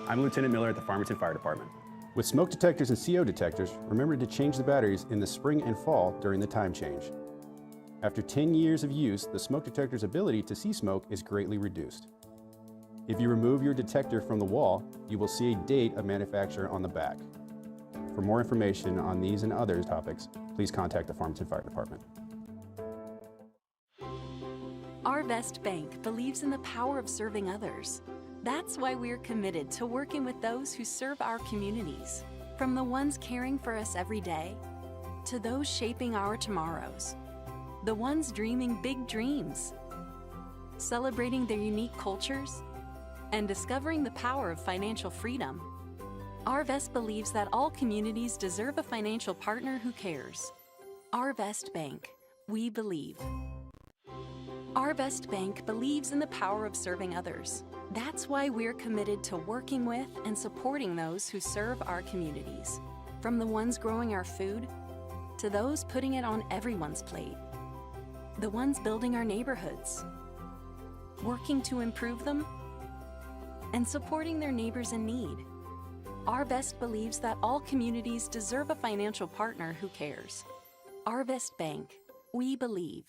I'm Lieutenant Miller at the Farmington Fire Department. With smoke detectors and CO detectors, remember to change the batteries in the spring and fall during the time change. After 10 years of use, the smoke detector's ability to see smoke is greatly reduced. If you remove your detector from the wall, you will see a date of manufacture on the back. For more information on these and other topics, please contact the Farmington Fire Department. Arvest Bank believes in the power of serving others. That's why we're committed to working with those who serve our communities, from the ones caring for us every day, to those shaping our tomorrows, the ones dreaming big dreams, celebrating their unique cultures, and discovering the power of financial freedom. Arvest believes that all communities deserve a financial partner who cares. Arvest Bank, we believe. Arvest Bank believes in the power of serving others. That's why we're committed to working with and supporting those who serve our communities, from the ones growing our food to those putting it on everyone's plate, the ones building our neighborhoods, working to improve them, and supporting their neighbors in need. Arvest believes that all communities deserve a financial partner who cares. Arvest Bank, we believe.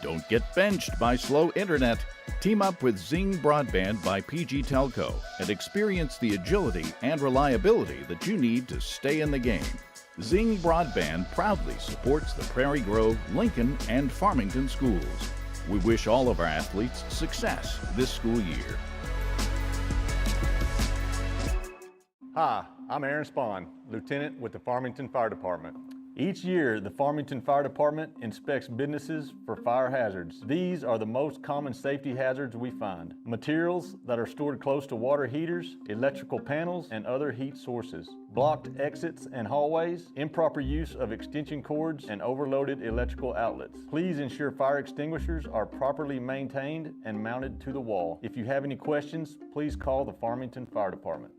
Don't get benched by slow internet. Team up with Zing Broadband by PG Telco and experience the agility and reliability that you need to stay in the game. Zing Broadband proudly supports the Prairie Grove, Lincoln, and Farmington schools. We wish all of our athletes success this school year. Hi, I'm Aaron Spahn, Lieutenant with the Farmington Fire Department. Each year, the Farmington Fire Department inspects businesses for fire hazards. These are the most common safety hazards we find. Materials that are stored close to water heaters, electrical panels, and other heat sources. Blocked exits and hallways, improper use of extension cords, and overloaded electrical outlets. Please ensure fire extinguishers are properly maintained and mounted to the wall. If you have any questions, please call the Farmington Fire Department.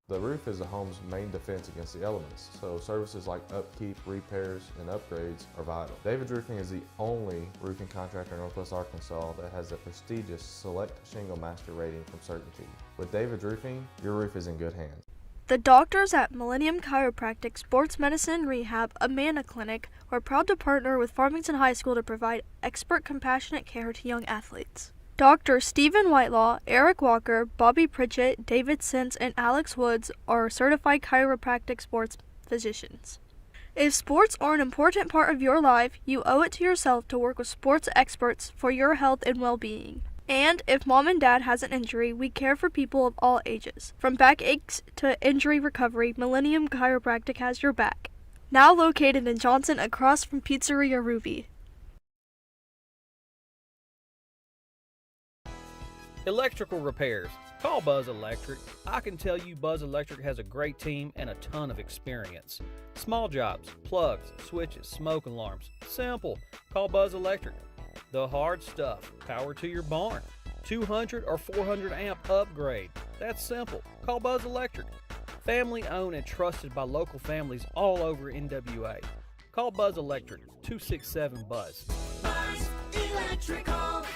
The roof is a home's main defense against the elements, so services like upkeep, repairs, and upgrades are vital. David's Roofing is the only roofing contractor in Northwest Arkansas that has the prestigious Select Shingle Master rating from Certainty. With David's Roofing, your roof is in good hands. The doctors at Millennium Chiropractic Sports Medicine and Rehab Amana Clinic are proud to partner with Farmington High School to provide expert, compassionate care to young athletes. Dr. Stephen Whitelaw, Eric Walker, Bobby Pritchett, David Sins, and Alex Woods are certified chiropractic sports physicians. If sports are an important part of your life, you owe it to yourself to work with sports experts for your health and well-being. And if mom and dad has an injury, we care for people of all ages. From backaches to injury recovery, Millennium Chiropractic has your back. Now located in Johnson across from Pizzeria Ruby. Electrical repairs. Call Buzz Electric. I can tell you Buzz Electric has a great team and a ton of experience. Small jobs, plugs, switches, smoke alarms. Simple. Call Buzz Electric. The hard stuff. Power to your barn. 200 or 400 amp upgrade. That's simple. Call Buzz Electric. Family owned and trusted by local families all over NWA. Call Buzz Electric. 267-BUZZ. Buzz Electrical.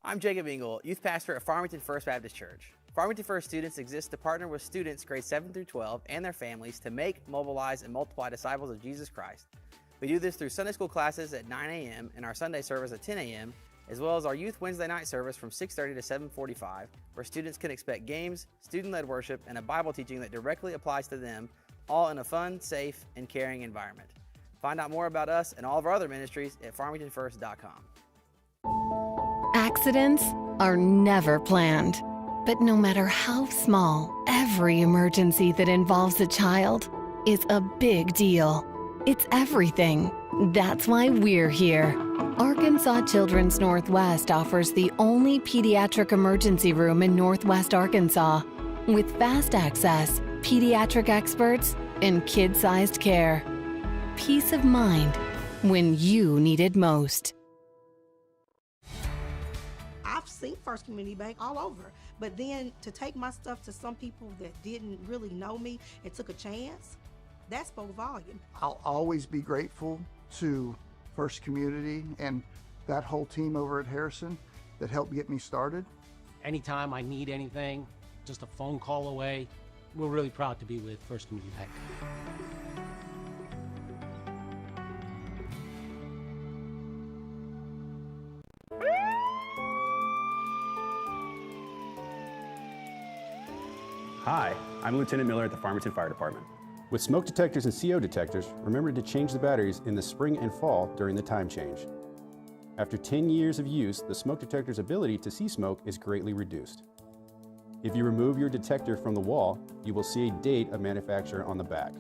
I'm Jacob Engel, youth pastor at Farmington First Baptist Church. Farmington First students exist to partner with students grades 7 through 12 and their families to make, mobilize, and multiply disciples of Jesus Christ. We do this through Sunday school classes at 9 a.m. and our Sunday service at 10 a.m., as well as our Youth Wednesday night service from 6:30 to 7:45, where students can expect games, student-led worship, and a Bible teaching that directly applies to them, all in a fun, safe, and caring environment. Find out more about us and all of our other ministries at farmingtonfirst.com. Accidents are never planned, but no matter how small, every emergency that involves a child is a big deal. It's everything. That's why we're here. Arkansas Children's Northwest offers the only pediatric emergency room in Northwest Arkansas, with fast access, pediatric experts, and kid-sized care. Peace of mind when you need it most. I've seen First Community Bank all over, but then to take my stuff to some people that didn't really know me and took a chance, that spoke volume. I'll always be grateful to First Community and that whole team over at Harrison that helped get me started. Anytime I need anything, just a phone call away. We're really proud to be with First Community Bank. Hi, I'm Lieutenant Miller at the Farmington Fire Department. With smoke detectors and CO detectors, remember to change the batteries in the spring and fall during the time change. After 10 years of use, the smoke detector's ability to see smoke is greatly reduced. If you remove your detector from the wall, you will see a date of manufacture on the back.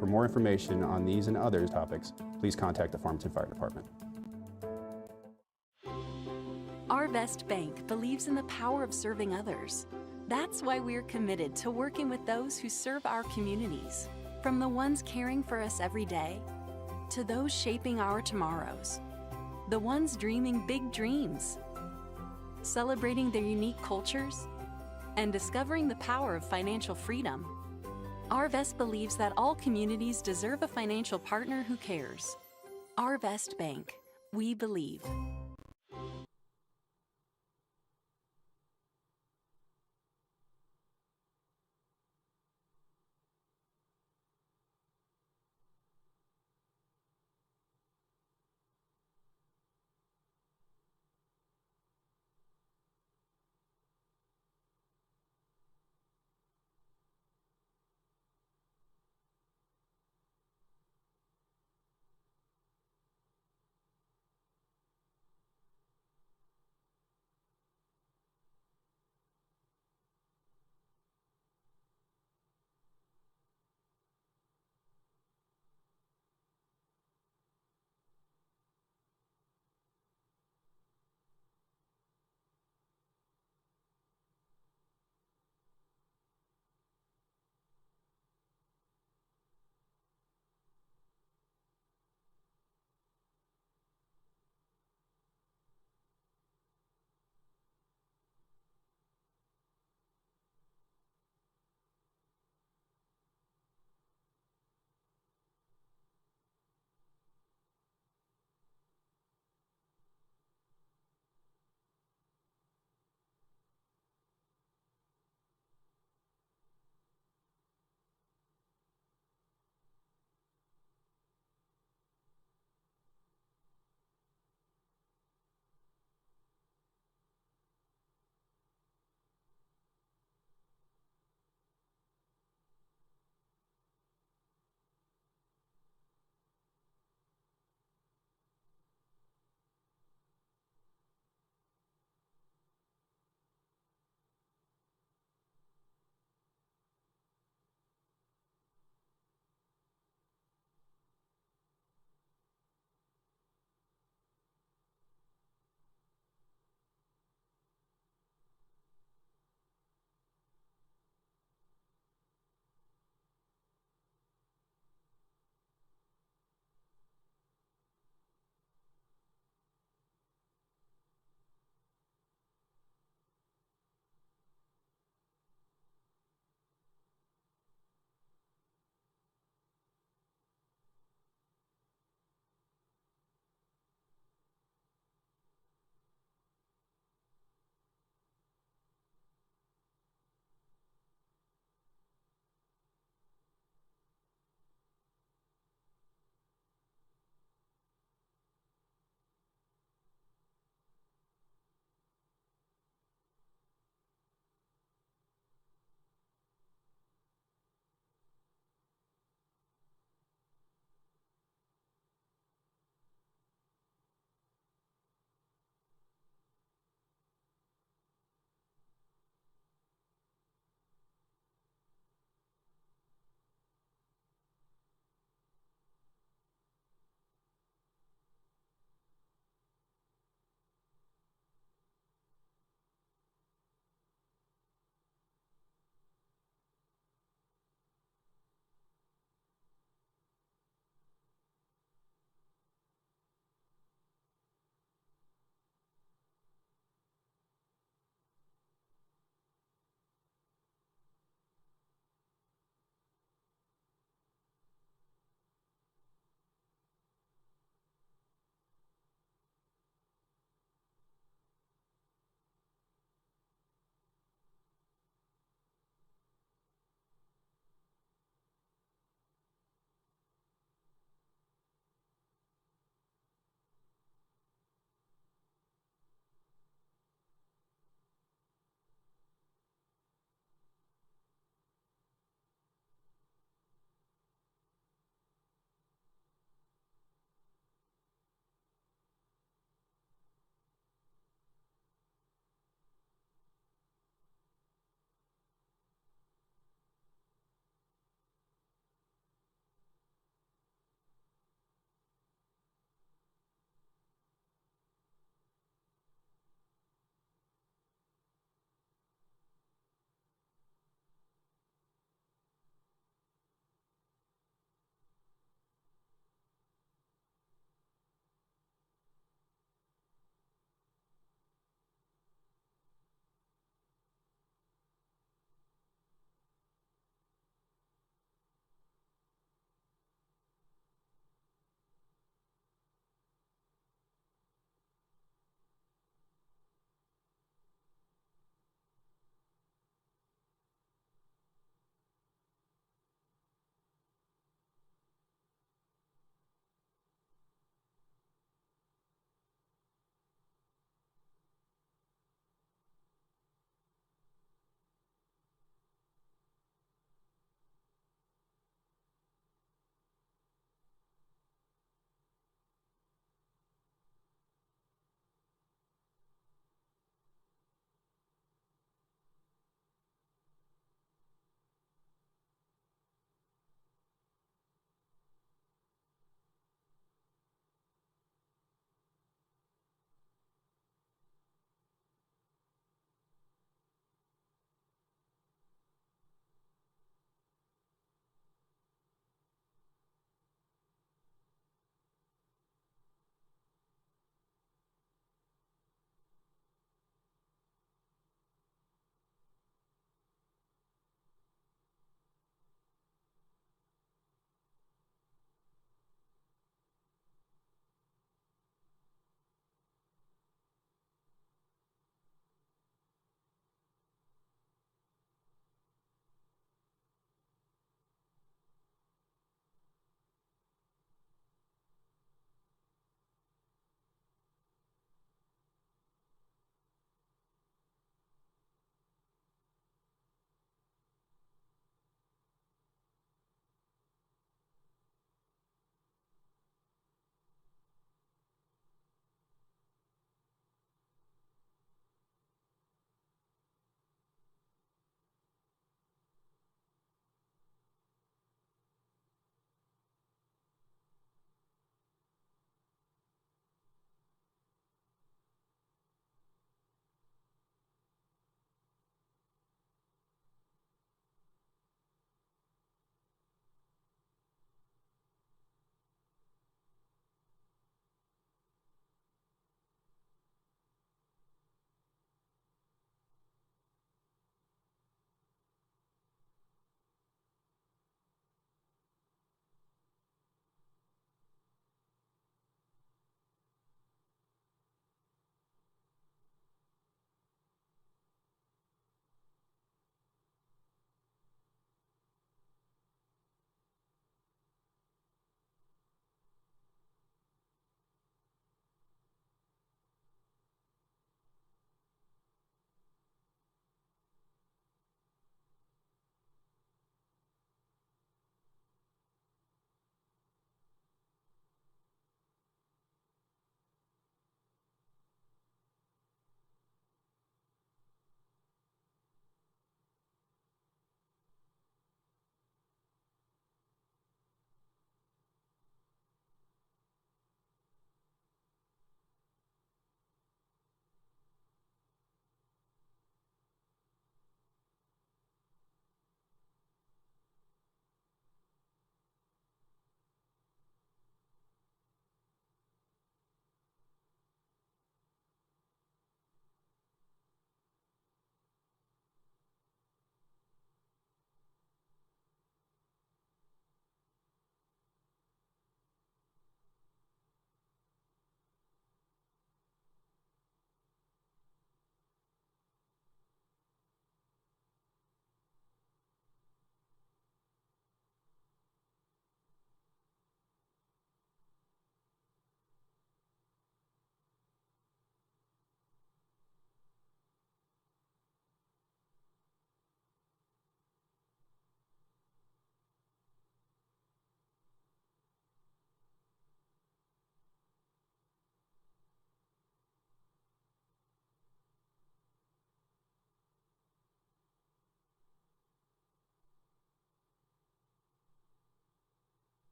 For more information on these and other topics, please contact the Farmington Fire Department. Our Best Bank believes in the power of serving others. That's why we're committed to working with those who serve our communities, from the ones caring for us every day, to those shaping our tomorrows, the ones dreaming big dreams, celebrating their unique cultures, and discovering the power of financial freedom. Arvest believes that all communities deserve a financial partner who cares. Arvest Bank. We believe.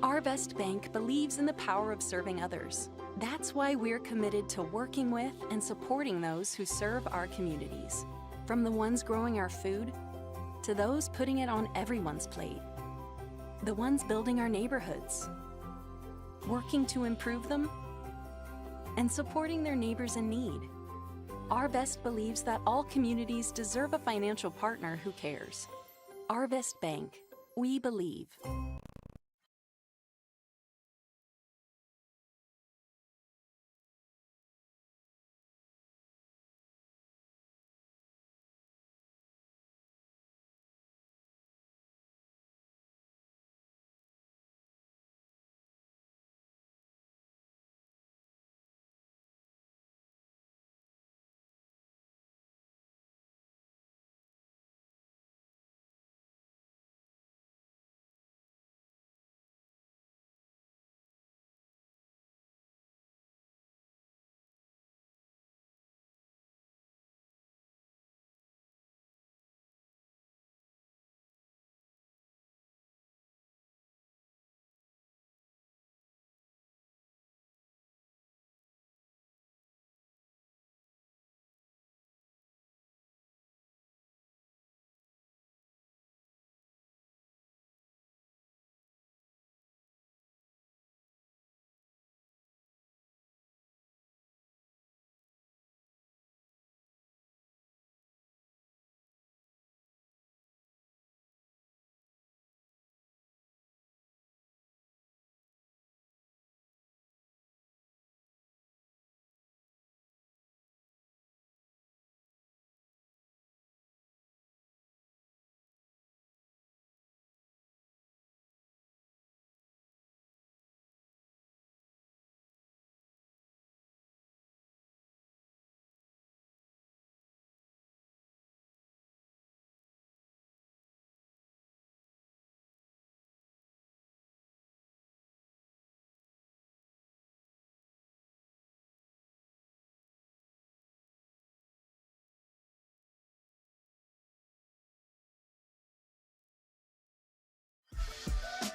Our Best Bank believes in the power of serving others. That's why we're committed to working with and supporting those who serve our communities. From the ones growing our food to those putting it on everyone's plate. The ones building our neighborhoods, working to improve them, and supporting their neighbors in need. Our Best believes that all communities deserve a financial partner who cares. Our Best Bank, we believe.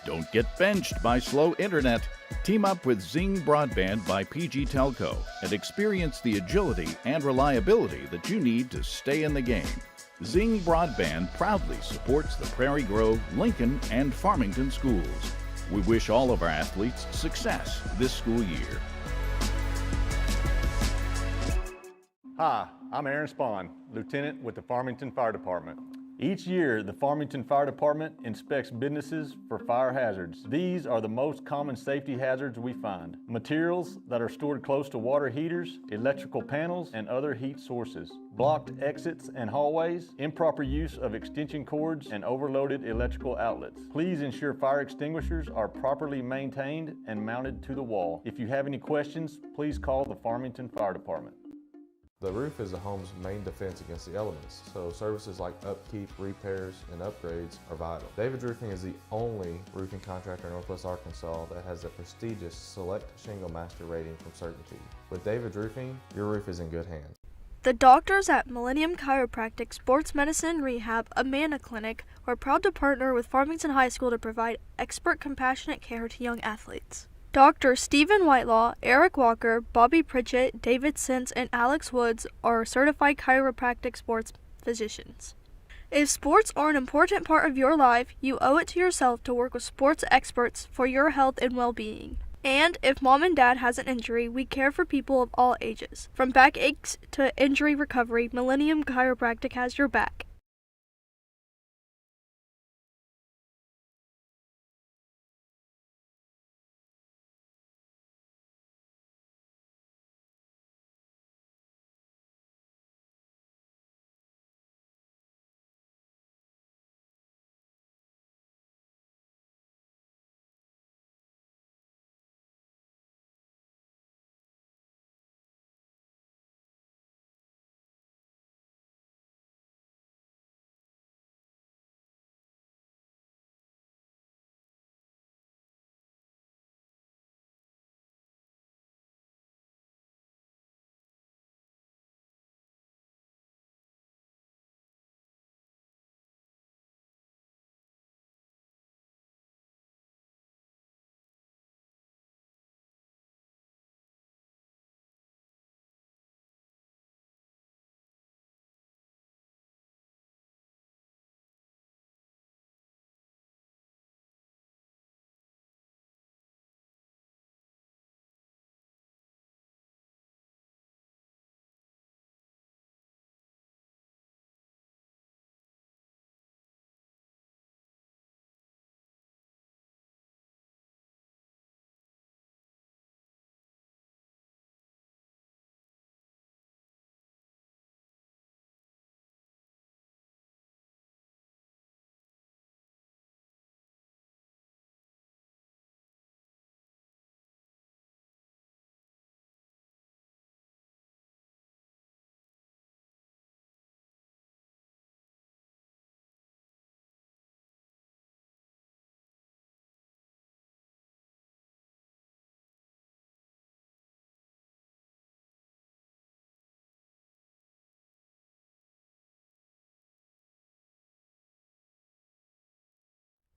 Don't get benched by slow internet. Team up with Zing Broadband by PG Telco and experience the agility and reliability that you need to stay in the game. Zing Broadband proudly supports the Prairie Grove, Lincoln, and Farmington schools. We wish all of our athletes success this school year. Hi, I'm Aaron Spahn, Lieutenant with the Farmington Fire Department. Each year, the Farmington Fire Department inspects businesses for fire hazards. These are the most common safety hazards we find. Materials that are stored close to water heaters, electrical panels, and other heat sources. Blocked exits and hallways, improper use of extension cords, and overloaded electrical outlets. Please ensure fire extinguishers are properly maintained and mounted to the wall. If you have any questions, please call the Farmington Fire Department. The roof is a home's main defense against the elements, so services like upkeep, repairs, and upgrades are vital. David's Roofing is the only roofing contractor in Northwest Arkansas that has the prestigious Select Shingle Master rating from Certainty. With David's Roofing, your roof is in good hands. The doctors at Millennium Chiropractic Sports Medicine Rehab Amana Clinic are proud to partner with Farmington High School to provide expert compassionate care to young athletes. Dr. Stephen Whitelaw, Eric Walker, Bobby Pritchett, David Sins, and Alex Woods are certified chiropractic sports physicians. If sports are an important part of your life, you owe it to yourself to work with sports experts for your health and well-being. And if mom and dad has an injury, we care for people of all ages. From backaches to injury recovery, Millennium Chiropractic has your back.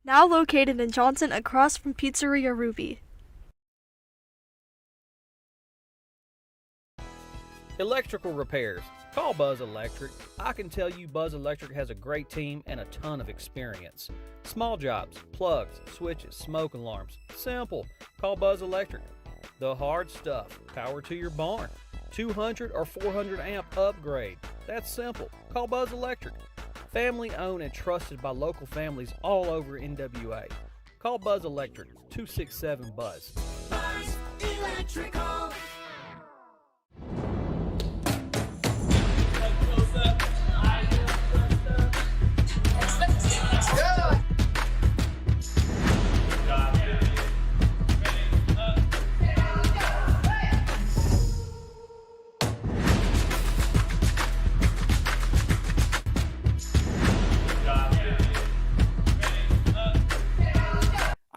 Now located in Johnson across from Pizzeria Ruby. Electrical repairs. Call Buzz Electric. I can tell you Buzz Electric has a great team and a ton of experience. Small jobs, plugs, switches, smoke alarms. Simple. Call Buzz Electric. The hard stuff. Power to your barn. 200 or 400 amp upgrade. That's simple. Call Buzz Electric. Family owned and trusted by local families all over NWA. Call Buzz Electric. 267-BUZZ. Buzz Electrical.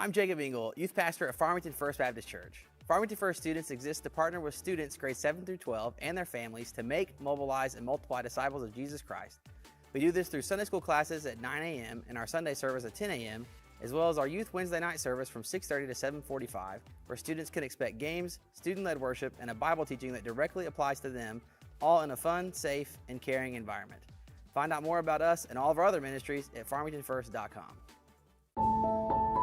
I'm Jacob Engel, youth pastor at Farmington First Baptist Church. Farmington First students exist to partner with students grades 7 through 12 and their families to make, mobilize, and multiply disciples of Jesus Christ. We do this through Sunday school classes at 9 a.m. and our Sunday service at 10 a.m., as well as our youth Wednesday night service from 6:30 to 7:45, where students can expect games, student-led worship, and a Bible teaching that directly applies to them, all in a fun, safe, and caring environment. Find out more about us and all of our other ministries at farmingtonfirst.com.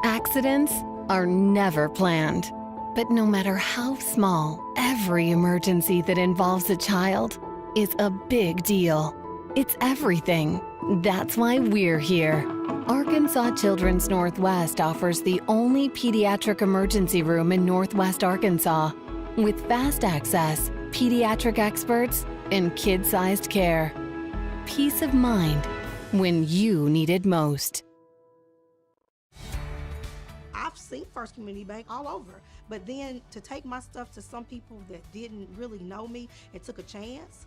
Accidents are never planned. But no matter how small, every emergency that involves a child is a big deal. It's everything. That's why we're here. Arkansas Children's Northwest offers the only pediatric emergency room in Northwest Arkansas, with fast access, pediatric experts, and kid-sized care. Peace of mind when you need it most. I've seen First Community Bank all over, but then to take my stuff to some people that didn't really know me and took a chance,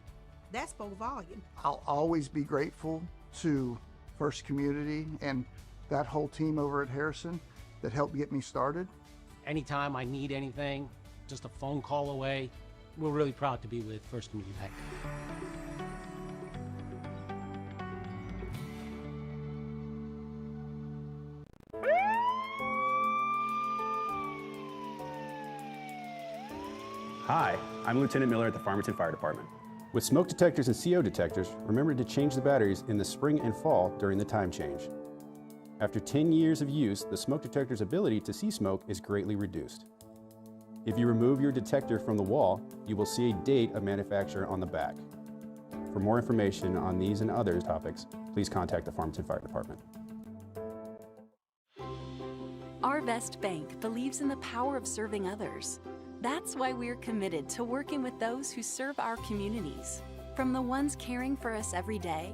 that spoke volume. I'll always be grateful to First Community and that whole team over at Harrison that helped get me started. Anytime I need anything, just a phone call away. We're really proud to be with First Community Bank. Hi, I'm Lieutenant Miller at the Farmington Fire Department. With smoke detectors and CO detectors, remember to change the batteries in the spring and fall during the time change. After 10 years of use, the smoke detector's ability to see smoke is greatly reduced. If you remove your detector from the wall, you will see a date of manufacture on the back. For more information on these and other topics, please contact the Farmington Fire Department. Our Best Bank believes in the power of serving others. That's why we're committed to working with those who serve our communities, from the ones caring for us every day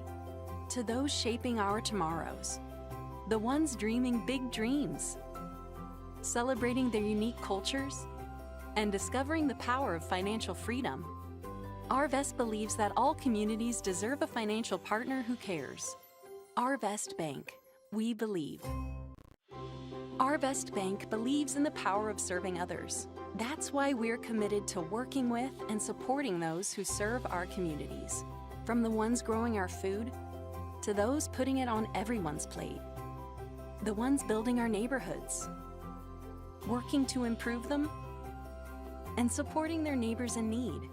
to those shaping our tomorrows, the ones dreaming big dreams, celebrating their unique cultures, and discovering the power of financial freedom. Arvest believes that all communities deserve a financial partner who cares. Arvest Bank, we believe. Arvest Bank believes in the power of serving others. That's why we're committed to working with and supporting those who serve our communities, from the ones growing our food to those putting it on everyone's plate, the ones building our neighborhoods, working to improve them, and supporting their neighbors in need.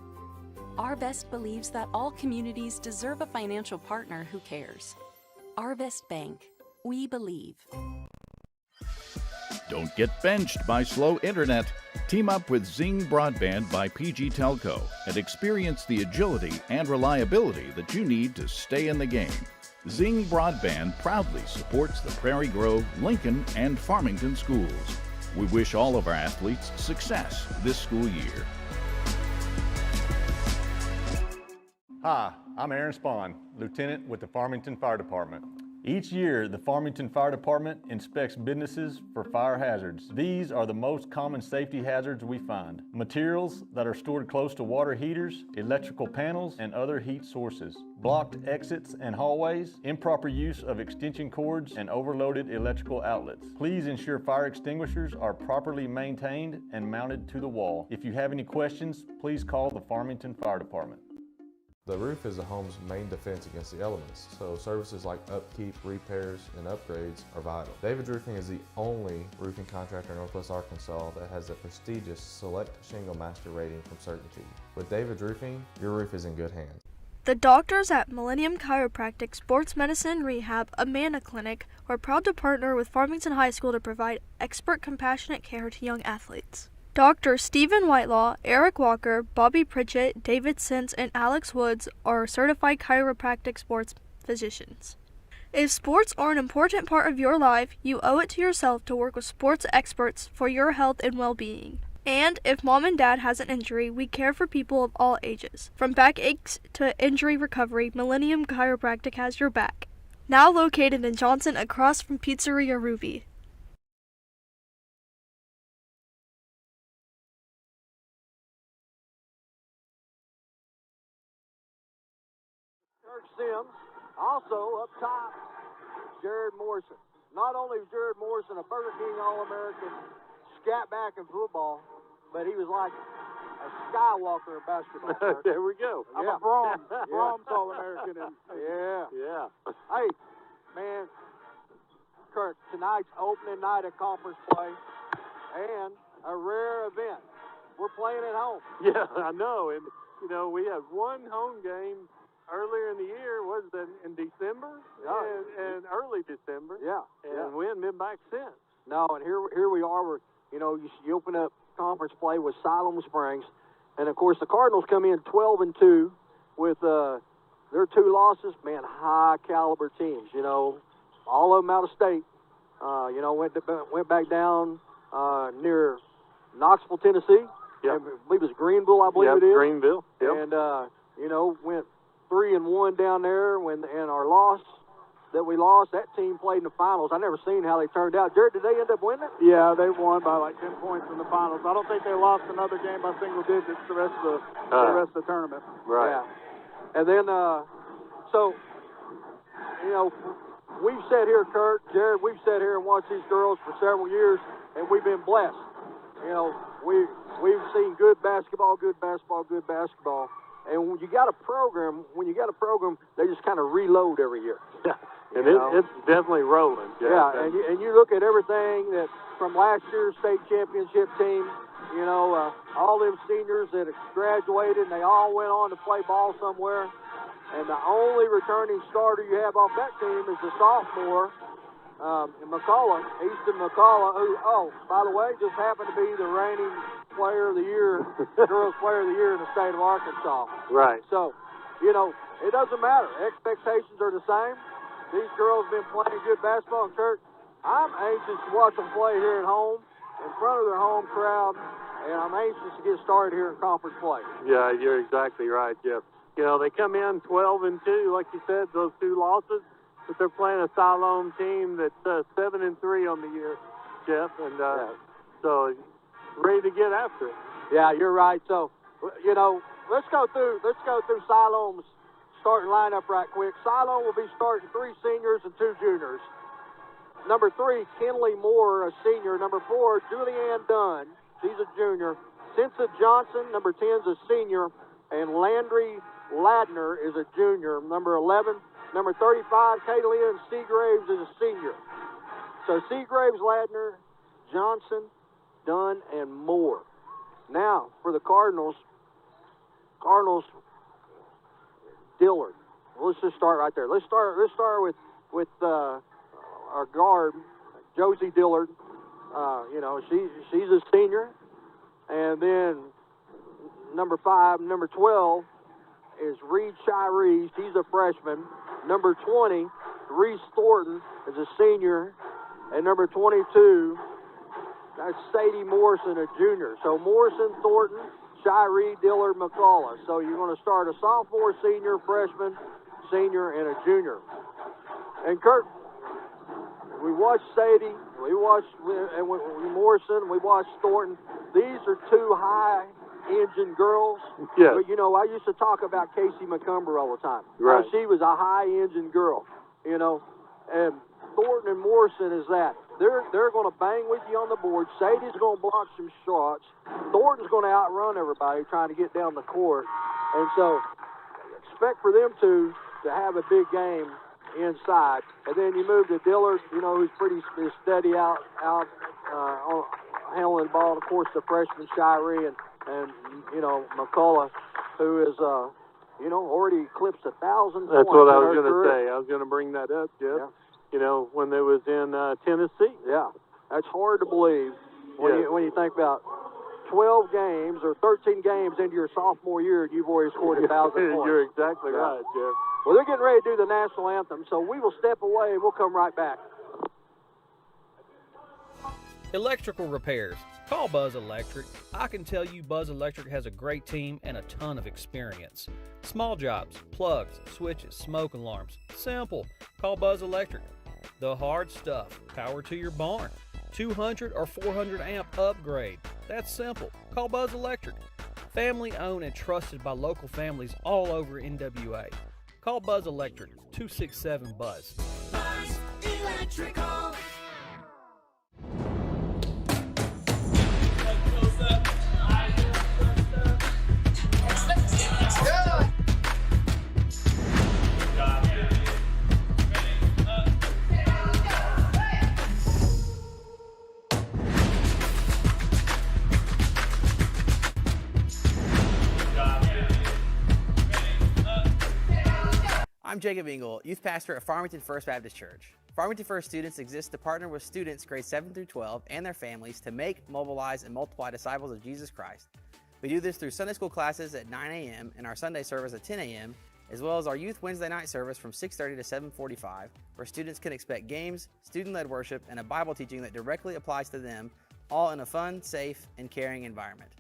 Arvest believes that all communities deserve a financial partner who cares. Arvest Bank, we believe. Don't get benched by slow internet. Team up with Zing Broadband by PG Telco and experience the agility and reliability that you need to stay in the game. Zing Broadband proudly supports the Prairie Grove, Lincoln, and Farmington schools. We wish all of our athletes success this school year. Hi, I'm Aaron Spahn, Lieutenant with the Farmington Fire Department. Each year, the Farmington Fire Department inspects businesses for fire hazards. These are the most common safety hazards we find. Materials that are stored close to water heaters, electrical panels, and other heat sources. Blocked exits and hallways, improper use of extension cords, and overloaded electrical outlets. Please ensure fire extinguishers are properly maintained and mounted to the wall. If you have any questions, please call the Farmington Fire Department. The roof is the home's main defense against the elements, so services like upkeep, repairs, and upgrades are vital. David's Roofing is the only roofing contractor in Northwest Arkansas that has the prestigious Select Shingle Master rating from Certainty. With David's Roofing, your roof is in good hands. The doctors at Millennium Chiropractic Sports Medicine Rehab Amana Clinic are proud to partner with Farmington High School to provide expert compassionate care to young athletes. Dr. Stephen Whitelaw, Eric Walker, Bobby Pritchett, David Sins, and Alex Woods are certified chiropractic sports physicians. If sports are an important part of your life, you owe it to yourself to work with sports experts for your health and well-being. And if mom and dad has an injury, we care for people of all ages. From backaches to injury recovery, Millennium Chiropractic has your back. Now located in Johnson across from Pizzeria Ruby. Sims, also up top, Jared Morrison. Not only was Jared Morrison a Burger King All-American scat back in football, but he was like a Skywalker in basketball. There we go. I'm a bronze All-American. Yeah. Hey, man, Kurt, tonight's opening night of conference play and a rare event. We're playing at home. Yeah, I know. And, you know, we had one home game earlier in the year, was that in December and early December. And we hadn't been back since. No, and here we are. We're, you open up conference play with Siloam Springs, and of course the Cardinals come in 12-2 with their 2 losses. Man, high caliber teams. All of them out of state. Went back down near Knoxville, Tennessee. I believe it's Greenville. I believe it is. Greenville. And went 3-1 down there and our loss that we lost, that team played in the finals. I never seen how they turned out. Jared, did they end up winning? Yeah, they won by like 10 points in the finals. I don't think they lost another game by single digits the rest of the tournament. Right. Yeah. And then, we've sat here, Kurt, Jared, we've sat here and watched these girls for several years, and we've been blessed. We've seen good basketball. And when you got a program, they just kind of reload every year. Yeah, and it's definitely rolling. Yeah, and you look at everything that from last year's state championship team, all them seniors that have graduated, and they all went on to play ball somewhere. And the only returning starter you have off that team is the sophomore, Easton McCullough, who, by the way, just happened to be the reigning player of the year, girls player of the year in the state of Arkansas. Right. So, it doesn't matter. Expectations are the same. These girls have been playing good basketball. And Kurt, I'm anxious to watch them play here at home, in front of their home crowd, and I'm anxious to get started here in conference play. Yeah, you're exactly right, Jeff. They come in 12-2, like you said, those 2 losses, but they're playing a Siloam team that's 7-3 on the year, Jeff, and so ready to get after it. Yeah, you're right. So, let's go through Siloam's starting lineup right quick. Siloam will be starting 3 seniors and 2 juniors. Number 3, Kenley Moore, a senior. Number 4, Julianne Dunn, she's a junior. Cynthia Johnson, number 10, is a senior, and Landry Ladner is a junior. Number 11, number 35, Kaylin Seagraves is a senior. So Seagraves, Ladner, Johnson, Dunn, and Moore. Now, for the Cardinals, Dillard. Well, let's just start right there. Let's start with our guard, Josie Dillard. She's a senior. And then number 12 is Reed Shiree. She's a freshman. Number 20, Reese Thornton, is a senior. And number 22, that's Sadie Morrison, a junior. So Morrison, Thornton, Shiree, Dillard, McCullough. So you're going to start a sophomore, senior, freshman, senior, and a junior. And Kurt, we watched Sadie, we watched Morrison, we watched Thornton. These are 2 high-engine girls. Yeah. But, I used to talk about Casey McCumber all the time. Right. She was a high-engine girl, And Thornton and Morrison is that. They're going to bang with you on the board. Sadie's going to block some shots. Thornton's going to outrun everybody trying to get down the court. And so expect for them to have a big game inside. And then you move to Dillard, who's pretty steady out handling the ball. And of course, the freshman Shirey and McCullough, who is already eclipsed 1,000 points. That's what I was in her going to career. say. I was going to bring that up, Jeff. Yeah. When they was in Tennessee. Yeah, that's hard to believe when you think about 12 games or 13 games into your sophomore year, you've already scored 1,000 points. You're exactly right, Jeff. Well, they're getting ready to do the national anthem, so we will step away and we'll come right back. Electrical repairs. Call Buzz Electric. I can tell you Buzz Electric has a great team and a ton of experience. Small jobs, plugs, switches, smoke alarms. Simple. Call Buzz Electric. The hard stuff. Power to your barn. 200 or 400 amp upgrade. That's simple. Call Buzz Electric. Family owned and trusted by local families all over NWA. Call Buzz Electric, 267-BUZZ. Buzz Electrical. I'm Jacob Engel, youth pastor at Farmington First Baptist Church. Farmington First students exist to partner with students grades 7 through 12 and their families to make, mobilize, and multiply disciples of Jesus Christ. We do this through Sunday school classes at 9 a.m. and our Sunday service at 10 a.m., as well as our Youth Wednesday night service from 6:30 to 7:45, where students can expect games, student-led worship, and a Bible teaching that directly applies to them, all in a fun, safe, and caring environment.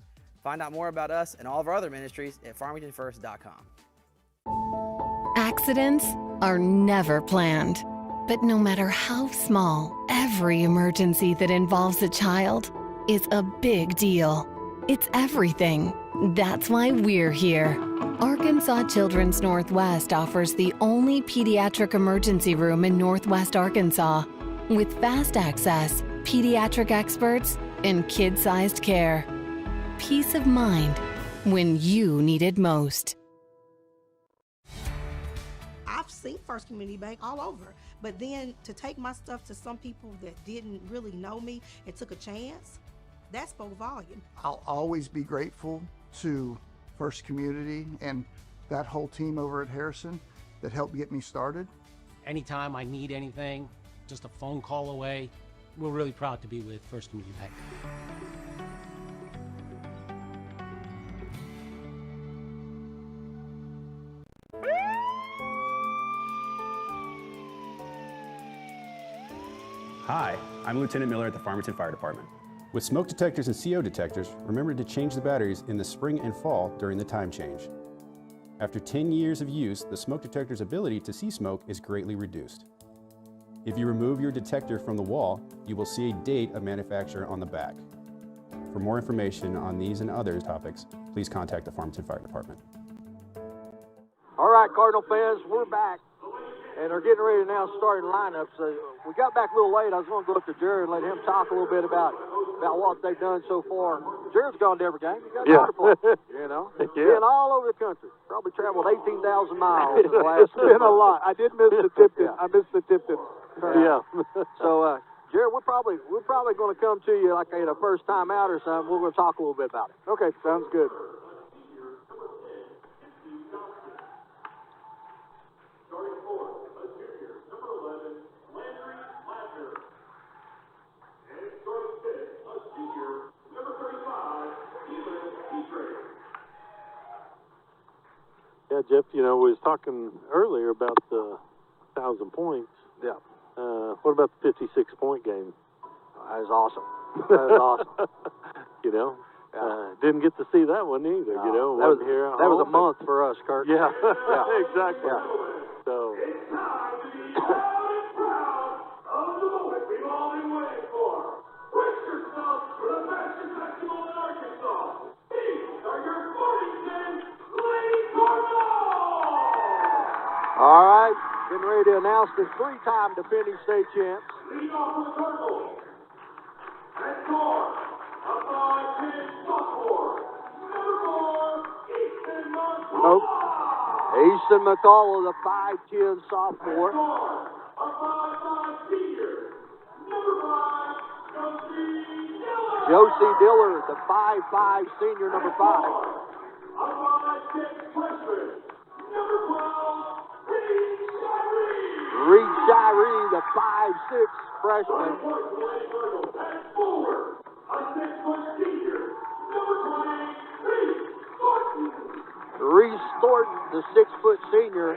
Find out more about us and all of our other ministries at farmingtonfirst.com. Accidents are never planned. But no matter how small, every emergency that involves a child is a big deal. It's everything. That's why we're here. Arkansas Children's Northwest offers the only pediatric emergency room in Northwest Arkansas, with fast access, pediatric experts, and kid-sized care. Peace of mind when you need it most. I've seen First Community Bank all over, but then to take my stuff to some people that didn't really know me and took a chance, that spoke volume. I'll always be grateful to First Community and that whole team over at Harrison that helped get me started. Anytime I need anything, just a phone call away. We're really proud to be with First Community Bank. Hi, I'm Lieutenant Miller at the Farmington Fire Department. With smoke detectors and CO detectors, remember to change the batteries in the spring and fall during the time change. After 10 years of use, the smoke detector's ability to see smoke is greatly reduced. If you remove your detector from the wall, you will see a date of manufacture on the back. For more information on these and other topics, please contact the Farmington Fire Department. All right, Cardinal fans, we're back and are getting ready to now start lineups. We got back a little late. I was going to go up to Jared and let him talk a little bit about what they've done so far. Jared's gone to every game. He got a play, Been all over the country. Probably traveled 18,000 miles in the last. It's been a lot. I did miss the Tipton. I missed the Tipton. Yeah. So, Jared, we're probably going to come to you like a first time out or something. We're going to talk a little bit about it. Okay, sounds good. Yeah, Jeff, we was talking earlier about the 1,000 points. Yeah. What about the 56-point game? That is awesome. That is awesome. Didn't get to see that one either, That was a month for us, Kurt. Yeah, yeah. Exactly. Yeah. So. All right, getting ready to announce the three-time defending state champs. Easton McCullough, the 5'10 sophomore. Josie Dillard, the 5'5 senior, number 5. Reed Shirey, the 5'6 freshman. Reese Thornton, the 6' senior.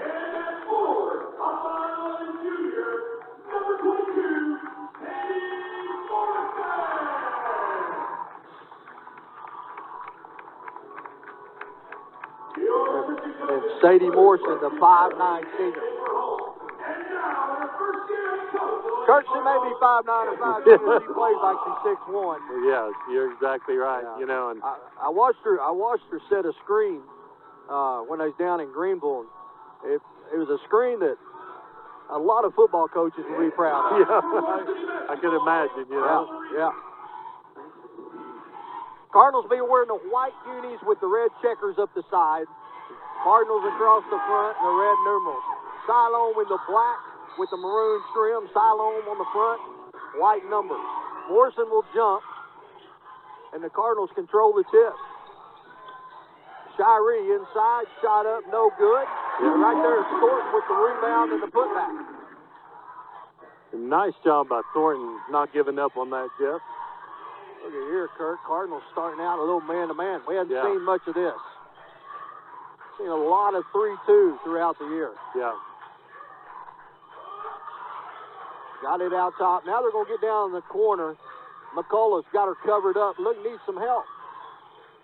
And Sadie Morrison, the 5'9 senior. Kurt, she may be 5'9 or 5'10, but she plays like she's 6'1. Yeah, you're exactly right. Yeah. You know, and I watched her set a screen when I was down in Greenville. It was a screen that a lot of football coaches would be proud of. yeah, I could imagine. You know. Yeah. Cardinals be wearing the white unis with the red checkers up the side. Cardinals across the front and the red numerals. Siloam in the black with the maroon trim. Siloam on the front, white numbers. Morrison will jump, and the Cardinals control the tip. Shirey inside, shot up, no good. And right there is Thornton with the rebound and the putback. Nice job by Thornton not giving up on that, Jeff. Look at here, Kurt. Cardinals starting out a little man-to-man. We haven't seen much of this. Seen a lot of 3-2 throughout the year. Yeah. Got it out top. Now they're going to get down in the corner. McCullough's got her covered up. Look, needs some help.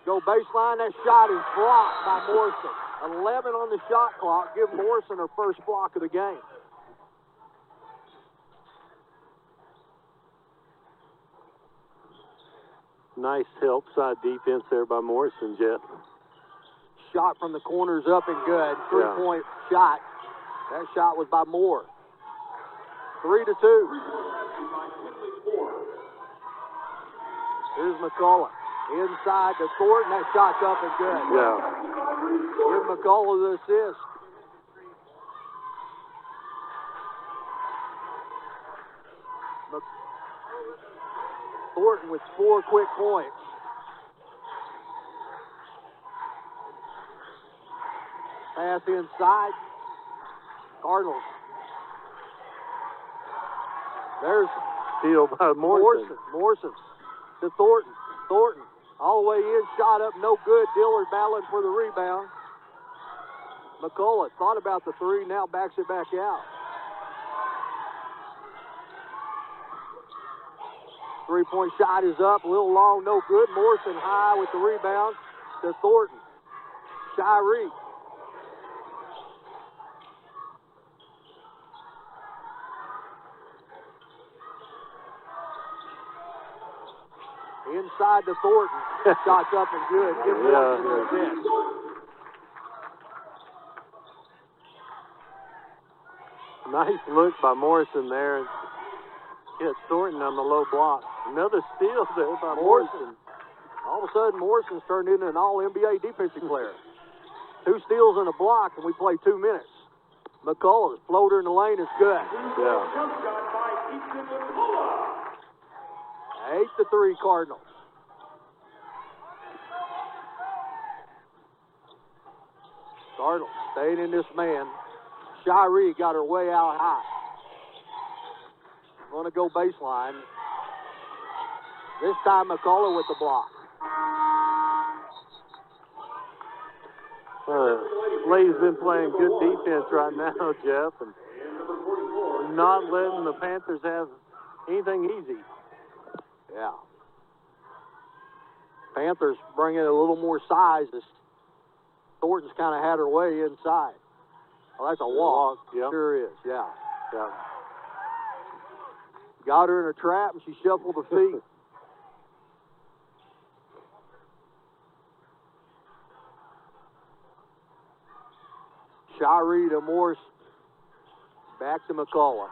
Go baseline. That shot is blocked by Morrison. 11 on the shot clock. Give Morrison her first block of the game. Nice help side defense there by Morrison, Jeff. Shot from the corners up and good. Three-point shot. That shot was by Moore. 3-2. Here's McCullough. Inside to Thornton. That shot's up and good. Yeah. Give McCullough the assist. Thornton with 4 quick points. Pass inside. Cardinals. There's steal by Morrison. Morrison to Thornton. Thornton all the way in, shot up, no good. Dillard battling for the rebound. McCullough thought about the 3, now backs it back out. 3-point shot is up, a little long, no good. Morrison high with the rebound to Thornton. Shirey. Inside to Thornton. Shots up and good. Give Morrison the assist. Nice look by Morrison there. Hit Thornton on the low block. Another steal there by Morrison. All of a sudden, Morrison's turned into an all-NBA defensive player. 2 steals and a block, and we play 2 minutes. McCullough's floater in the lane is good. Yeah. 8-3 Cardinals. Cardinals staying in this man. Shirey got her way out high. Going to go baseline. This time McCullough with the block. Slade's been playing good defense right now, Jeff, and not letting the Panthers have anything easy. Yeah. Panthers bring in a little more size as Thornton's kind of had her way inside. Oh, that's a walk. Yep. Sure is, yeah. Yeah. Got her in a trap, and she shuffled her feet. Shirey to Morse. Back to McCullough.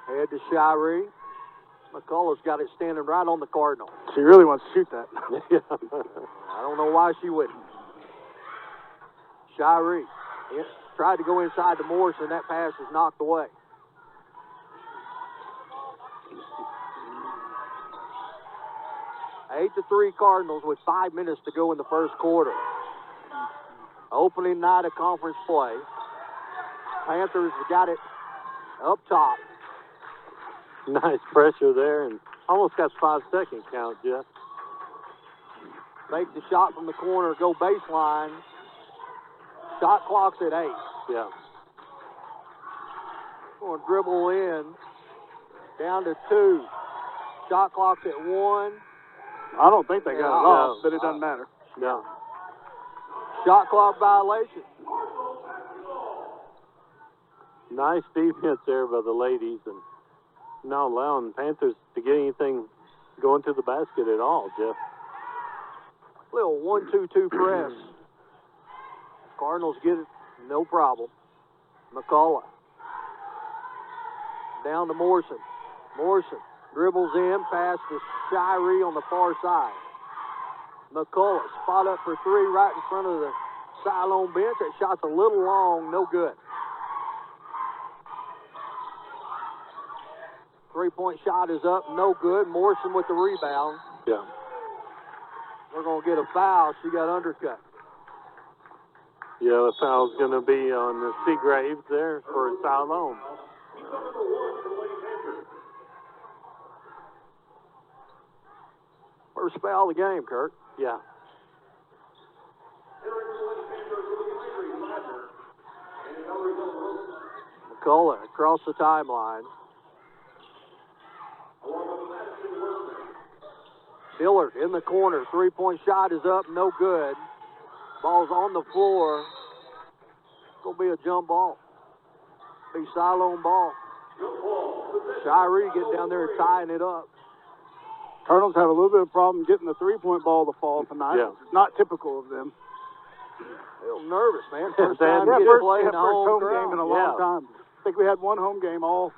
Head to Shirey. McCullough's got it standing right on the Cardinal. She really wants to shoot that. I don't know why she wouldn't. Shiree tried to go inside to Morrison. That pass is knocked away. Eight to 3 Cardinals with 5 minutes to go in the first quarter. Opening night of conference play. Panthers got it up top. Nice pressure there, and almost got 5-second count, Jeff. Make the shot from the corner, go baseline. Shot clock's at 8. Yeah. Going to dribble in. Down to 2. Shot clock's at 1. I don't think they got it off, but it doesn't matter. No. Shot clock violation. Nice defense there by the ladies, and not allowing Panthers to get anything going to the basket at all, Jeff. Little 1-2-2 press. Cardinals get it, no problem. McCullough. Down to Morrison. Morrison dribbles in, pass to Shiree on the far side. McCullough, spot up for 3 right in front of the Siloam bench. That shot's a little long, no good. 3-point shot is up, no good. Morrison with the rebound. Yeah. We're going to get a foul. She got undercut. Yeah, the foul's going to be on the Seagraves there for Siloam. First foul of the game, Kurt. Yeah. McCullough across the timeline. Dillard in the corner. 3-point shot is up, no good. Ball's on the floor. It's going to be a jump ball. Be Siloam ball. Shiree getting down there and tying it up. Cardinals have a little bit of problem getting the 3-point ball to fall tonight. Yeah. Not typical of them. A little nervous, man. First time getting play in a home game in a long time. I think we had one home game all,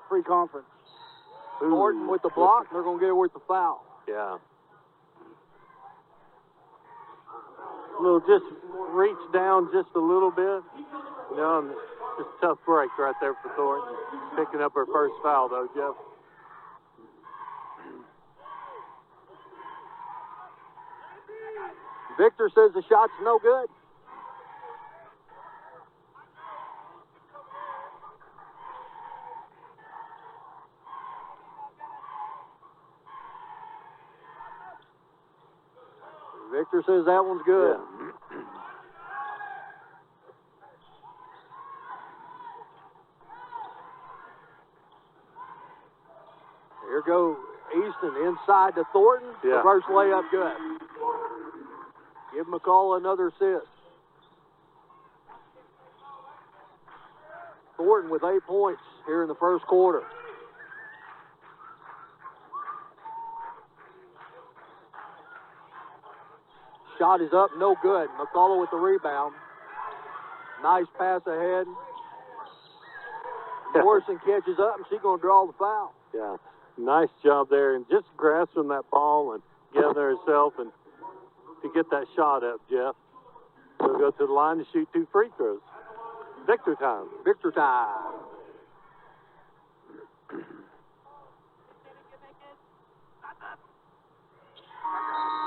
pre-conference. Gordon with the block, and they're going to get it with the foul. Yeah. Little just reach down just a little bit. And just a tough break right there for Thornton. Picking up her first foul, though, Jeff. Victor says the shot's no good. Victor says that one's good. Yeah. Here go Easton inside to Thornton. Yeah. The first layup good. Give McCullough another assist. Thornton with 8 points here in the first quarter. Shot is up, no good. McCullough with the rebound. Nice pass ahead. Morrison catches up, and she's going to draw the foul. Yeah, nice job there, and just grasping that ball and gathering herself and to get that shot up, Jeff. We'll go to the line to shoot 2 free throws. Victor time. Victor time.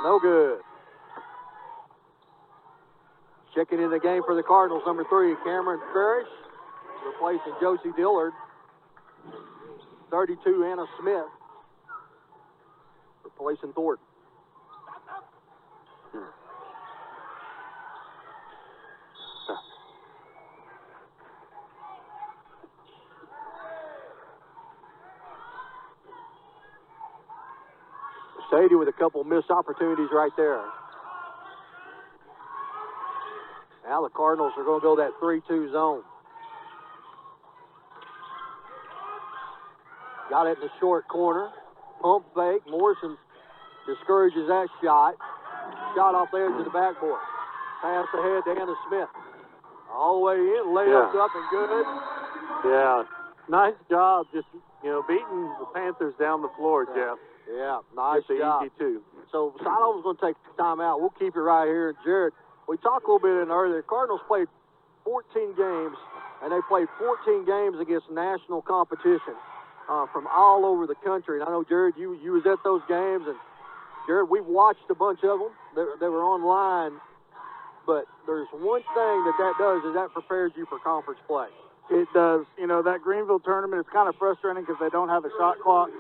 No good. Checking in the game for the Cardinals, number 3, Cameron Parrish, replacing Josie Dillard. 32, Anna Smith, replacing Thornton. Sadie with a couple missed opportunities right there. Now the Cardinals are going to go that 3-2 zone. Got it in the short corner. Pump fake. Morrison discourages that shot. Shot off the edge of the backboard. Pass ahead to Anna Smith. All the way in. Layups up and good. Yeah. Nice job just, beating the Panthers down the floor, Jeff. Yeah, nice job. Easy too. So Siloam's going to take time out. We'll keep it right here. Jared, we talked a little bit in earlier. Cardinals played 14 games, and they played 14 games against national competition from all over the country. And I know, Jared, you was at those games, and Jared, we've watched a bunch of them. They were online, but there's one thing that does is that prepares you for conference play. It does. You know, that Greenville tournament is kind of frustrating because they don't have a shot clock,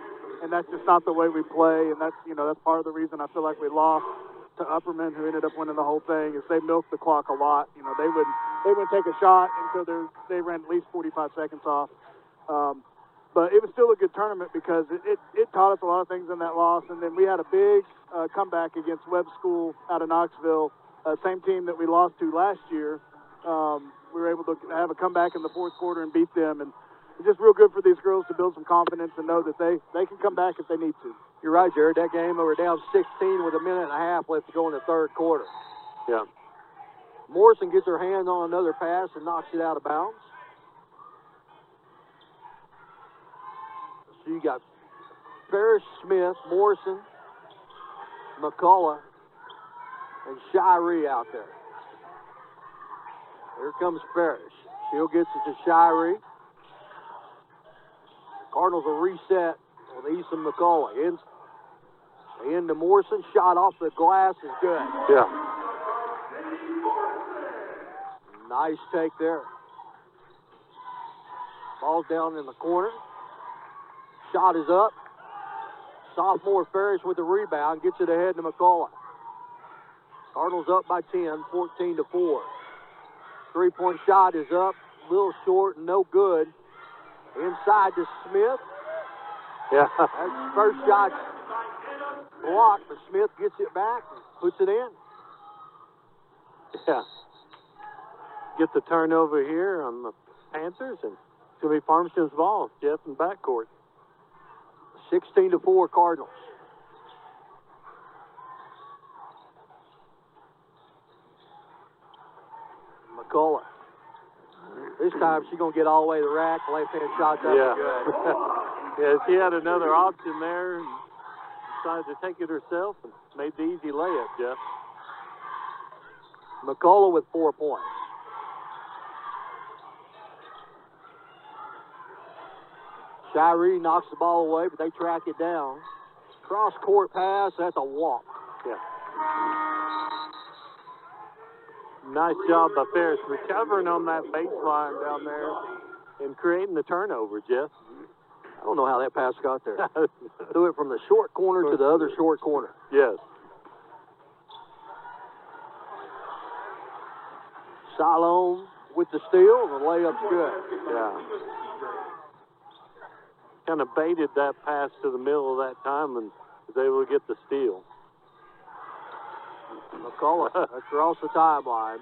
and that's just not the way we play. And that's part of the reason I feel like we lost to Upperman, who ended up winning the whole thing, is they milked the clock a lot. You know, they wouldn't take a shot until they ran at least 45 seconds off. But it was still a good tournament because it taught us a lot of things in that loss. And then we had a big comeback against Webb School out of Knoxville, same team that we lost to last year. We were able to have a comeback in the fourth quarter and beat them. And it's just real good for these girls to build some confidence and know that they can come back if they need to. You're right, Jared. That game, they were down 16 with a minute and a half left to go in the third quarter. Yeah. Morrison gets her hand on another pass and knocks it out of bounds. So you got Ferris, Smith, Morrison, McCullough, and Shiree out there. Here comes Ferris. She'll get it to Shiree. Cardinals will reset with Easton McCullough. In to Morrison. Shot off the glass is good. Yeah. Nice take there. Ball's down in the corner. Shot is up. Sophomore Ferris with the rebound. Gets it ahead to McCullough. Cardinals up by 10, 14-4. Three-point shot is up. A little short and no good. Inside to Smith. Yeah. That's first shot blocked, but Smith gets it back and puts it in. Yeah. Get the turnover here on the Panthers, and it's going to be Farmington's ball, Jeff, in backcourt. 16-4 Cardinals. McCullough. This time she's going to get all the way to the rack. Left-hand shot's up and good. Yeah, she had another option there and decided to take it herself and made the easy layup, Jeff. McCullough with 4 points. Shiree knocks the ball away, but they track it down. Cross-court pass, that's a walk. Yeah. Nice job by Ferris recovering on that baseline down there and creating the turnover, Jeff. I don't know how that pass got there. Threw it from the short corner to the other short corner. Yes. Siloam with the steal, and the layup's good. Yeah. Kind of baited that pass to the middle of that time and was able to get the steal. McCullough across the timeline.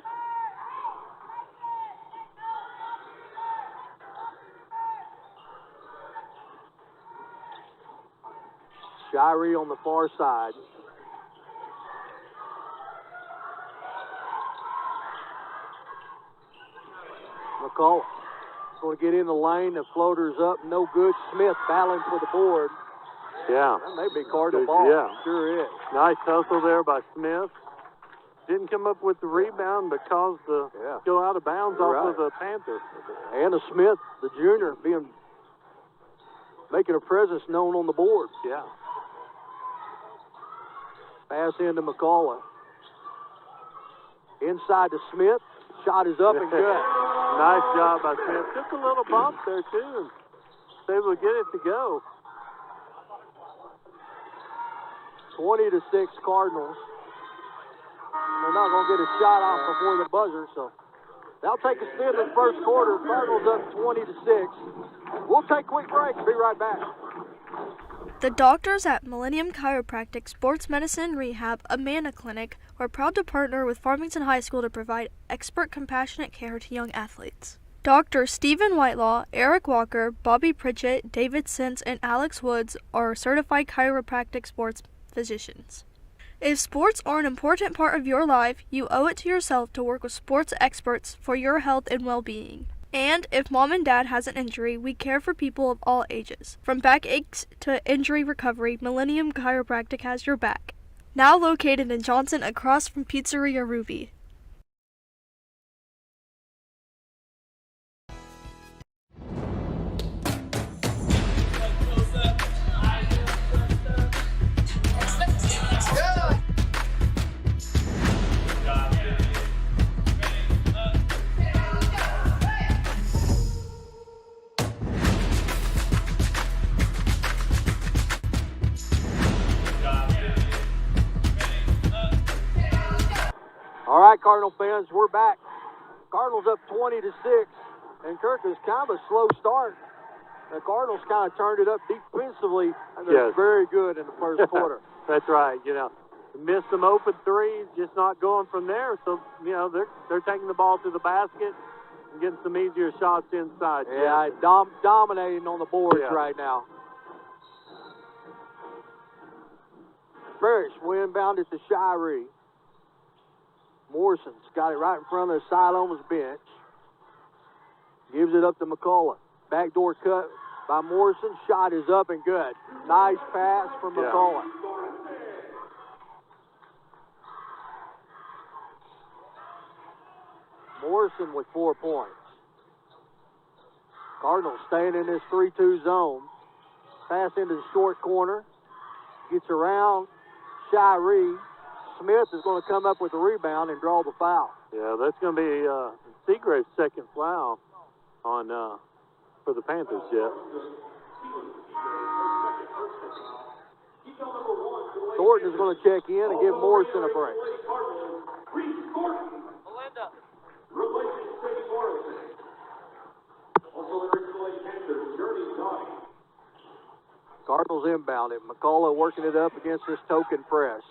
Shiree on the far side. McCullough going to get in the lane. The floater's up. No good. Smith battling for the board. Yeah. That may be Cardinal ball. Yeah. Sure is. Nice hustle there by Smith. Didn't come up with the rebound, but caused the go out of bounds off of the Panthers. Anna Smith, the junior, making a presence known on the board. Yeah. Pass into McCullough. Inside to Smith. Shot is up and good. Nice job by Smith. Took a little bump there, too, and was able to get it to go. 20-6 Cardinals. They're not going to get a shot off before the buzzer, so they'll take a spin in the first quarter. Cardinals up 20-6. We'll take a quick break. Be right back. The doctors at Millennium Chiropractic Sports Medicine Rehab Amana Clinic are proud to partner with Farmington High School to provide expert compassionate care to young athletes. Dr. Stephen Whitelaw, Eric Walker, Bobby Pritchett, David Sins, and Alex Woods are certified chiropractic sports physicians. If sports are an important part of your life, you owe it to yourself to work with sports experts for your health and well-being. And if mom and dad has an injury, we care for people of all ages. From backaches to injury recovery, Millennium Chiropractic has your back. Now located in Johnson across from Pizzeria Ruby. right, Cardinal fans, we're back. Cardinals up 20-6, and Kirk is kind of a slow start. The Cardinals kind of turned it up defensively, and they're very good in the first quarter. That's right. You know, missed some open threes, just not going from there. So, you know, they're taking the ball to the basket and getting some easier shots inside. Yeah, dominating on the boards right now. Parrish will inbound it to Shiree. Morrison's got it right in front of the Siloam's bench. Gives it up to McCullough. Backdoor cut by Morrison. Shot is up and good. Nice pass from McCullough. Morrison with 4 points. Cardinals staying in this 3-2 zone. Pass into the short corner. Gets around Shiree. Smith is going to come up with the rebound and draw the foul. Yeah, that's going to be Seagrave's second foul on for the Panthers, Jeff. Thornton is going to check in and give Morrison a break. Cardinals inbound it. McCullough working it up against this token press.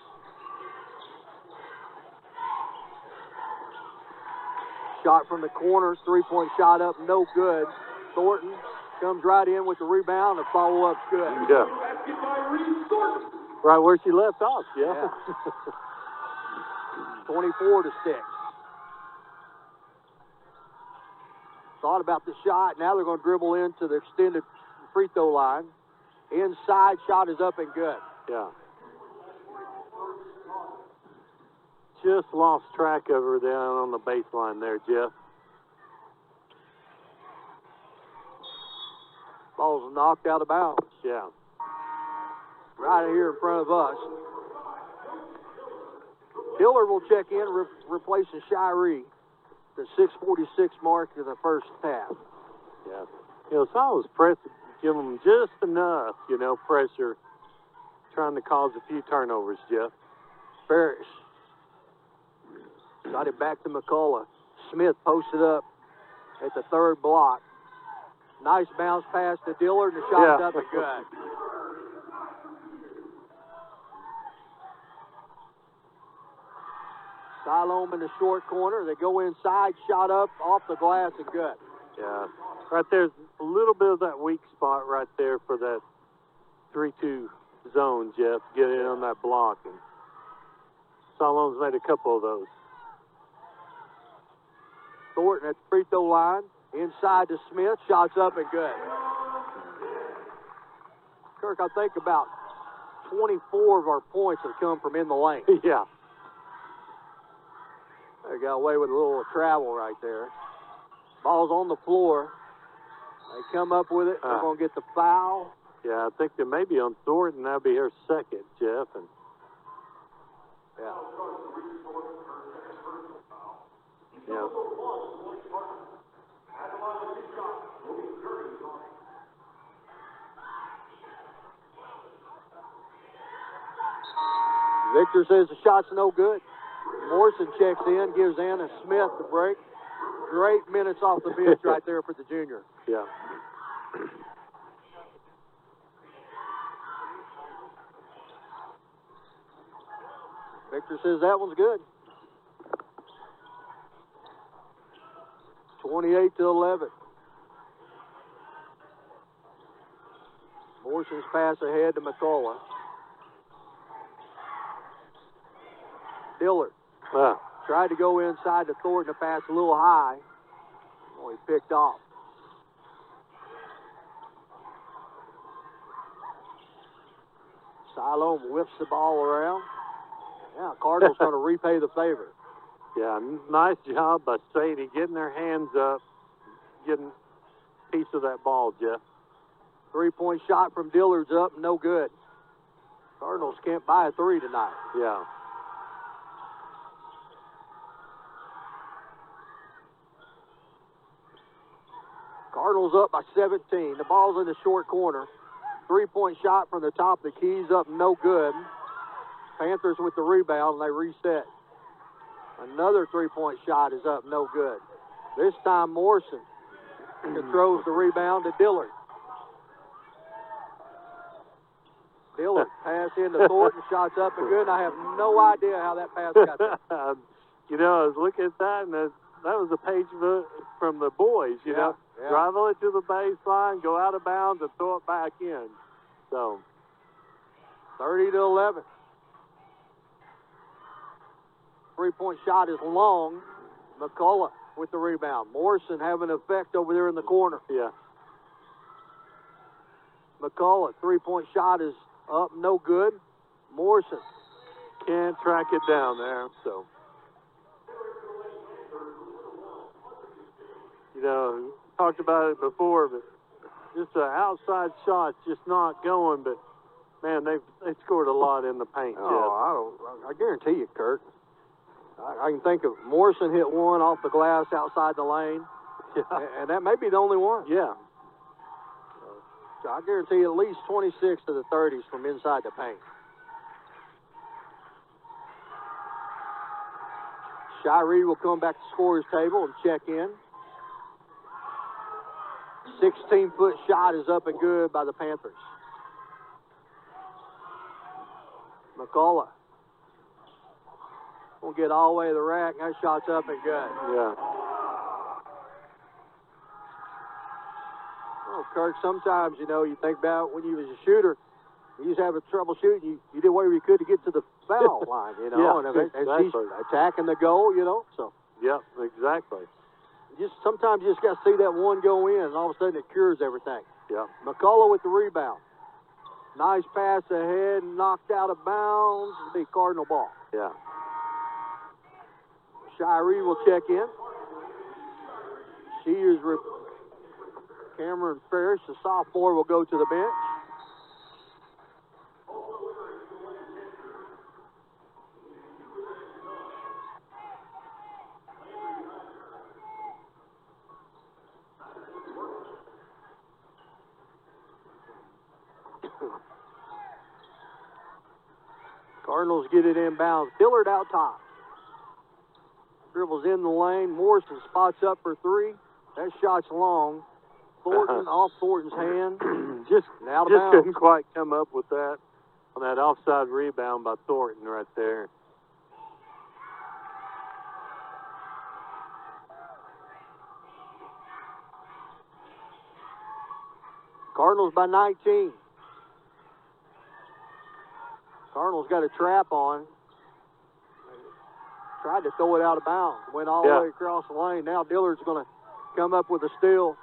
Shot from the corner, three-point shot up, no good. Thornton comes right in with the rebound, and follow-up's good. Yeah. Right where she left off, yeah. 24-6. Thought about the shot. Now they're going to dribble into the extended free throw line. Inside shot is up and good. Yeah. Just lost track of her down on the baseline there, Jeff. Ball's knocked out of bounds. Yeah. Right here in front of us. Hiller will check in, replacing Shiree. The 6:46 mark in the first half. Yeah. You know, Siloam's press, give them just enough, you know, pressure, trying to cause a few turnovers, Jeff. Parrish. Got it back to McCullough. Smith posted up at the third block. Nice bounce pass to Dillard, and the shot's up and good. Siloam in the short corner. They go inside, shot up, off the glass, and good. Yeah. Right there's a little bit of that weak spot right there for that 3-2 zone, Jeff. Get in on that block. And Siloam's made a couple of those. Thornton at the free throw line. Inside to Smith. Shots up and good. Kirk, I think about 24 of our points have come from in the lane. Yeah. They got away with a little travel right there. Ball's on the floor. They come up with it. They're going to get the foul. Yeah, I think they may be on Thornton. That'll be her second, Jeff. And yeah. Yeah. Victor says the shot's no good. Morrison checks in, gives Anna Smith the break. Great minutes off the bench right there for the junior. Yeah. Victor says that one's good. 28-11. Morrison's pass ahead to McCullough. Dillard tried to go inside to Thornton. The pass a little high. Oh, he picked off. Siloam whips the ball around. Yeah, Cardinals going to repay the favor. Yeah, nice job by Sadie getting their hands up, getting a piece of that ball, Jeff. Three-point shot from Dillard's up, no good. Cardinals can't buy a three tonight. Yeah. Cardinals up by 17. The ball's in the short corner. Three-point shot from the top of the keys up, no good. Panthers with the rebound, and they reset. Another three-point shot is up, no good. This time Morrison throws the rebound to Dillard. Dillard pass into Thornton, shots up and good. I have no idea how that pass got there. You know, I was looking at that, and that was a page from the boys, you know. Yeah. Drive it to the baseline, go out of bounds, and throw it back in. So 30-11. Three-point shot is long. McCullough with the rebound. Morrison having an effect over there in the corner. Yeah. McCullough, three-point shot is up, no good. Morrison can't track it down there, so. You know, talked about it before, but just an outside shot, just not going. But man, they scored a lot in the paint. I guarantee you, Kurt. I can think of Morrison hit one off the glass outside the lane, and that may be the only one. Yeah. So I guarantee you at least 26 to the 30s from inside the paint. Shy Reed will come back to scorer's table and check in. 16-foot shot is up and good by the Panthers. McCullough will get all the way to the rack. That shot's up and good. Yeah. Oh, Kirk, sometimes, you know, you think about when you was a shooter, you was having trouble shooting. You did whatever you could to get to the foul line, you know. Yeah, and exactly. he's attacking the goal, you know. So. Yep, exactly. Sometimes you just got to see that one go in, and all of a sudden it cures everything. Yeah. McCullough with the rebound. Nice pass ahead, knocked out of bounds. It'll be Cardinal ball. Yeah. Shirey will check in. She is Cameron Ferris, the sophomore, will go to the bench. Cardinals get it inbounds. Dillard out top. Dribbles in the lane. Morrison spots up for three. That shot's long. Thornton off Thornton's hand. Just out of bounds. Couldn't quite come up with that on that offside rebound by Thornton right there. Cardinals by 19. Cardinals got a trap on. Tried to throw it out of bounds. Went all the way across the lane. Now Dillard's going to come up with a steal.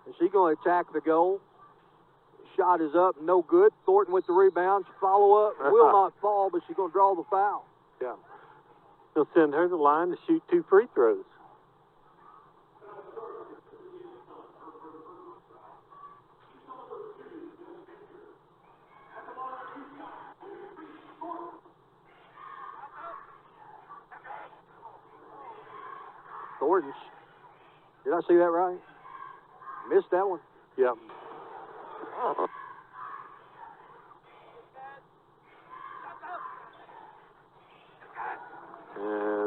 Is he going to attack the goal? Shot is up, no good. Thornton with the rebound. Follow up, will not fall, but she's going to draw the foul. Yeah. He'll send her to the line to shoot 2 free throws. Thornton, did I see that right? Missed that one. Yep.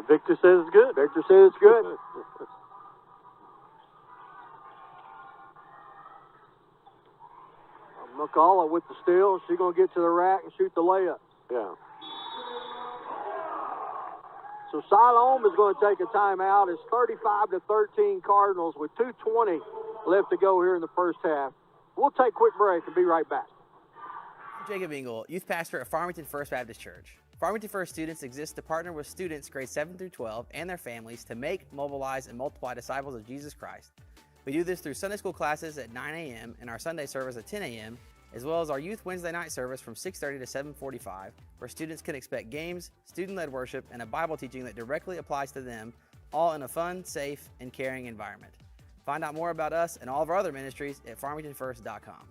Victor says it's good. Victor says it's good. McCullough with the steal. She's going to get to the rack and shoot the layup. Yeah. So Siloam is going to take a timeout. It's 35-13 Cardinals with 2:20 left to go here in the first half. We'll take a quick break and be right back. I'm Jacob Engel, youth pastor at Farmington First Baptist Church. Farmington First students exist to partner with students grades 7 through 12 and their families to make, mobilize, and multiply disciples of Jesus Christ. We do this through Sunday school classes at 9 a.m. and our Sunday service at 10 a.m., as well as our Youth Wednesday night service from 6:30 to 7:45, where students can expect games, student-led worship, and a Bible teaching that directly applies to them, all in a fun, safe, and caring environment. Find out more about us and all of our other ministries at farmingtonfirst.com.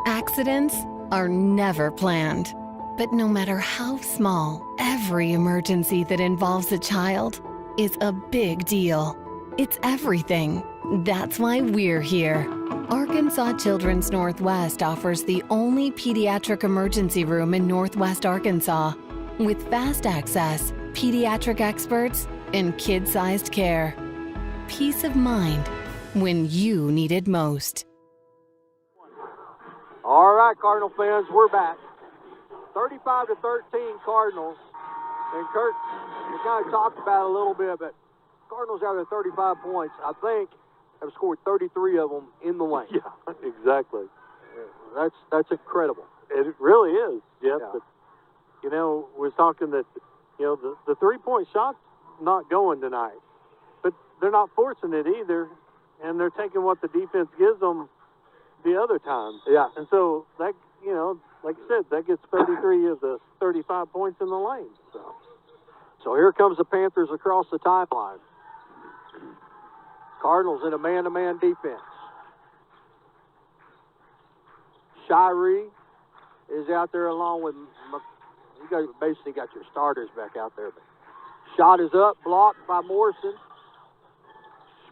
Accidents are never planned. But no matter how small, every emergency that involves a child is a big deal. It's everything. That's why we're here. Arkansas Children's Northwest offers the only pediatric emergency room in Northwest Arkansas. With fast access, pediatric experts, and kid-sized care. Peace of mind when you need it most. All right, Cardinal fans, we're back. 35-13 Cardinals. And Kurt, we kind of talked about it a little bit, but Cardinals out of 35 points, I think, have scored 33 of them in the lane. Yeah, exactly. That's incredible. It really is, Jeff. Yeah. But, you know, we're talking that, you know, the three-point shot's not going tonight. But they're not forcing it either, and they're taking what the defense gives them the other times. Yeah. And so, that, you know, like you said, that gets 33 of the 35 points in the lane. So here comes the Panthers across the timeline. Cardinals in a man-to-man defense. Shiree is out there along with, you basically got your starters back out there. But shot is up, blocked by Morrison.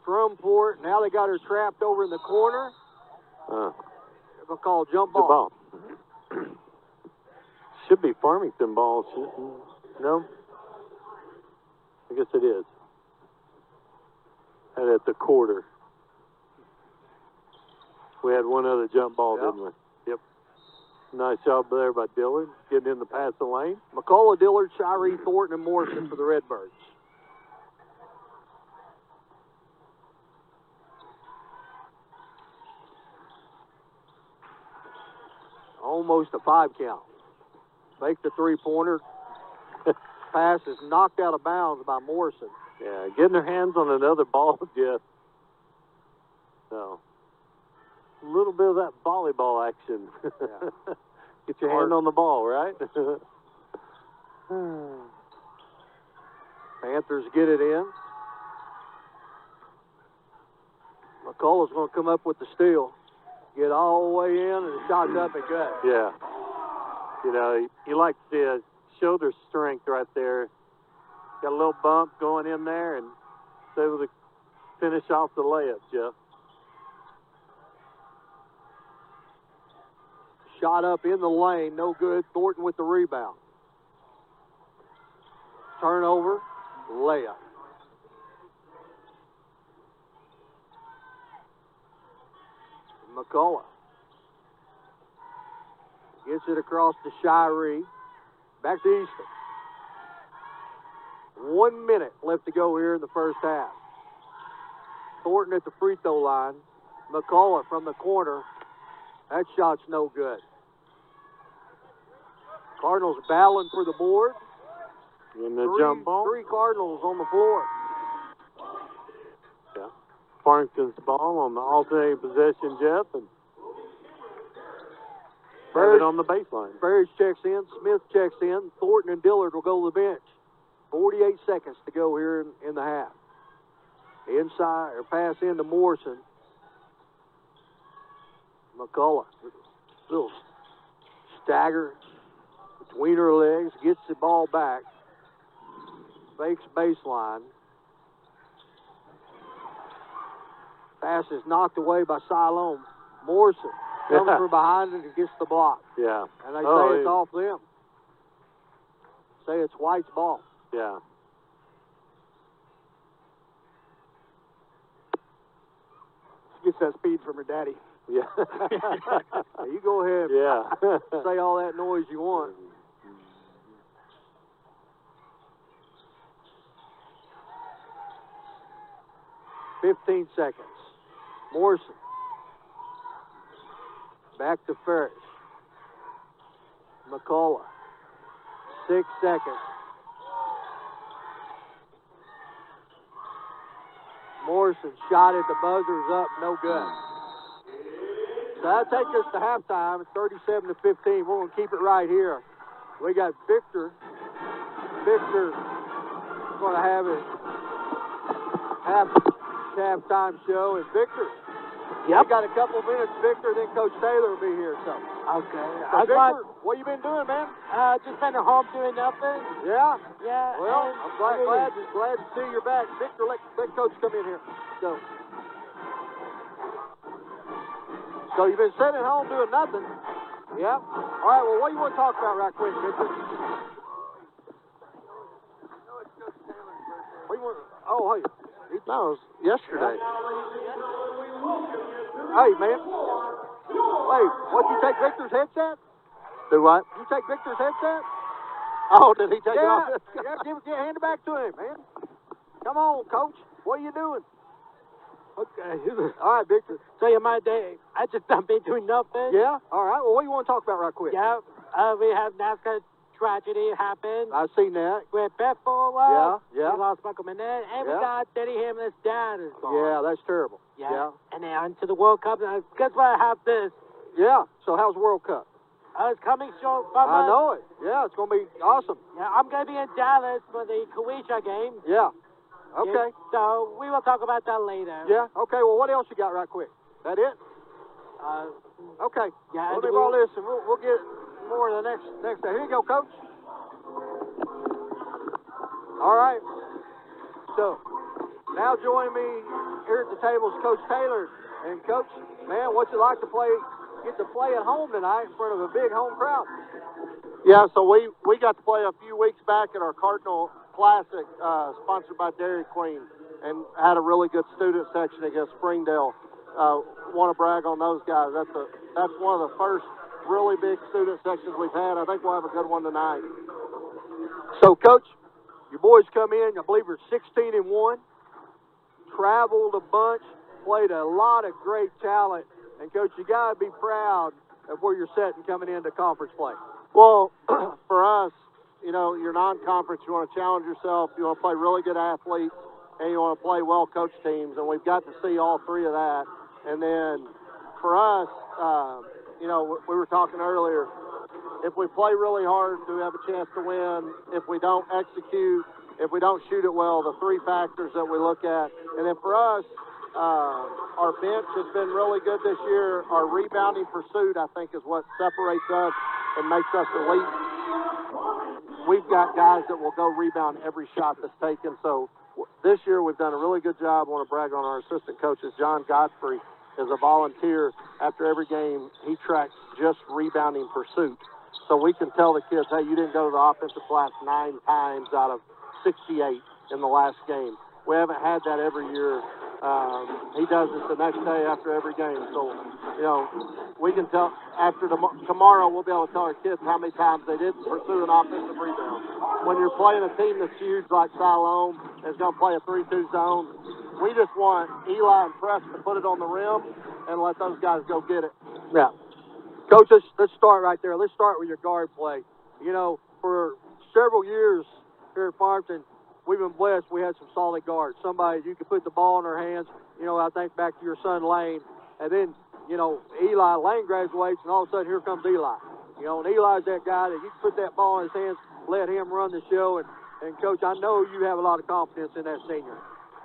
Scrum for it. Now they got her trapped over in the corner. They'll call jump ball. Should be Farmington ball, shouldn't? No? I guess it is. And at the quarter. We had one other jump ball, didn't we? Yep. Nice job there by Dillard, getting in the passing lane. McCullough, Dillard, Shiree, Thornton, and Morrison for the Redbirds. Almost a 5 count. Fake the three-pointer. Pass is knocked out of bounds by Morrison. Yeah, getting their hands on another ball, Jeff. So, a little bit of that volleyball action. Yeah. Get your hand on the ball, right? Panthers get it in. McCullough's going to come up with the steal. Get all the way in, and the shot's up and good. Yeah. You know, you like to see a shoulder strength right there. Got a little bump going in there, and was able to finish off the layup, Jeff. Shot up in the lane, no good. Thornton with the rebound. Turnover, layup. McCullough gets it across to Shiree. Back to Easton. 1 minute left to go here in the first half. Thornton at the free throw line. McCullough from the corner. That shot's no good. Cardinals battling for the board. In the jump ball. 3 Cardinals on the floor. Yeah. Farmington's ball on the alternating possession, Jeff, and have it on the baseline. Ferris checks in. Smith checks in. Thornton and Dillard will go to the bench. 48 seconds to go here in the half. Inside, or pass into Morrison. McCullough, little stagger between her legs, gets the ball back. Fakes baseline. Pass is knocked away by Siloam. Morrison comes from behind it and gets the block. Yeah. And they say it's off them. Say it's White's ball. Yeah. She gets that speed from her daddy. Yeah. You go ahead. Yeah. Say all that noise you want. $15 seconds. Morrison. Back to Ferris. McCullough. 6 seconds. Morrison shot at the buzzer's up, no good. So that takes us to halftime. It's 37-15. We're going to keep it right here. We got Victor. Victor's going to have his halftime show. And Victor, you got a couple minutes, Victor, then Coach Taylor will be here. So. Okay. So Victor, what you been doing, man? Just been at home doing nothing. Yeah? Yeah. Well, I'm glad to see you're back. Victor, let Coach come in here. So you've been sitting at home doing nothing. Yeah? All right, well, what do you want to talk about right quick, Victor? We went, oh, hey. No, it was yesterday. Hey, man. Wait, what, you take Victor's headset? Do what? You take Victor's headset? Oh, did he take it off? Hand it back to him, man. Come on, Coach. What are you doing? Okay. All right, Victor. So you my day. I just done been doing nothing. Yeah? All right. Well, what do you want to talk about right quick? Yeah. We have NASCAR tragedy happened. I've seen that. With Bethel. Yeah. We lost Michael Manette. And we got Denny Hamlin's dad is gone. Yeah, that's terrible. Yeah. And then on to the World Cup. Guess what? I have this. Yeah. So how's World Cup? It's coming short. I know it. Yeah, it's going to be awesome. Yeah, I'm going to be in Dallas for the Croatia game. Yeah. Okay. So we will talk about that later. Yeah. Okay. Well, what else you got right quick? That it? Okay. Yeah. Let me borrow this, and we'll get more of the next day. Here you go, Coach. All right. So now joining me here at the table is Coach Taylor. And Coach, man, what's it like to get to play at home tonight in front of a big home crowd? Yeah, so we got to play a few weeks back at our Cardinal Classic, sponsored by Dairy Queen, and had a really good student section against Springdale. Want to brag on those guys. That's one of the first really big student sections we've had. I think we'll have a good one tonight. So, Coach, your boys come in. I believe you're 16-1. Traveled a bunch, played a lot of great talent, and Coach, you got to be proud of where you're sitting coming into conference play. Well, for us, you know, you're non-conference, you want to challenge yourself, you want to play really good athletes, and you want to play well-coached teams, and we've got to see all three of that. And then for us, you know, we were talking earlier, if we play really hard, do we have a chance to win? If we don't execute, if we don't shoot it well, the three factors that we look at. And then for us, our bench has been really good this year. Our rebounding pursuit, I think, is what separates us and makes us elite. We've got guys that will go rebound every shot that's taken. So this year we've done a really good job. I want to brag on our assistant coaches. John Godfrey is a volunteer. After every game, he tracks just rebounding pursuit. So we can tell the kids, hey, you didn't go to the offensive glass 9 times out of 68 in the last game. We haven't had that every year. He does it the next day after every game. So, you know, we can tell after tomorrow we'll be able to tell our kids how many times they didn't pursue an offensive rebound. When you're playing a team that's huge like Siloam that's going to play a 3-2 zone, we just want Eli and Press to put it on the rim and let those guys go get it. Yeah. Coach, let's start right there. Let's start with your guard play. You know, for several years here at Farmington, we've been blessed. We had some solid guards. Somebody you could put the ball in their hands. You know, I think back to your son Lane, and then you know Lane graduates, and all of a sudden here comes Eli. You know, and Eli's that guy that you can put that ball in his hands, let him run the show. And Coach, I know you have a lot of confidence in that senior.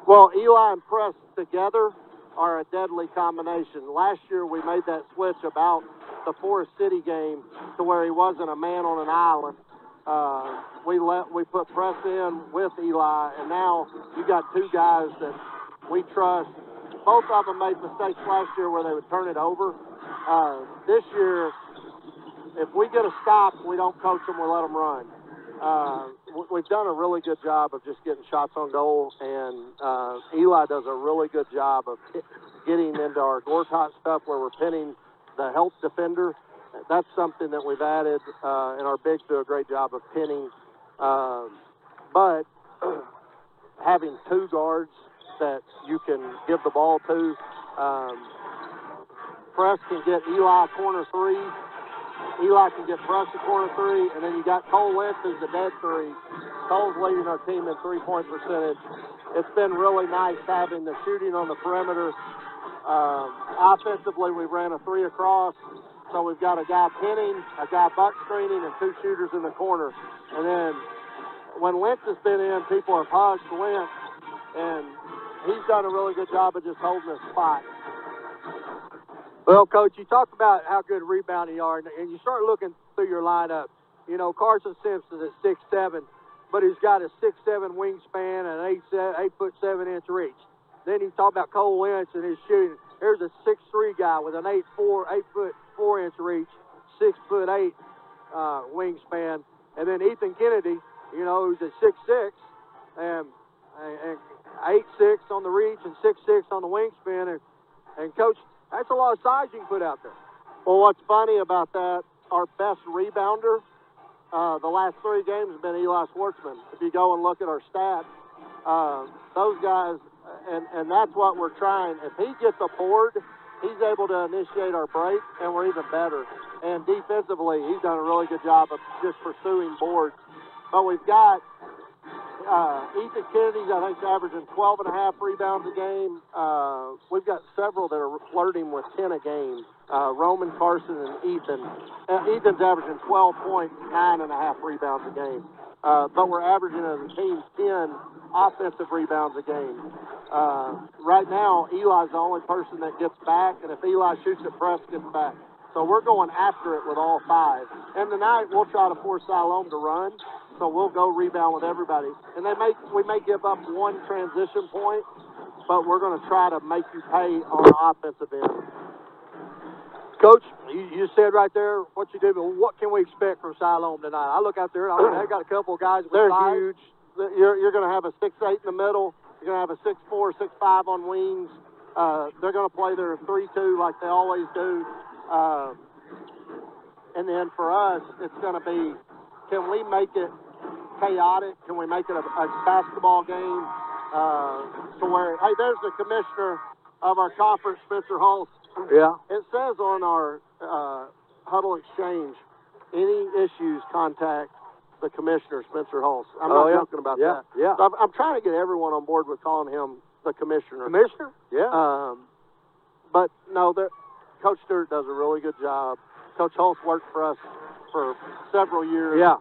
Well, Eli and Press together are a deadly combination. Last year we made that switch about the Forest City game to where he wasn't a man on an island. We put Press in with Eli, and now you got two guys that we trust. Both of them made mistakes last year where they would turn it over. This year, if we get a stop, we don't coach them, we let them run. We've done a really good job of just getting shots on goal, and Eli does a really good job of getting into our Gortat stuff where we're pinning the help defender. That's something that we've added, and our bigs do a great job of pinning. But having two guards that you can give the ball to, Press can get Eli corner three. Eli can get Press to corner three, and then you got Cole Lentz who's the dead three. Cole's leading our team in three-point percentage. It's been really nice having the shooting on the perimeter. Offensively, we ran a 3 across. So we've got a guy pinning, a guy buck screening, and 2 shooters in the corner. And then when Lentz has been in, people have hugged Lentz, and he's done a really good job of just holding his spot. Well, Coach, you talked about how good rebounding you are, and you start looking through your lineup. You know, Carson Simpson's at 6'7", but he's got a 6'7" wingspan and an 8'7" reach. Then you talk about Cole Lentz and his shooting. Here's a 6'3" guy with an 8'4" reach, 6'8" wingspan, and then Ethan Kennedy, you know, who's at 6'6", and and 8'6" on the reach and 6'6" on the wingspan. And Coach, that's a lot of size you can put out there. Well, what's funny about that, our best rebounder the last 3 games has been Eli Schwartzman. If you go and look at our stats, those guys, and that's what we're trying. If he gets a board, he's able to initiate our break, and we're even better. And defensively, he's done a really good job of just pursuing boards. But we've got Ethan Kennedy's, I think, averaging 12.5 rebounds a game. We've got several that are flirting with 10 a game. Roman, Carson, and Ethan. Ethan's averaging 12 points, 9.5 rebounds a game. But we're averaging as a team 10 offensive rebounds a game. Right now, Eli's the only person that gets back, and if Eli shoots it, Press gets back. So we're going after it with all 5. And tonight, we'll try to force Siloam to run, so we'll go rebound with everybody. And we may give up 1 transition point, but we're going to try to make you pay on the offensive end. Coach, you said right there what you do, but what can we expect from Siloam tonight? I look out there, and they've got a couple of guys with They're size. Huge. You're going to have a 6'8" in the middle. You're going to have a 6'4", 6'5" on wings. They're going to play their 3-2 like they always do. And then for us, it's going to be, can we make it chaotic? Can we make it a basketball game to where, hey, there's the commissioner of our conference, Spencer Hulse. Yeah. It says on our huddle exchange, any issues, contact the commissioner, Spencer Hulse. I'm not joking about that. Yeah. So I'm trying to get everyone on board with calling him the commissioner. Commissioner? Yeah. But no, Coach Stewart does a really good job. Coach Hulse worked for us for several years. Yeah.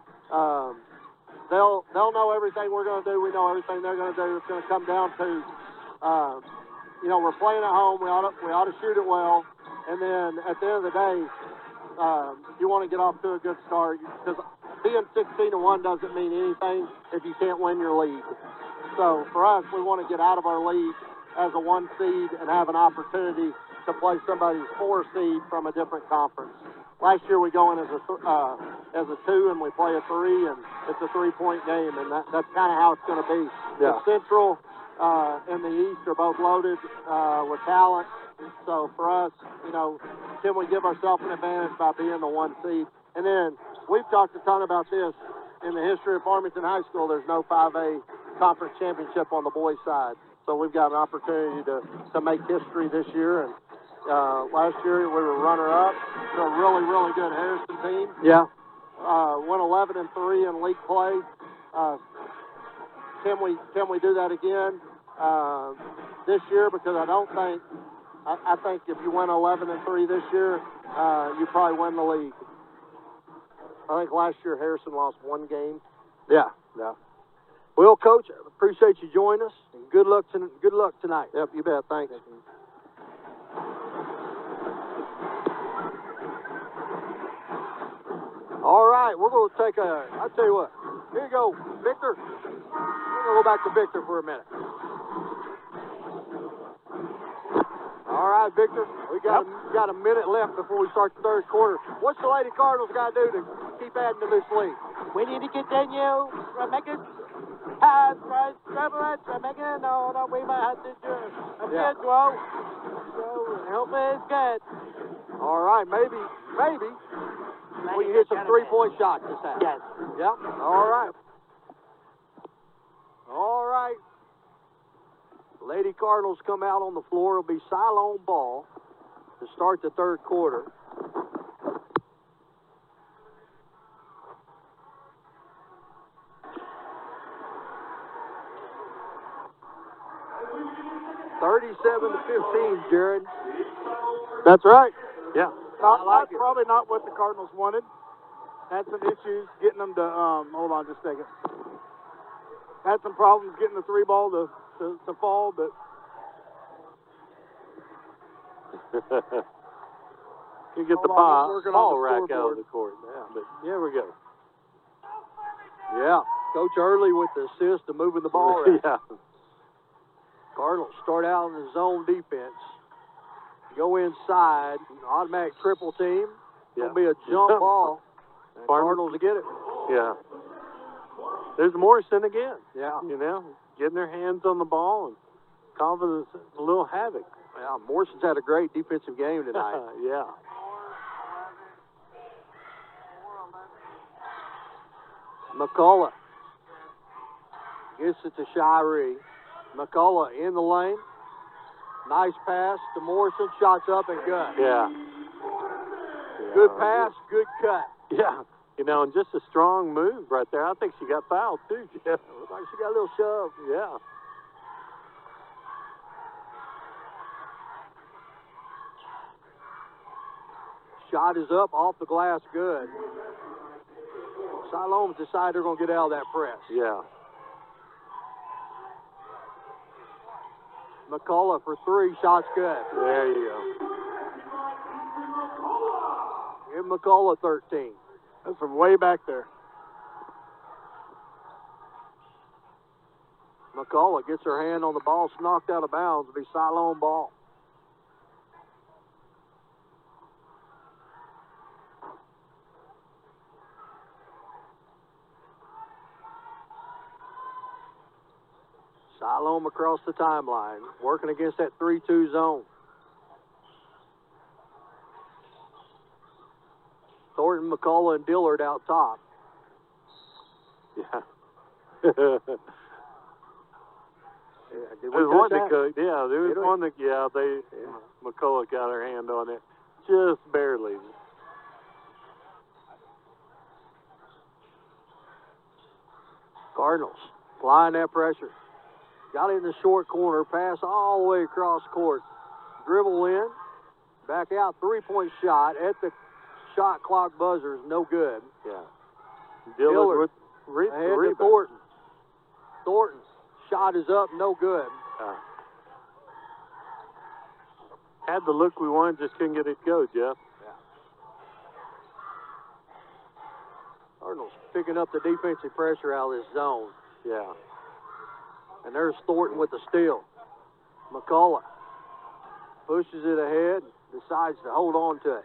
They'll know everything we're going to do. We know everything they're going to do. It's going to come down to, we're playing at home. We ought to shoot it well. And then at the end of the day, you want to get off to a good start, because being 16-1 doesn't mean anything if you can't win your league. So for us, we want to get out of our league as a 1 seed and have an opportunity to play somebody's 4 seed from a different conference. Last year we go in as a 2 and we play a 3, and it's a 3-point game, and that's kind of how it's going to be. Yeah. The Central and the East are both loaded with talent. So for us, can we give ourselves an advantage by being the 1 seed? And then we've talked a ton about this. In the history of Farmington High School, there's no 5A conference championship on the boys' side. So we've got an opportunity to make history this year. And last year we were runner-up to a really, really good Harrison team. Yeah. Went 11-3 in league play. Can we do that again this year? Because I think if you went 11-3 this year, you probably win the league. I think last year Harrison lost 1 game. Yeah. Well, Coach, appreciate you joining us. And good luck tonight. Yep, you bet. Thanks. All right, we're going to take I'll tell you what. Here you go, Victor. We're going to go back to Victor for a minute. All right, Victor, we got a minute left before we start the 3rd quarter. What's the Lady Cardinals got to do to keep adding to this league? We need to continue. We're making pass, right? Dribble it. We're making no, we might have to do a bit, Joe. So, help is good. All right, maybe we can hit some 3-point shots this time. Yes. Yeah? All right. All right. Lady Cardinals come out on the floor. It'll be Siloam ball to start the 3rd quarter. (37-15), Jared. That's right. Yeah. Probably not what the Cardinals wanted. Had some issues getting them to, hold on just a second. Had some problems getting the 3 ball to fall, but. You get the ball rack out of the court. Yeah, but here we go. Yeah. Coach Early with the assist to moving the ball around. Yeah. Cardinals start out in the zone defense. Go inside, automatic triple team. It'll be a jump ball. Cardinals to get it. Yeah. There's Morrison again. Yeah. getting their hands on the ball and causing a little havoc. Yeah, Morrison's had a great defensive game tonight. Yeah. McCullough gets it to Shiree. McCullough in the lane. Nice pass to Morrison. Shots up and good. Yeah. Good pass, good cut. Yeah. You know, and just a strong move right there. I think she got fouled too, Jeff. Looks like she got a little shove. Yeah. Shot is up, off the glass, good. Siloam's decided they're going to get out of that press. Yeah. McCullough for three, shots good. There you go. Give McCullough 13. That's from way back there. McCullough gets her hand on the ball, it's knocked out of bounds. It'll be Siloam ball. Siloam across the timeline, working against that 3-2 zone. Thornton, McCullough, and Dillard out top. Yeah. Yeah, did we There's one touch that that? yeah, there was Did we? one that, McCullough got her hand on it. Just barely. Cardinals applying that pressure. Got it in the short corner, pass all the way across court. Dribble in, back out, three-point shot at the shot clock buzzer is no good. Yeah. Dillard with ahead to rebound. Thornton. Thornton, shot is up, no good. Had the look we wanted, just couldn't get it to go, Jeff. Cardinals picking up the defensive pressure out of this zone. Yeah. And there's Thornton with the steal. McCullough pushes it ahead, decides to hold on to it.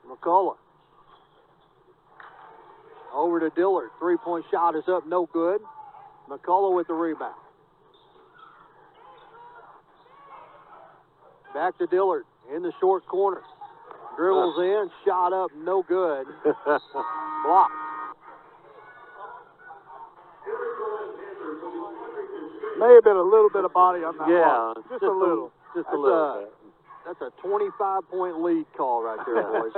McCullough over to Dillard. Three-point shot is up, no good. McCullough with the rebound. Back to Dillard in the short corner. Dribbles in, shot up, no good. Blocked. May have been a little bit of body on that Yeah, one. Just a little. Just a little bit. That's a 25-point lead call right there, boys.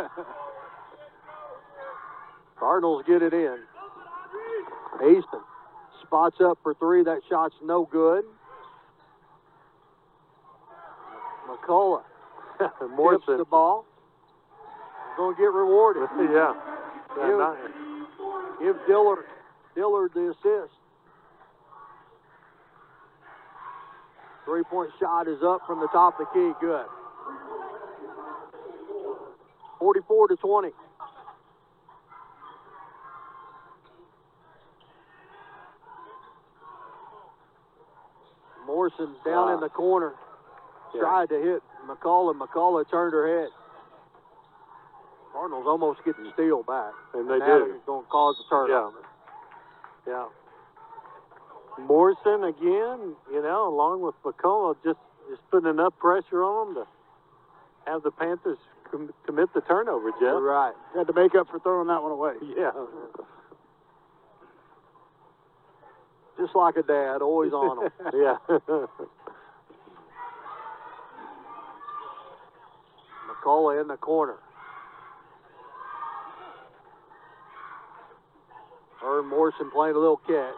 Cardinals get it in. Easton spots up for three. That shot's no good. McCullough tips the ball. Going to get rewarded. Yeah. Give Dillard the assist. Three-point shot is up from the top of the key. Good. 44-20. Morrison down in the corner. Tried to hit McCullough. McCullough turned her head. Cardinals almost get the steal back. And they now do. It's going to cause a turnover. Yeah. Morrison again, along with McCullough, just putting enough pressure on them to have the Panthers commit the turnover, Jeff. Right. Had to make up for throwing that one away. Yeah. Just like a dad, always on them. Yeah. McCullough in the corner. Ern Morrison playing a little catch.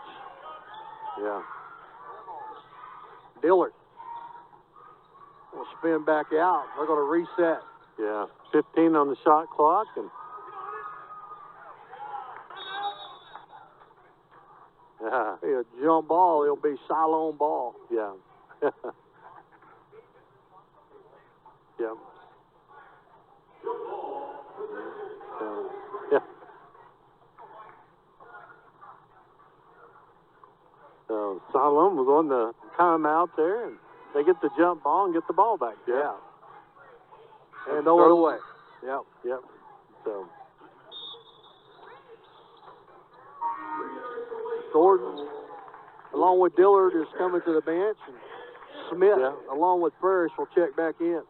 Yeah. Dillard will spin back out. They're going to reset. Yeah. 15 on the shot clock. And Be a jump ball. It'll be Siloam ball. Yeah. Yeah. Yeah. So Siloam was on the timeout there, and they get the jump ball and get the ball back. Yeah. And throw it away. Yep. Yep. So Thornton, along with Dillard, is coming to the bench. And Smith, along with Parrish, will check back in.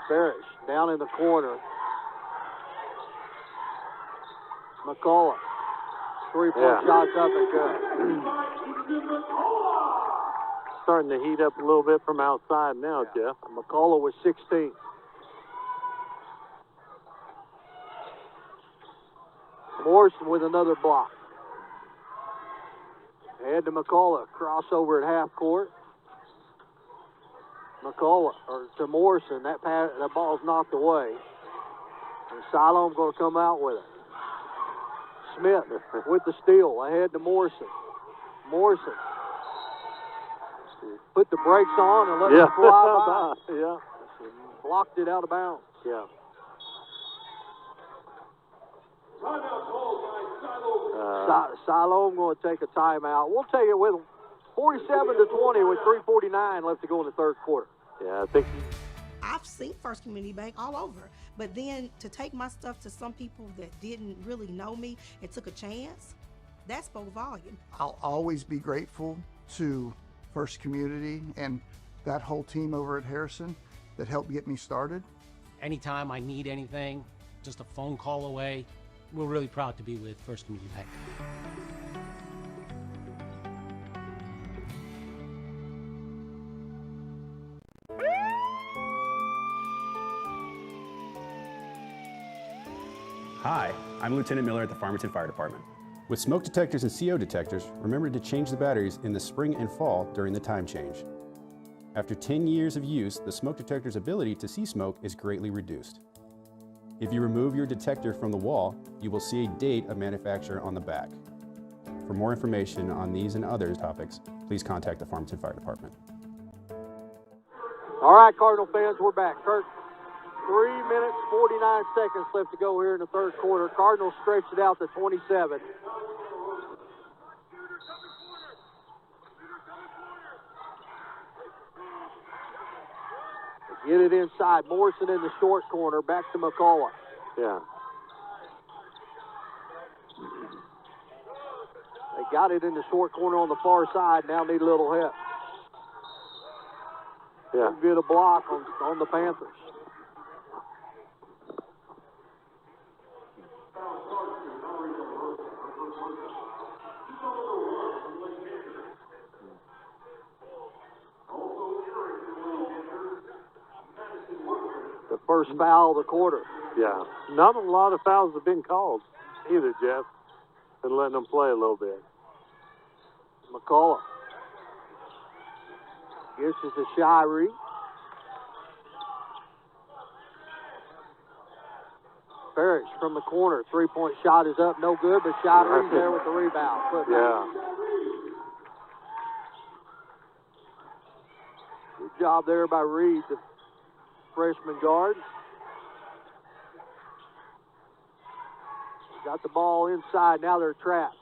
Parrish down in the corner. McCullough. Three-point shots up and good. Starting to heat up a little bit from outside now, Jeff. McCullough with 16. Morrison with another block. Head to McCullough. Crossover at half court. McCullough, or to Morrison. That ball's knocked away. And Siloam going to come out with it. Smith with the steal. Ahead to Morrison. Morrison. Put the brakes on and let it fly by. Yeah. Blocked it out of bounds. Yeah. Siloam going to take a timeout. We'll take it with 47-20 with 3:49 left to go in the third quarter. Yeah, I think I've seen First Community Bank all over, but then to take my stuff to some people that didn't really know me and took a chance, that spoke volume. I'll always be grateful to First Community and that whole team over at Harrison that helped get me started. Anytime I need anything, just a phone call away. We're really proud to be with First Community Bank. Hi, I'm Lieutenant Miller at the Farmington Fire Department. With smoke detectors and CO detectors, remember to change the batteries in the spring and fall during the time change. After 10 years of use, the smoke detector's ability to see smoke is greatly reduced. If you remove your detector from the wall, you will see a date of manufacture on the back. For more information on these and other topics, please contact the Farmington Fire Department. All right, Cardinal fans, we're back. Kirk, 3 minutes, 49 seconds left to go here in the third quarter. Cardinals stretched it out to 27. Get it inside. Morrison in the short corner. Back to McCullough. Yeah. They got it in the short corner on the far side. Now need a little help. Yeah. Get a block on the Panthers. The first foul of the quarter. Yeah. Not a lot of fouls have been called either, Jeff. Been letting them play a little bit. McCullough. Gives it to Shirey. Parrish from the corner. Three-point shot is up. No good, but Shirey's there with the rebound. Yeah. Good job there by Reed, the freshman guard. Got the ball inside. Now they're trapped.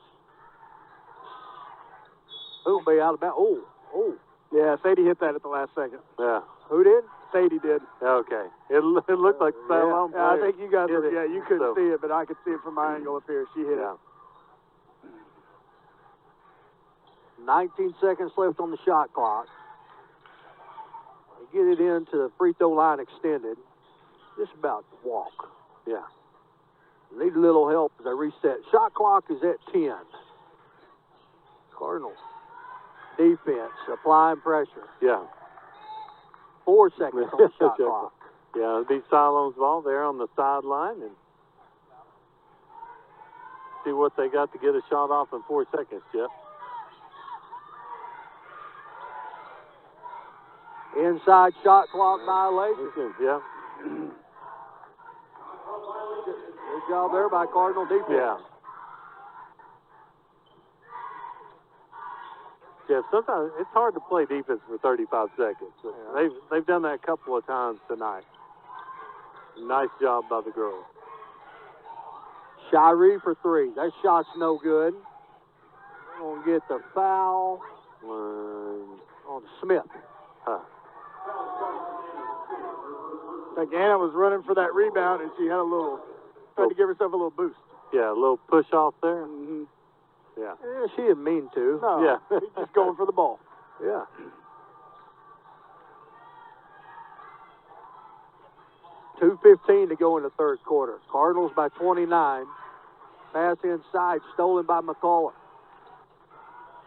Who'll be out of bounds? Oh. Yeah, Sadie hit that at the last second. Yeah. Who did? Sadie did. Okay. It looked like Siloam. Yeah, I think you guys hit were, it. yeah, you couldn't see it, but I could see it from my angle up here. She hit it. 19 seconds left on the shot clock. They get it into the free throw line extended. Just about to walk. Yeah. Need a little help as they reset. Shot clock is at 10. Cardinals defense applying pressure. Yeah. 4 seconds on the shot clock. Yeah, it'll be Siloam's ball there on the sideline and see what they got to get a shot off in 4 seconds, Jeff. Inside shot clock violation. Yeah. Good job there by Cardinal defense. Yeah. Yeah, sometimes it's hard to play defense for 35 seconds. Yeah. They've done that a couple of times tonight. Nice job by the girls. Shirey for three. That shot's no good. We're going to get the foul. on Smith. I think Anna was running for that rebound, and she had tried to give herself a little boost. Yeah, a little push off there. Mm-hmm. Yeah. She didn't mean to. No, yeah. she's just going for the ball. Yeah. .2:15 to go in the third quarter. Cardinals by 29. Pass inside, stolen by McCullough.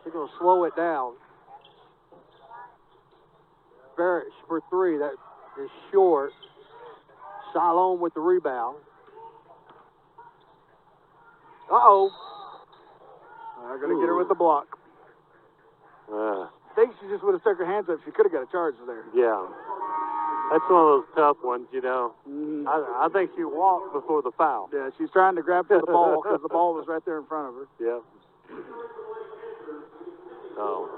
They're going to slow it down. Parrish for three. That is short. Siloam with the rebound. Uh-oh. They're going to get her with the block. I think she just would have stuck her hands up. She could have got a charge there. Yeah. That's one of those tough ones, you know. I think she walked before the foul. Yeah, she's trying to grab to the ball because the ball was right there in front of her. Yeah. So.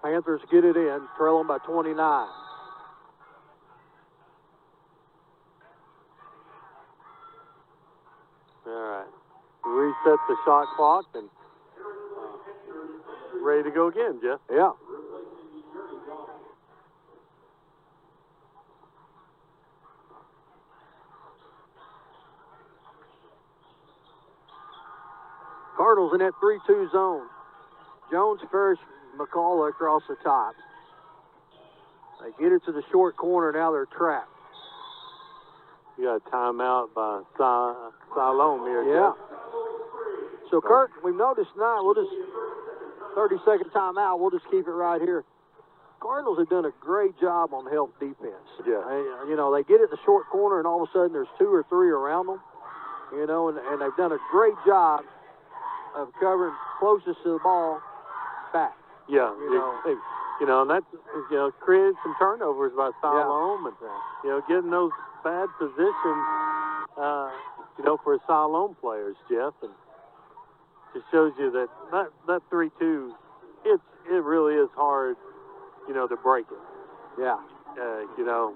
Panthers get it in, trailing by 29. All right. Reset the shot clock and ready to go again, Jeff. Yeah. Cardinals in that 3-2 zone. Jones, Parrish, McCullough across the top. They get it to the short corner. Now they're trapped. You got a timeout by Siloam here, Yeah. Jeff. So, Kirk, we've noticed now, 30-second timeout. We'll just keep it right here. Cardinals have done a great job on help defense. Yeah. They get it in the short corner, and all of a sudden there's 2 or 3 around them. And they've done a great job of covering closest to the ball back. Yeah. And that's, created some turnovers by Siloam and, getting those bad positions, for Siloam players, Jeff. And just shows you that 3-2, it really is hard, to break it. Yeah.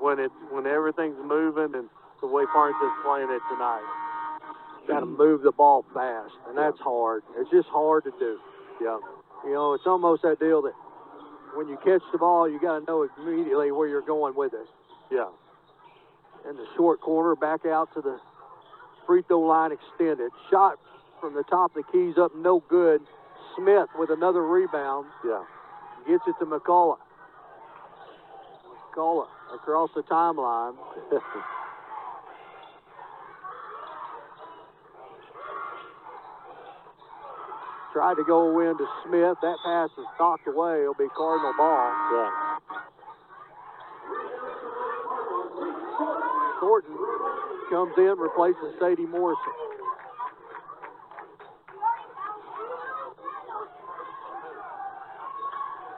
When everything's moving and the way Farmington's playing it tonight. Got to move the ball fast, and that's hard. It's just hard to do. Yeah. It's almost that deal that when you catch the ball, you got to know immediately where you're going with it. Yeah. In the short corner, back out to the free throw line extended. Shot from the top of the keys up, no good. Smith with another rebound. Yeah. Gets it to McCullough. McCullough across the timeline. Tried to go in to Smith. That pass is knocked away. It'll be Cardinal ball. Yeah. Thornton comes in, replaces Sadie Morrison.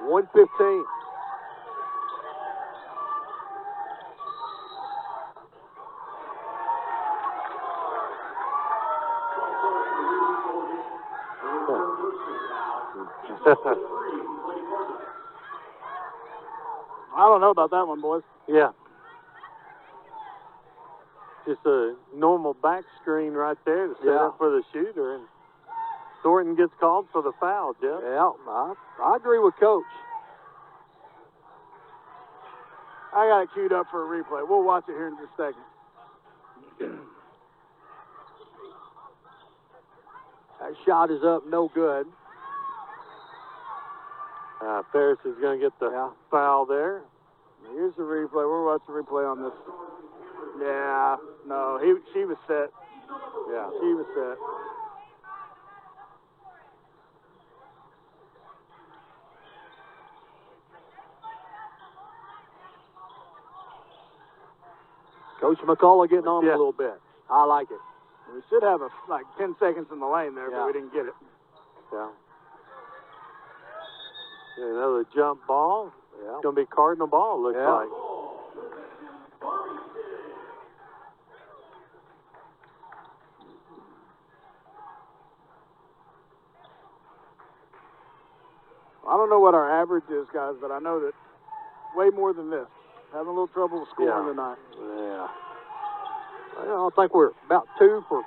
.115. I don't know about that one, boys. Yeah. Just a normal back screen right there to set up for the shooter, and Thornton gets called for the foul, Jeff. Yeah, I agree with Coach. I got it queued up for a replay. We'll watch it here in just a second. That shot is up, no good. Ferris is going to get the foul there. Here's the replay. We'll watch the replay on this. Yeah, no, she was set. Yeah. She was set. Coach McCullough getting on a little bit. I like it. We should have 10 seconds in the lane there, but we didn't get it. Yeah. Another jump ball. Yeah. It's going to be Cardinal ball, looks like. I don't know what our average is, guys, but I know that way more than this. Having a little trouble scoring tonight. Yeah. I think we're about 2 for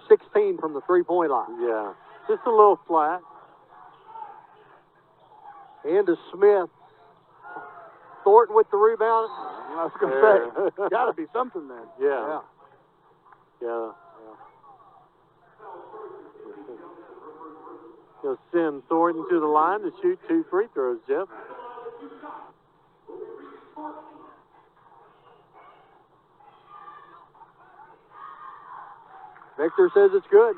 16 from the three-point line. Yeah. Just a little flat. Into Smith. Thornton with the rebound. I was going to say, got to be something then. Yeah. Yeah. He'll send Thornton to the line to shoot 2 free throws, Jeff. Victor says it's good.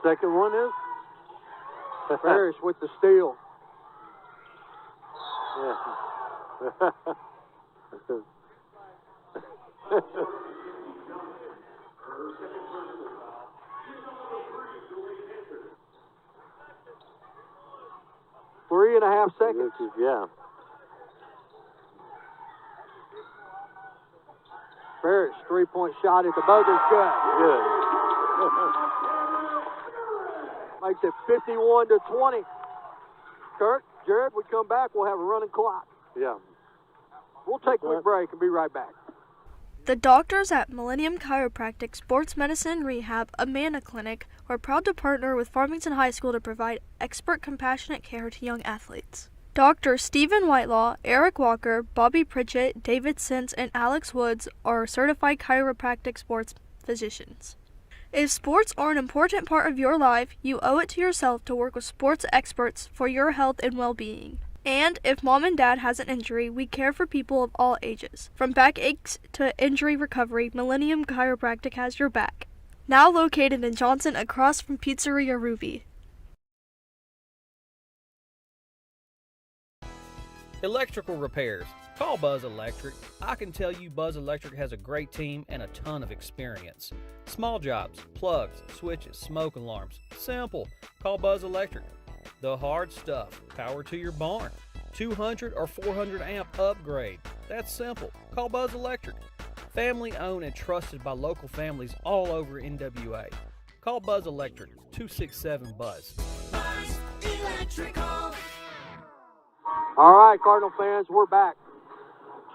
Second one is? Parrish with the steal. Yeah. 3.5 seconds. Yeah. Parrish, three-point shot at the buzzer. Good. Makes it 51-20. Kirk, Jared, we come back, we'll have a running clock. Yeah. We'll take a quick break and be right back. The doctors at Millennium Chiropractic Sports Medicine Rehab Amana Clinic are proud to partner with Farmington High School to provide expert compassionate care to young athletes. Drs. Stephen Whitelaw, Eric Walker, Bobby Pritchett, David Sins, and Alex Woods are certified chiropractic sports physicians. If sports are an important part of your life, you owe it to yourself to work with sports experts for your health and well-being. And if mom and dad has an injury, we care for people of all ages. From backaches to injury recovery, Millennium Chiropractic has your back. Now located in Johnson across from Pizzeria Ruby. Electrical repairs. Call Buzz Electric. I can tell you Buzz Electric has a great team and a ton of experience. Small jobs, plugs, switches, smoke alarms. Simple. Call Buzz Electric. The hard stuff. Power to your barn. 200 or 400 amp upgrade. That's simple. Call Buzz Electric. Family owned and trusted by local families all over NWA. Call Buzz Electric. 267-BUZZ. Buzz Electrical. All right, Cardinal fans, we're back.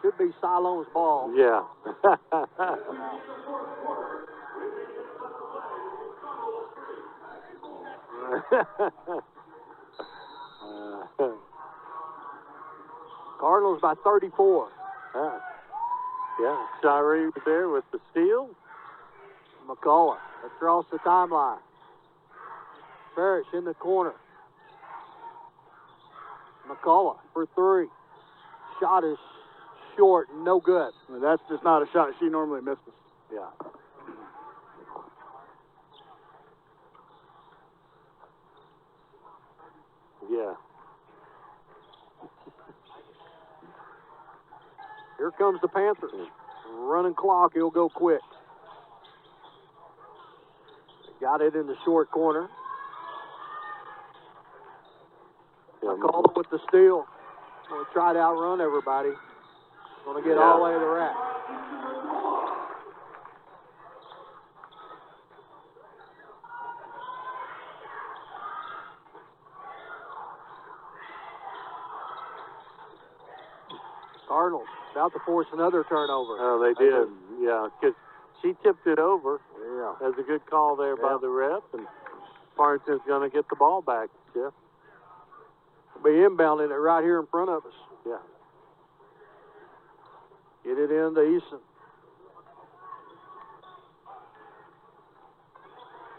Should be Siloam's ball. Yeah. Cardinals by 34. Yeah, Shirey there with the steal. McCullough across the timeline. Parrish in the corner. McCullough for 3. Shot is short, no good. Well, that's just not a shot she normally misses. Yeah. Yeah. Here comes the Panthers. Running clock, he'll go quick. Got it in the short corner. McCullough with the steal. Going to try to outrun everybody. Going to get all the way to the rack. Cardinals about to force another turnover. Oh, they did. Yeah, because she tipped it over. Yeah. That's a good call there by the ref, and Farmington's going to get the ball back, Jeff. Be inbounding it right here in front of us. Yeah. Get it into Easton.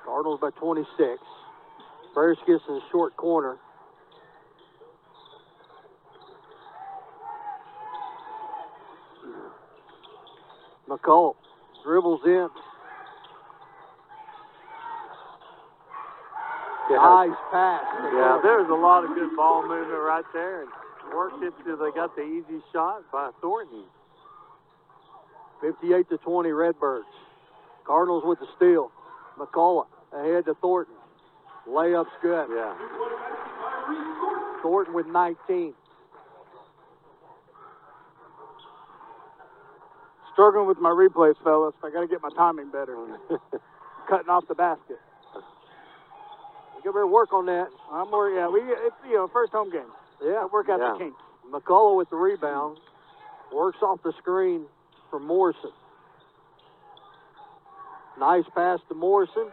Cardinals by 26. Parrish gets in the short corner. McCullough dribbles in. Nice pass. Yeah, there's a lot of good ball movement right there, and worked it till they got the easy shot by Thornton. 58-20 Redbirds. Cardinals with the steal. McCullough ahead to Thornton. Layup's good. Yeah. Thornton with 19. Struggling with my replays, fellas. I got to get my timing better. Cutting off the basket. You better work on that. I'm working. Yeah, it's first home game. Yeah, work out the kinks. McCullough with the rebound. Works off the screen for Morrison. Nice pass to Morrison.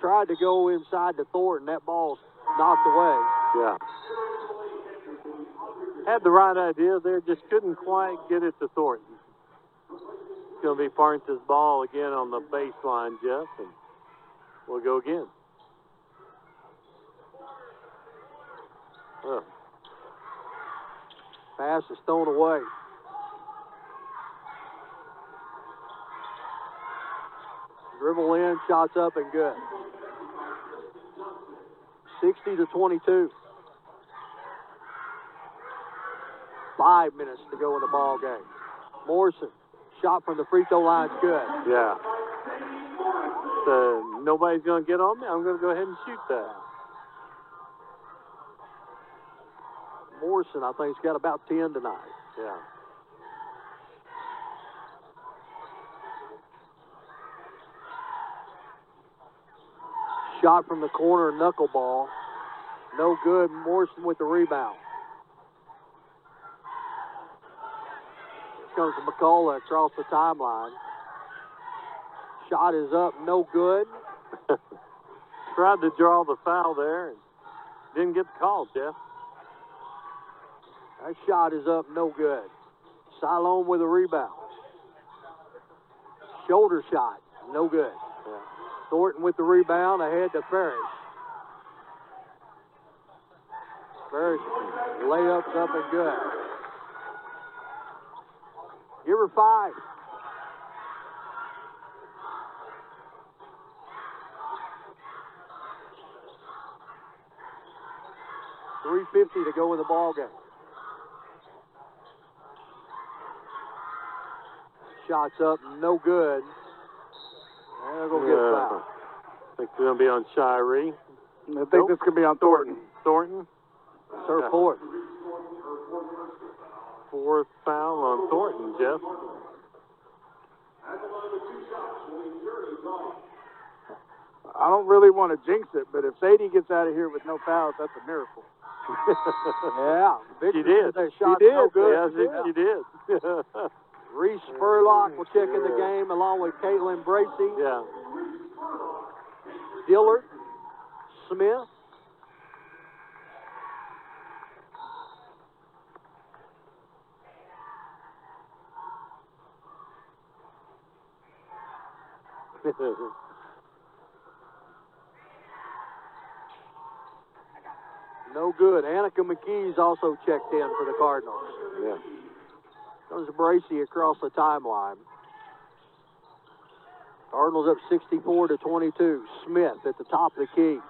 Tried to go inside to Thornton. That ball's knocked away. Yeah. Had the right idea there, just couldn't quite get it to Thornton. It's going to be Farmington's ball again on the baseline, Jeff, and we'll go again. Pass is thrown away. Dribble in, shots up and good. 60-22. 5 minutes to go in the ball game. Morrison, shot from the free throw line's good. Yeah. Nobody's going to get on me. I'm going to go ahead and shoot that. Morrison, I think, has got about 10 tonight. Yeah. Shot from the corner, knuckleball. No good. Morrison with the rebound. Here comes McCullough across the timeline. Shot is up, no good. Tried to draw the foul there and didn't get the call, Jeff. That shot is up, no good. Siloam with a rebound. Shoulder shot, no good. Yeah. Thornton with the rebound, ahead to Parrish. Parrish, layups up and good. Give her 5. .350 to go in the ball game. Shots up, no good. And they're going to get a foul. I think it's going to be on Shiree. I think this could be on Thornton. Thornton? It's her fourth. Fourth foul on Thornton, Jeff. I don't really want to jinx it, but if Sadie gets out of here with no fouls, that's a miracle. Yeah. She did. That shot She did. no good. Yeah, she did. Reese Spurlock will check in the game along with Caitlin Bracey. Yeah. Dillard, Smith. No good. Annika McKee's also checked in for the Cardinals. Yeah. Comes Bracey across the timeline. Cardinals up 64-22. Smith at the top of the key.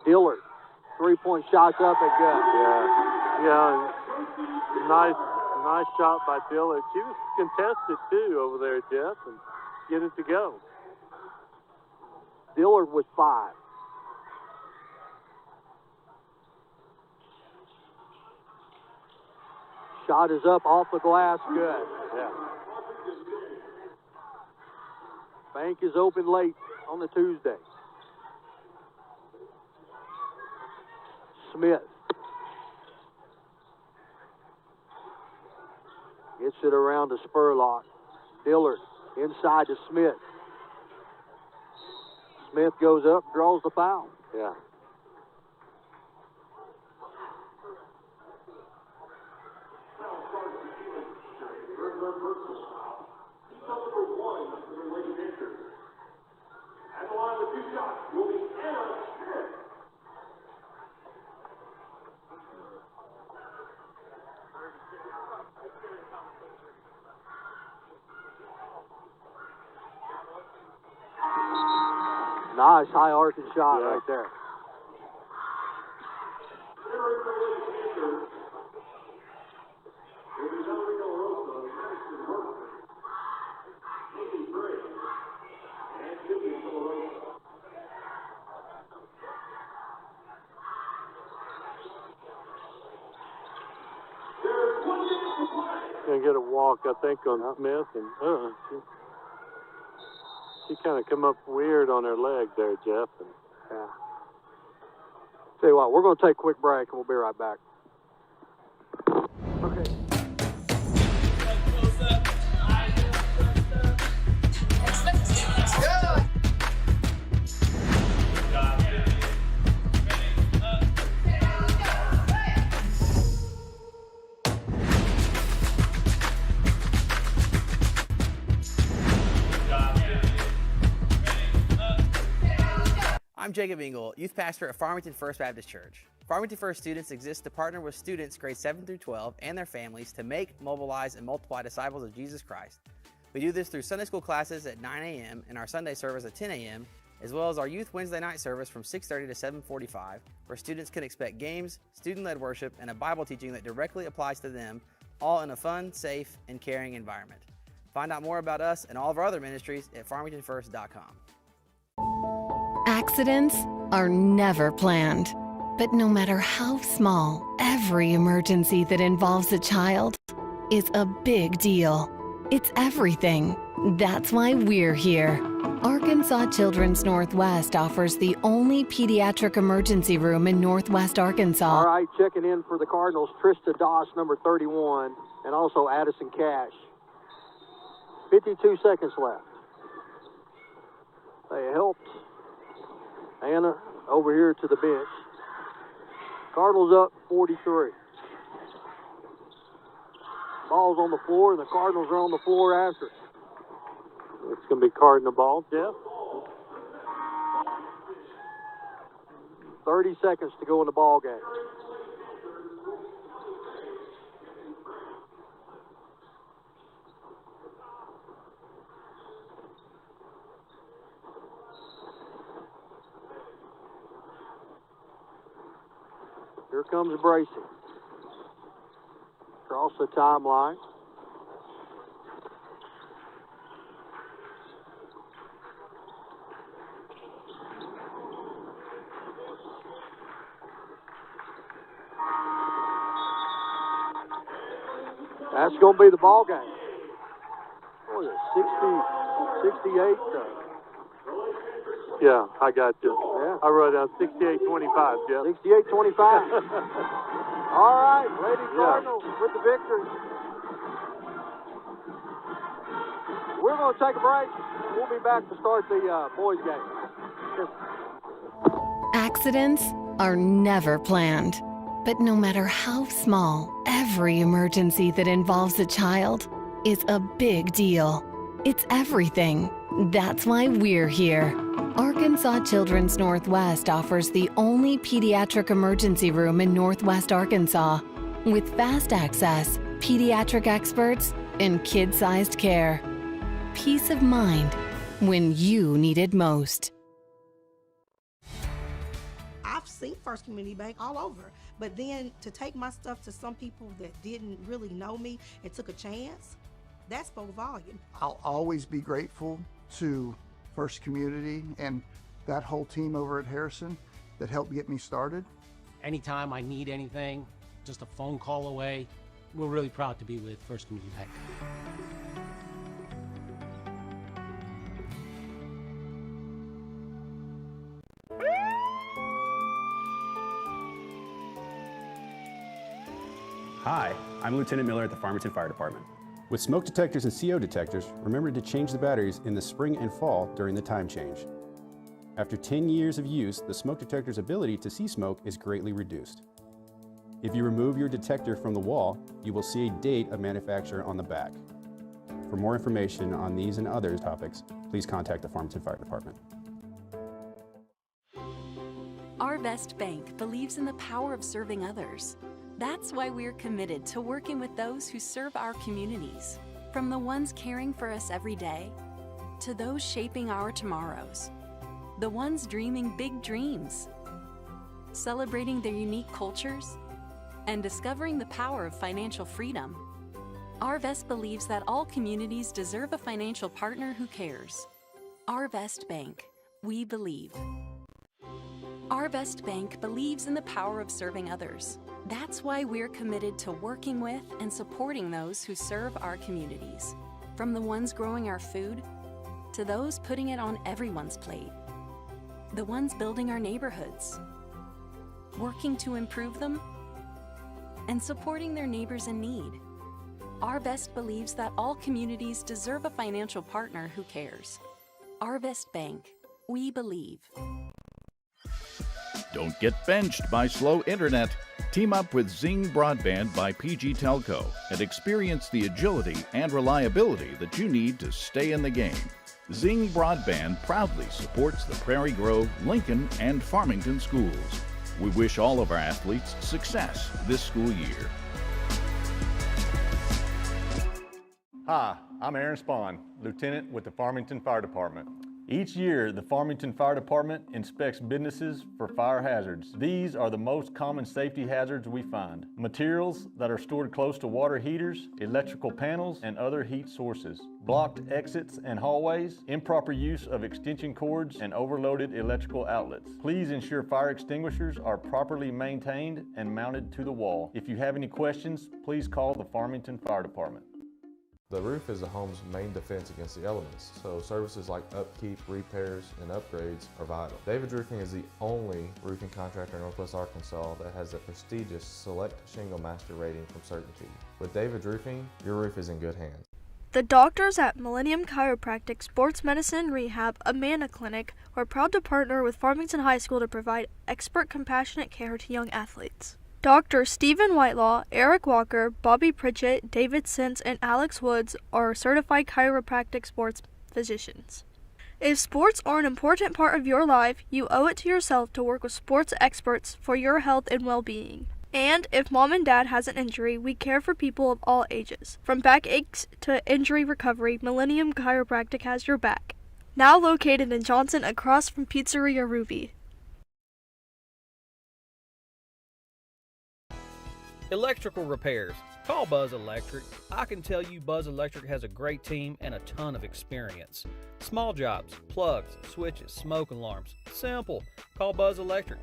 Dillard, 3-point shots up and good. Yeah. Nice shot by Dillard. She was contested too over there, Jeff, and get it to go. Dillard with 5. Shot is up off the glass, good. Yeah. Bank is open late on the Tuesday. Smith gets it around to Spurlock. Dillard inside to Smith. Smith goes up, draws the foul. Yeah. Nice high arcing shot right there. Gonna get a walk, I think, on Smith, and she kind of come up weird on her leg there, Jeff. And, yeah. Tell you what, we're going to take a quick break, and we'll be right back. Okay. I'm Jacob Engel, youth pastor at Farmington First Baptist Church. Farmington First students exist to partner with students grades 7 through 12 and their families to make, mobilize, and multiply disciples of Jesus Christ. We do this through Sunday school classes at 9 a.m. and our Sunday service at 10 a.m., as well as our youth Wednesday night service from 6:30 to 7:45, where students can expect games, student-led worship, and a Bible teaching that directly applies to them, all in a fun, safe, and caring environment. Find out more about us and all of our other ministries at farmingtonfirst.com. Accidents are never planned. But no matter how small, every emergency that involves a child is a big deal. It's everything. That's why we're here. Arkansas Children's Northwest offers the only pediatric emergency room in Northwest Arkansas. All right, checking in for the Cardinals, Trista Doss, number 31, and also Addison Cash. 52 seconds left. They helped Anna over here to the bench. Cardinals up 43. Ball's on the floor, and the Cardinals are on the floor after it. it's going to be Cardinal ball, Jeff. 30 seconds to go in the ball game. Here comes Bracey. Across the timeline. That's going to be the ball game. What was it, 60, 68? Yeah, I got you. Yeah. I wrote down 68-25, Jeff. 68-25. All right, Lady Cardinals with the victory. We're going to take a break. We'll be back to start the boys' game. Accidents are never planned. But no matter how small, every emergency that involves a child is a big deal. It's everything. That's why we're here. Arkansas Children's Northwest offers the only pediatric emergency room in Northwest Arkansas with fast access, pediatric experts, and kid-sized care. Peace of mind when you need it most. I've seen First Community Bank all over, but then to take my stuff to some people that didn't really know me and took a chance, that spoke volume. I'll always be grateful to First Community and that whole team over at Harrison that helped get me started. Anytime I need anything, just a phone call away. We're really proud to be with First Community Bank. Hi, I'm Lieutenant Miller at the Farmington Fire Department. With smoke detectors and CO detectors, remember to change the batteries in the spring and fall during the time change. After 10 years of use, the smoke detector's ability to see smoke is greatly reduced. If you remove your detector from the wall, you will see a date of manufacture on the back. For more information on these and other topics, please contact the Farmington Fire Department. Our Best Bank believes in the power of serving others. That's why we're committed to working with those who serve our communities, from the ones caring for us every day to those shaping our tomorrows, the ones dreaming big dreams, celebrating their unique cultures, and discovering the power of financial freedom. Arvest believes that all communities deserve a financial partner who cares. Arvest Bank, we believe. Our Best Bank believes in the power of serving others. That's why we're committed to working with and supporting those who serve our communities. From the ones growing our food, to those putting it on everyone's plate. The ones building our neighborhoods, working to improve them, and supporting their neighbors in need. Our Best believes that all communities deserve a financial partner who cares. Our Best Bank, we believe. Don't get benched by slow internet. Team up with Zing Broadband by PG Telco and experience the agility and reliability that you need to stay in the game. Zing Broadband proudly supports the Prairie Grove, Lincoln, and Farmington schools. We wish all of our athletes success this school year. Hi, I'm Aaron Spahn, Lieutenant with the Farmington Fire Department. Each year, the Farmington Fire Department inspects businesses for fire hazards. These are the most common safety hazards we find. Materials that are stored close to water heaters, electrical panels, and other heat sources. Blocked exits and hallways, improper use of extension cords, and overloaded electrical outlets. Please ensure fire extinguishers are properly maintained and mounted to the wall. If you have any questions, please call the Farmington Fire Department. The roof is the home's main defense against the elements, so services like upkeep, repairs, and upgrades are vital. David's Roofing is the only roofing contractor in Northwest Arkansas that has the prestigious Select Shingle Master rating from Certainty. With David's Roofing, your roof is in good hands. The doctors at Millennium Chiropractic Sports Medicine Rehab Amana Clinic are proud to partner with Farmington High School to provide expert compassionate care to young athletes. Dr. Stephen Whitelaw, Eric Walker, Bobby Pritchett, David Sins, and Alex Woods are certified chiropractic sports physicians. If sports are an important part of your life, you owe it to yourself to work with sports experts for your health and well-being. And if mom and dad has an injury, we care for people of all ages. From backaches to injury recovery, Millennium Chiropractic has your back. Now located in Johnson across from Pizzeria Ruby. Electrical repairs. Call Buzz Electric. I can tell you Buzz Electric has a great team and a ton of experience. Small jobs, plugs, switches, smoke alarms. Simple. Call Buzz Electric.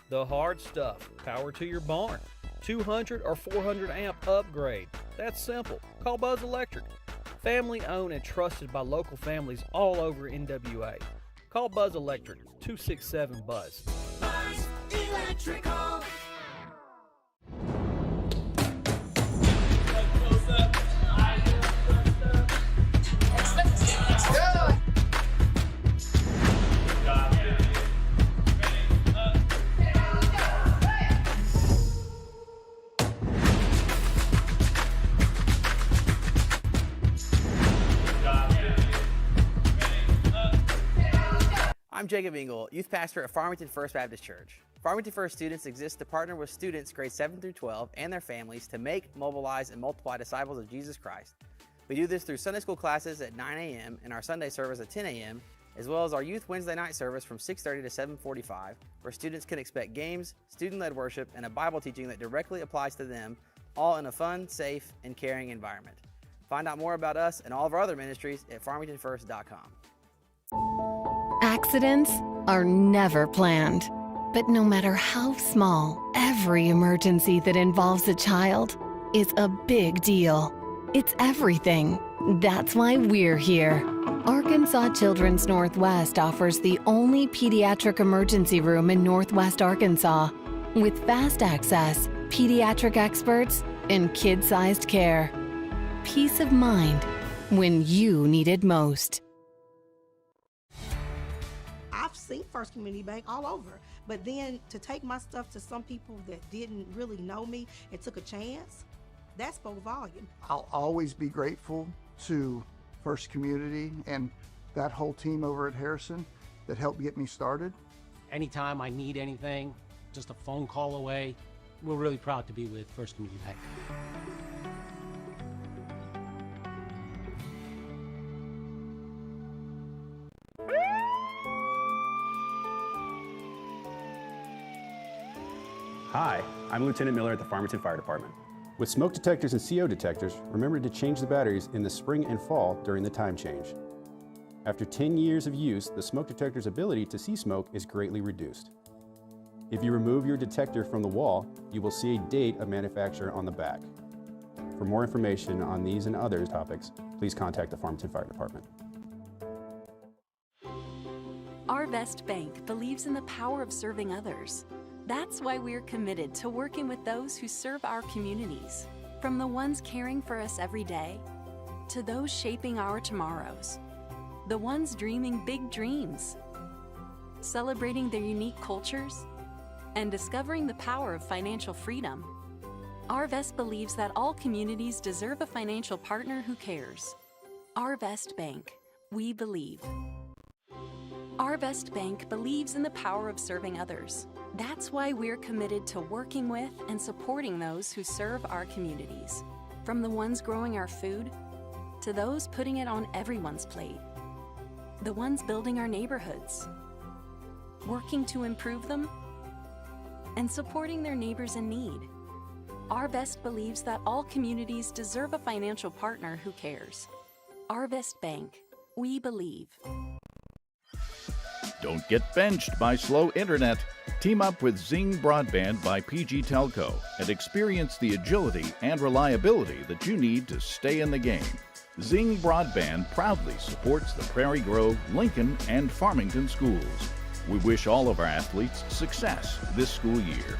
The hard stuff. Power to your barn. 200 or 400 amp upgrade. That's simple. Call Buzz Electric. Family owned and trusted by local families all over NWA. Call Buzz Electric. 267-BUZZ. Buzz Electrical. I'm Jacob Engel, youth pastor at Farmington First Baptist Church. Farmington First students exist to partner with students grades 7 through 12 and their families to make, mobilize, and multiply disciples of Jesus Christ. We do this through Sunday school classes at 9 a.m. and our Sunday service at 10 a.m., as well as our youth Wednesday night service from 6:30 to 7:45, where students can expect games, student-led worship, and a Bible teaching that directly applies to them, all in a fun, safe, and caring environment. Find out more about us and all of our other ministries at farmingtonfirst.com. Accidents are never planned. But no matter how small, every emergency that involves a child is a big deal. It's everything. That's why we're here. Arkansas Children's Northwest offers the only pediatric emergency room in Northwest Arkansas with fast access, pediatric experts, and kid-sized care. Peace of mind when you need it most. I've seen First Community Bank all over, but then to take my stuff to some people that didn't really know me and took a chance, that spoke volume. I'll always be grateful to First Community and that whole team over at Harrison that helped get me started. Anytime I need anything, just a phone call away. We're really proud to be with First Community Bank. Hi, I'm Lieutenant Miller at the Farmington Fire Department. With smoke detectors and CO detectors, remember to change the batteries in the spring and fall during the time change. After 10 years of use, the smoke detector's ability to see smoke is greatly reduced. If you remove your detector from the wall, you will see a date of manufacture on the back. For more information on these and other topics, please contact the Farmington Fire Department. Our Best Bank believes in the power of serving others. That's why we're committed to working with those who serve our communities, from the ones caring for us every day to those shaping our tomorrows, the ones dreaming big dreams, celebrating their unique cultures, and discovering the power of financial freedom. Arvest believes that all communities deserve a financial partner who cares. Arvest Bank, we believe. Arvest Bank believes in the power of serving others. That's why we're committed to working with and supporting those who serve our communities, from the ones growing our food to those putting it on everyone's plate, the ones building our neighborhoods, working to improve them, and supporting their neighbors in need. Arvest believes that all communities deserve a financial partner who cares. Arvest Bank, we believe. Don't get benched by slow internet. Team up with Zing Broadband by PG Telco and experience the agility and reliability that you need to stay in the game. Zing Broadband proudly supports the Prairie Grove, Lincoln, and Farmington schools. We wish all of our athletes success this school year.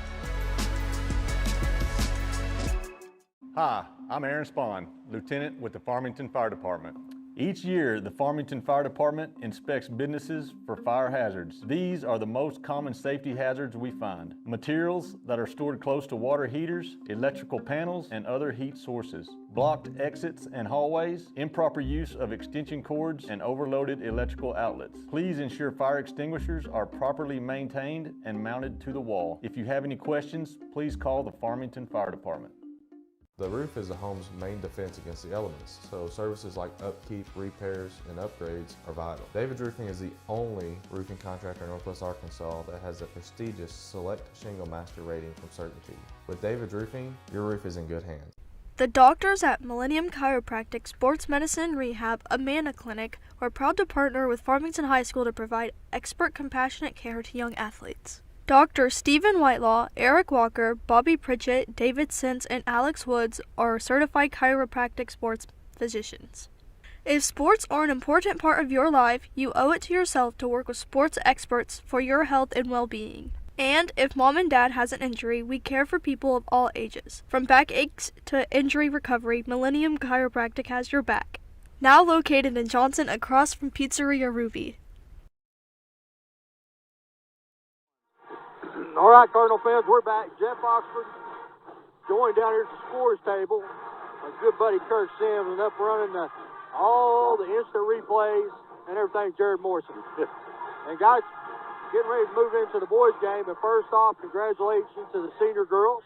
Hi, I'm Aaron Spahn, Lieutenant with the Farmington Fire Department. Each year, the Farmington Fire Department inspects businesses for fire hazards. These are the most common safety hazards we find. Materials that are stored close to water heaters, electrical panels, and other heat sources. Blocked exits and hallways, improper use of extension cords, and overloaded electrical outlets. Please ensure fire extinguishers are properly maintained and mounted to the wall. If you have any questions, please call the Farmington Fire Department. The roof is a home's main defense against the elements, so services like upkeep, repairs, and upgrades are vital. David's Roofing is the only roofing contractor in Northwest Arkansas that has a prestigious Select Shingle Master rating from Certainty. With David's Roofing, your roof is in good hands. The doctors at Millennium Chiropractic Sports Medicine Rehab Amana Clinic are proud to partner with Farmington High School to provide expert compassionate care to young athletes. Dr. Stephen Whitelaw, Eric Walker, Bobby Pritchett, David Sins, and Alex Woods are certified chiropractic sports physicians. If sports are an important part of your life, you owe it to yourself to work with sports experts for your health and well-being. And if mom and dad has an injury, we care for people of all ages. From backaches to injury recovery, Millennium Chiropractic has your back. Now located in Johnson across from Pizzeria Ruby. All right, Cardinal fans, we're back. Jeff Oxford joined down here at the scores table. My good buddy Kirk Sims and up running all the instant replays and everything, Jared Morrison. And guys, getting ready to move into the boys' game. But first off, congratulations to the senior girls.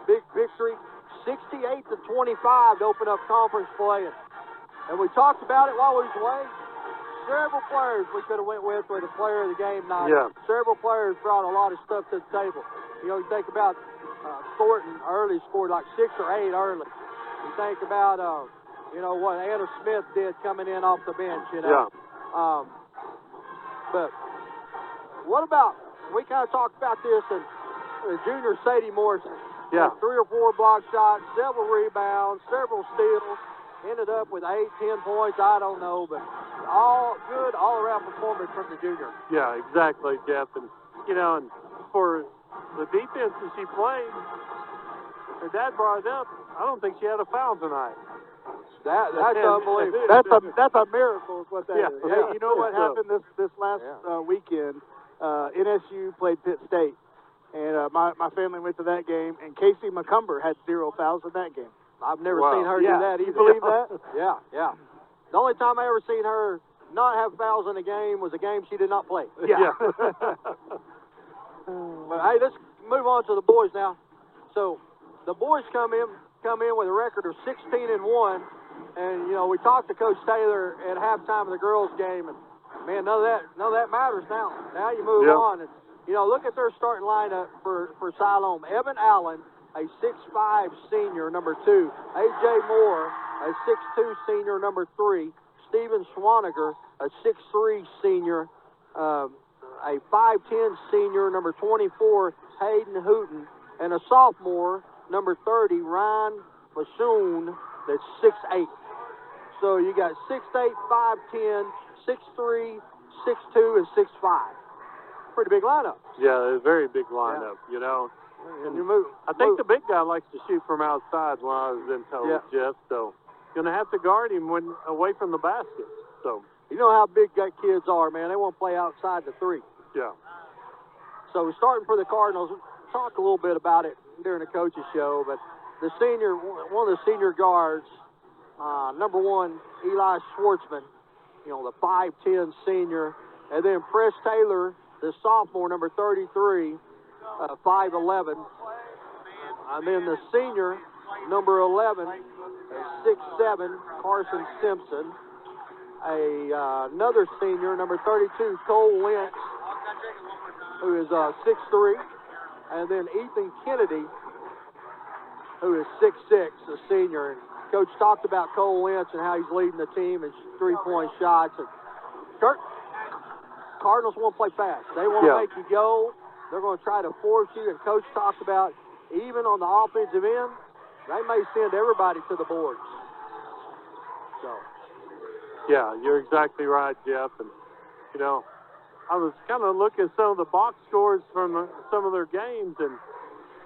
Big victory, 68-25 to open up conference play. And we talked about it while we was away. Several players we could have went with the player of the game night. Yeah. Several players brought a lot of stuff to the table. You know, you think about Thornton early scored like 6 or 8 early. You think about, you know, what Anna Smith did coming in off the bench, you know. Yeah. But what about, we kind of talked about this, and junior Sadie Morrison. Yeah. 3 or 4 block shots, several rebounds, several steals. Ended up with 8, 10 points, I don't know, but all good, all-around performance from the junior. Yeah, exactly, Jeff. And, you know, and for the defense that she played, her dad brought it up, I don't think she had a foul tonight. That's unbelievable. That's a miracle is what that is. Hey, you know what happened this last weekend? NSU played Pitt State, and my family went to that game, and Casey McCumber had 0 fouls in that game. I've never seen her do that either. You believe that? Yeah. The only time I ever seen her not have fouls in a game was a game she did not play. Yeah. But hey, let's move on to the boys now. So the boys come in with a record of 16-1, and you know we talked to Coach Taylor at halftime of the girls' game, and man, none of that matters now. Now you move on, and you know look at their starting lineup for Siloam. Evan Allen, a 6'5" senior, number 2. A.J. Moore, a 6'2" senior, number 3. Steven Swaniger, a 6'3" senior, a 5'10 senior, number 24, Hayden Hooten, and a sophomore, number 30, Ryan Bashoon, that's 6'8". So you got 6'8", 5'10", 6'3", 6'2", and 6'5". Pretty big lineup. Yeah, a very big lineup, you know. And I think the big guy likes to shoot from outside when I was in total, Jeff, so going to have to guard him when away from the basket. So you know how big that kids are, man. They want to play outside the three. Yeah. So starting for the Cardinals, we'll talk a little bit about it during the coaches show, but the senior, one of the senior guards, number 1, Eli Schwartzman, you know, the 5'10 senior, and then Press Taylor, the sophomore, number 33, 5'11, and then the senior, number 11, 6'7", Carson Simpson, another senior, number 32, Cole Lynch, who is 6'3", and then Ethan Kennedy, who is 6'6", a senior. And Coach talked about Cole Lynch and how he's leading the team in three-point shots. And Kurt, Cardinals want to play fast. They want to make you go. They're going to try to force you. And Coach talked about even on the offensive end, they may send everybody to the boards. So. Yeah, you're exactly right, Jeff. And, you know, I was kind of looking at some of the box scores from some of their games and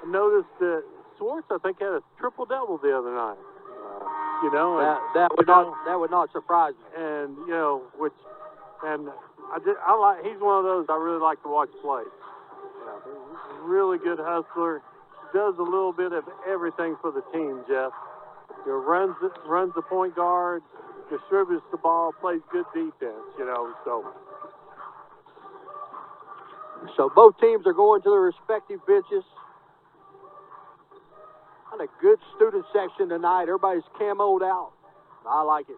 noticed that Swartz, I think, had a triple-double the other night. You know, that would not surprise me. And you know, I like. He's one of those I really like to watch play. He's a really good hustler. Does a little bit of everything for the team. Jeff, you know, runs the point guard, distributes the ball, plays good defense. You know, so both teams are going to their respective benches. Had a good student section tonight. Everybody's camoed out. I like it.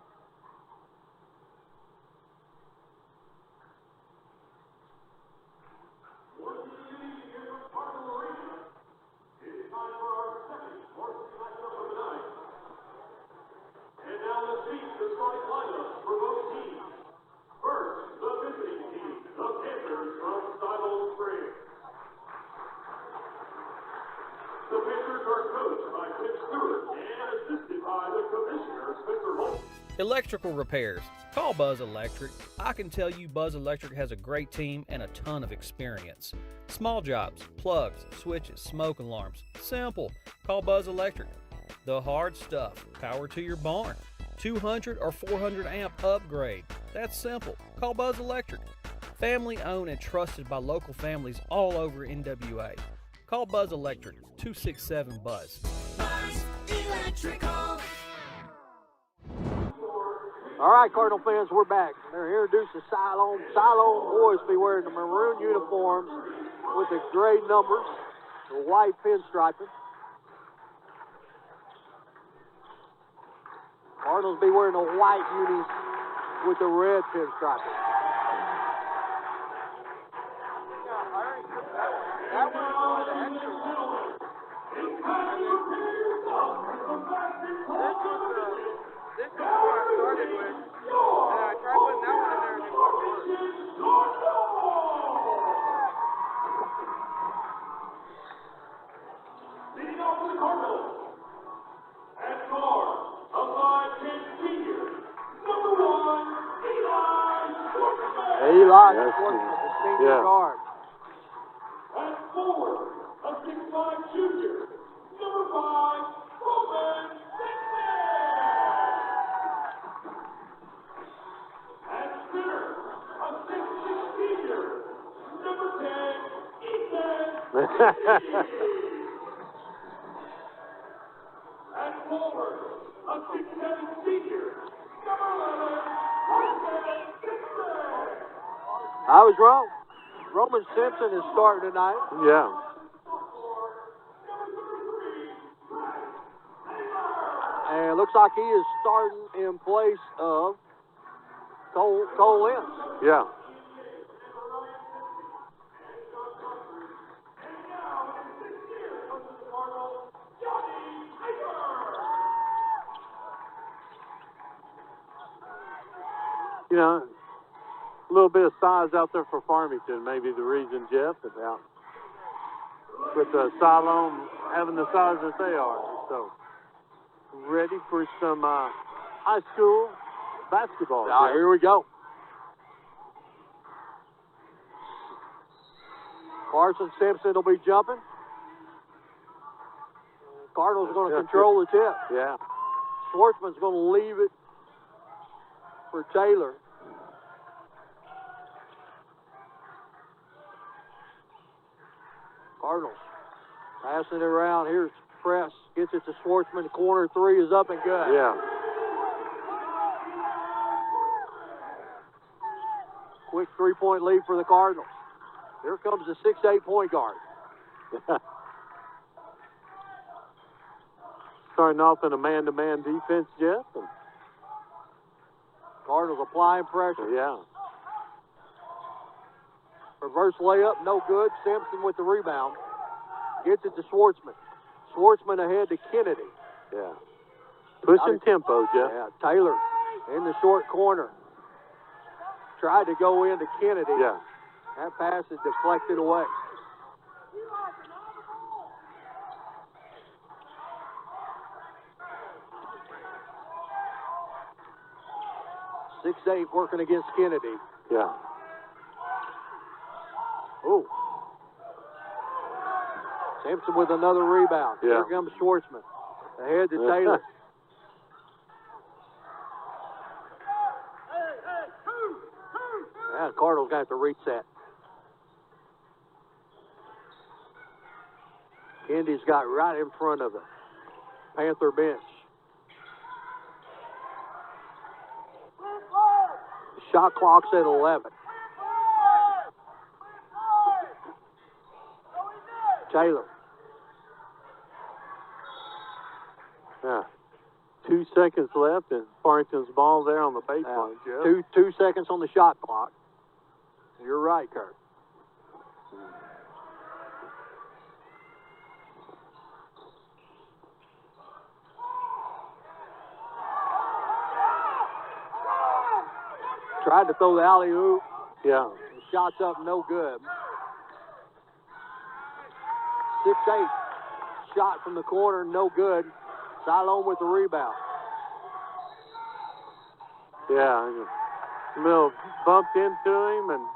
And now let's meet the starting lineups for both teams. First, the visiting team, the Panthers from Siloam Springs. The Panthers are coached by Tim Stewart and assisted by the commissioner, Spencer Holt. Electrical repairs. Call Buzz Electric. I can tell you Buzz Electric has a great team and a ton of experience. Small jobs, plugs, switches, smoke alarms. Simple. Call Buzz Electric. The hard stuff. Power to your barn. 200 or 400 amp upgrade. That's simple. Call Buzz Electric. Family owned and trusted by local families all over NWA. Call Buzz Electric, 267-BUZZ. Buzz Electrical. All right, Cardinal fans, we're back. They're introducing Siloam. Siloam boys be wearing the maroon uniforms with the gray numbers, the white pinstriping. Cardinals be wearing the white unis with the red pinstriping. This is what I started with, and I tried putting that one in there and it didn't work. Leading off for the Cardinals, at guard, a 5'10 senior, number 1, Eli Schwartzman. Eli Schwartzman, the senior guard. At forward, a 6'5 junior, number 5, Roman Simpson. At center, a 6'6 senior, number 10, Ethan. At forward, a 6'7 senior, number 11, Roman Simpson. I was wrong. Roman Simpson is starting tonight. Yeah. And it looks like he is starting in place of Cole Lynch. Yeah. You know, little bit of size out there for Farmington, maybe the reason, Jeff, about with Siloam having the size that they are. So ready for some high school basketball. Here we go. Carson Simpson will be jumping. Cardinals are going to control the tip. Yeah. Schwartzman's going to leave it for Taylor. Cardinals passing it around. Here's Press. Gets it to Schwartzman. Corner three is up and good. Yeah. Quick three-point lead for the Cardinals. Here comes the 6'8" point guard. Starting off in a man-to-man defense, Jeff. And Cardinals applying pressure. yeah. Reverse layup, no good. Simpson with the rebound. Gets it to Schwartzman. Schwartzman ahead to Kennedy. Yeah. Pushing tempo, Jeff. Yeah, Taylor in the short corner. Tried to go into Kennedy. Yeah. That pass is deflected away. Six 6'8" working against Kennedy. Yeah. Ooh. Simpson with another rebound. Yeah. Here comes Schwartzman. Ahead to Taylor. Yeah, Cardinals got to reset. Kennedy's got right in front of the Panther bench. Shot clock's at 11. Taylor. Yeah. 2 seconds left, and Farmington's ball there on the baseline, Jeff. 2 seconds on the shot clock. You're right, Kurt. Tried to throw the alley-oop. Yeah. The shot's up, no good. 6'8". Shot from the corner, no good. Siloam with the rebound. Yeah. Mill bumped into him, and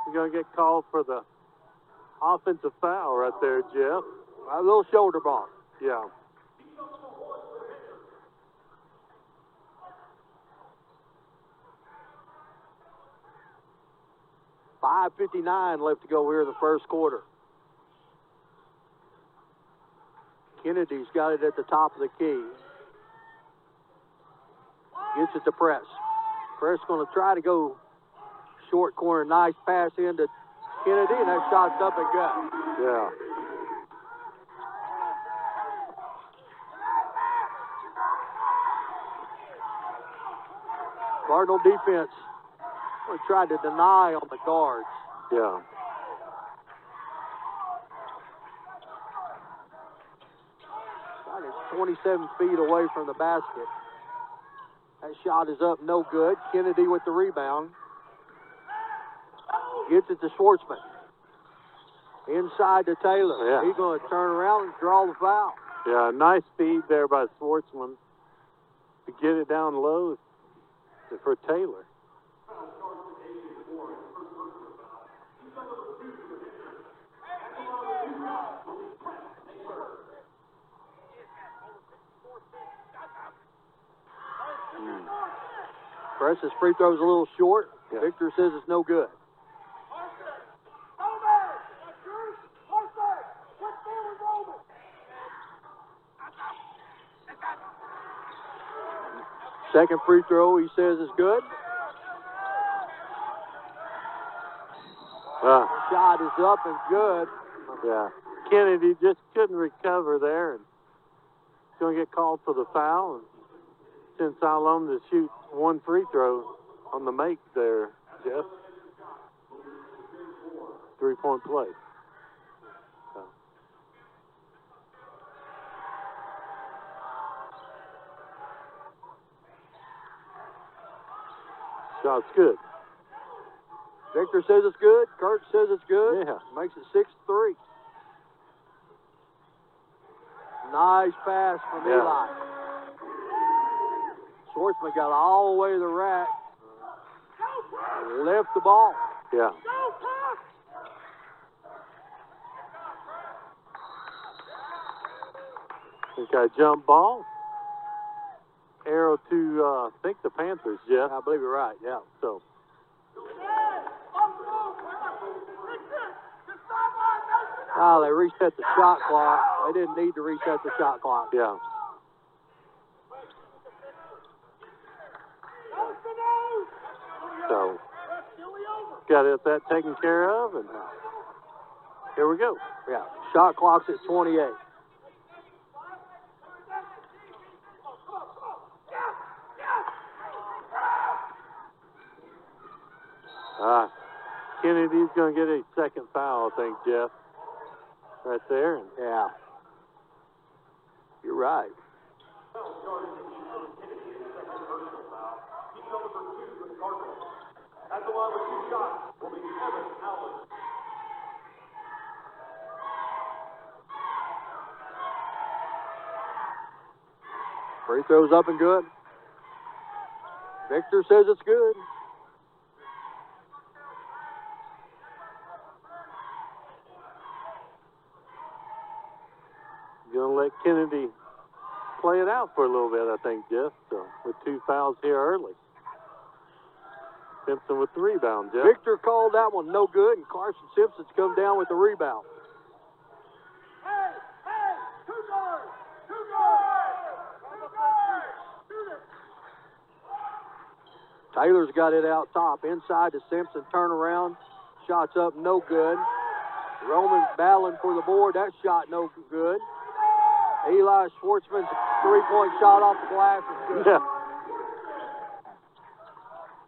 he's going to get called for the offensive foul right there, Jeff. A little shoulder bump. Yeah. .5:59 left to go here in the first quarter. Kennedy's got it at the top of the key. Gets it to Press. Press going to try to go short corner. Nice pass into Kennedy, and that shot's up and good. Yeah. Cardinal defense tried to deny on the guards. Yeah. Shot is 27 feet away from the basket. That shot is up, no good. Kennedy with the rebound. Gets it to Schwartzman. Inside to Taylor. Yeah. He's going to turn around and draw the foul. Yeah, nice feed there by Schwartzman to get it down low for Taylor. Press's free throw's a little short. Yeah. Victor says it's no good. Second free throw, he says, is good. Shot is up and good. Yeah. Kennedy just couldn't recover there, and he's going to get called for the foul and send Siloam to shoot one free throw on the make there, Jeff. 3-point play. So. Shot's good. Victor says it's good. Kurt says it's good. Yeah. Makes it 6-3. Nice pass from Eli. Schwartzman got all the way to the rack. Left the ball. Yeah. Think I jump ball. Arrow to, I think the Panthers, Jeff. I believe you're right, yeah. So. Oh, they reset the shot clock. They didn't need to reset the shot clock. Yeah. So, got that taken care of, and here we go. Yeah, shot clock's at 28. Kennedy's going to get a second foul, I think, Jeff. Right there. Yeah. You're right. At the line with 2 shots will be Evan Allen. Free throws up and good. Victor says it's good. Going to let Kennedy play it out for a little bit, I think, Jeff. So, with 2 fouls here early. Simpson with the rebound, Jeff. Victor called that one no good, and Carson Simpson's come down with the rebound. Taylor's got it out top. Inside to Simpson, turn around. Shots up, no good. Roman battling for the board. That shot no good. Eli Schwartzman's three-point shot off the glass is good. Yeah.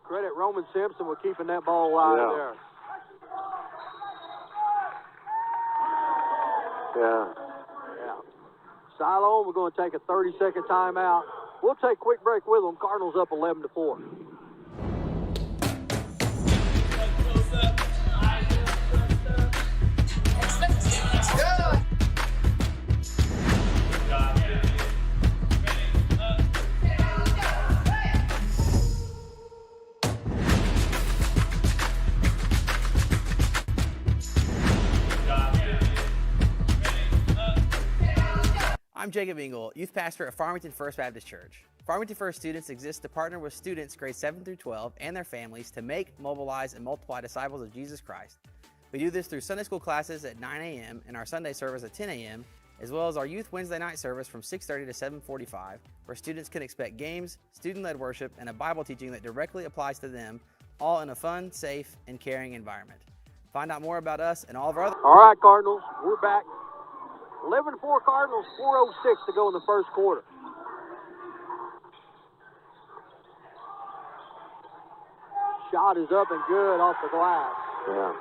Credit Roman Simpson with keeping that ball alive there. Yeah. Yeah. Siloam, we're going to take a 30-second timeout. We'll take a quick break with them. Cardinals up 11-4. I'm Jacob Engel, youth pastor at Farmington First Baptist Church. Farmington First students exist to partner with students grades 7 through 12 and their families to make, mobilize, and multiply disciples of Jesus Christ. We do this through Sunday school classes at 9 a.m. and our Sunday service at 10 a.m., as well as our Youth Wednesday night service from 6:30 to 7:45, where students can expect games, student-led worship, and a Bible teaching that directly applies to them, all in a fun, safe, and caring environment. Find out more about us and all of our other... All right, Cardinals, we're back. 11-4 Cardinals, 4:06 to go in the first quarter. Shot is up and good off the glass. Yeah.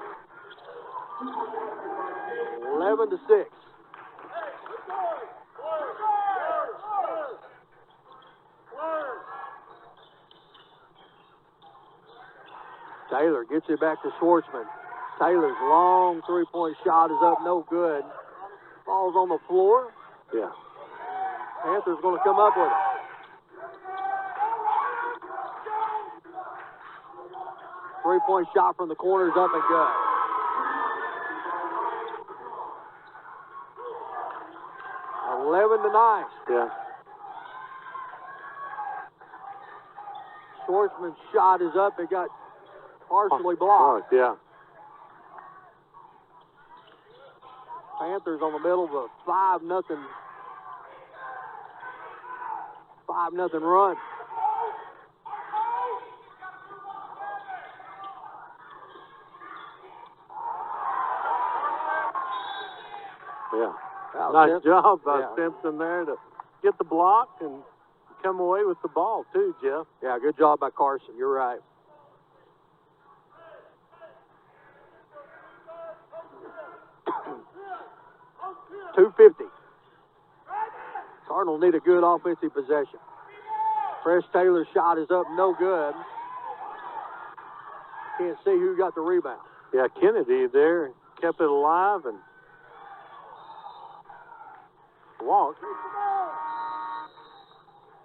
11-6. Taylor gets it back to Schwartzman. Taylor's long three-point shot is up, no good. Ball's on the floor. Yeah. Panthers going to come up with it. Three-point shot from the corner is up and good. $11-9. Yeah. Schwartzman's shot is up. It got partially blocked. Yeah. Panthers on the middle of a 5-0 run. Yeah. Wow, Nice job by yeah. Simpson there to get the block and come away with the ball too, Jeff. Yeah, good job by Carson. You're right. .250. Cardinals need a good offensive possession. Fresh Taylor's shot is up, no good. can't see who got the rebound. Yeah, Kennedy there kept it alive and walked.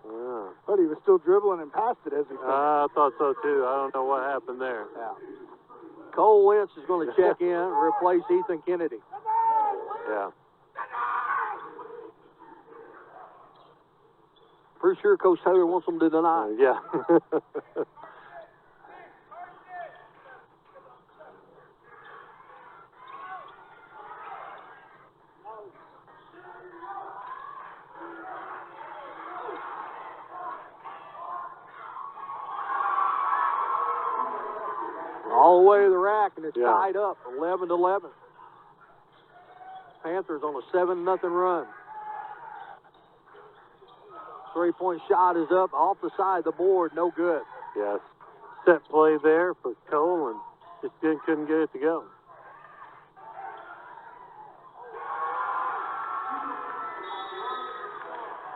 Yeah. But he was still dribbling and passed it as he finished. I thought so too. I don't know what happened there. Yeah. Cole Wentz is going to check in and replace Ethan Kennedy. Yeah. Pretty sure Coach Taylor wants them to deny. Yeah. All the way to the rack, and it's Yeah. tied up, 11-11. Panthers on a 7-0 run. Three-point shot is up off the side of the board, no good. Yes. Set play there for Cole and just couldn't get it to go.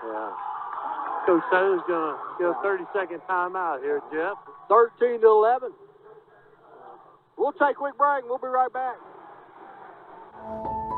Yeah. Coach Taylor's going to get a 30-second timeout here, Jeff. 13-11. We'll take a quick break, and we'll be right back.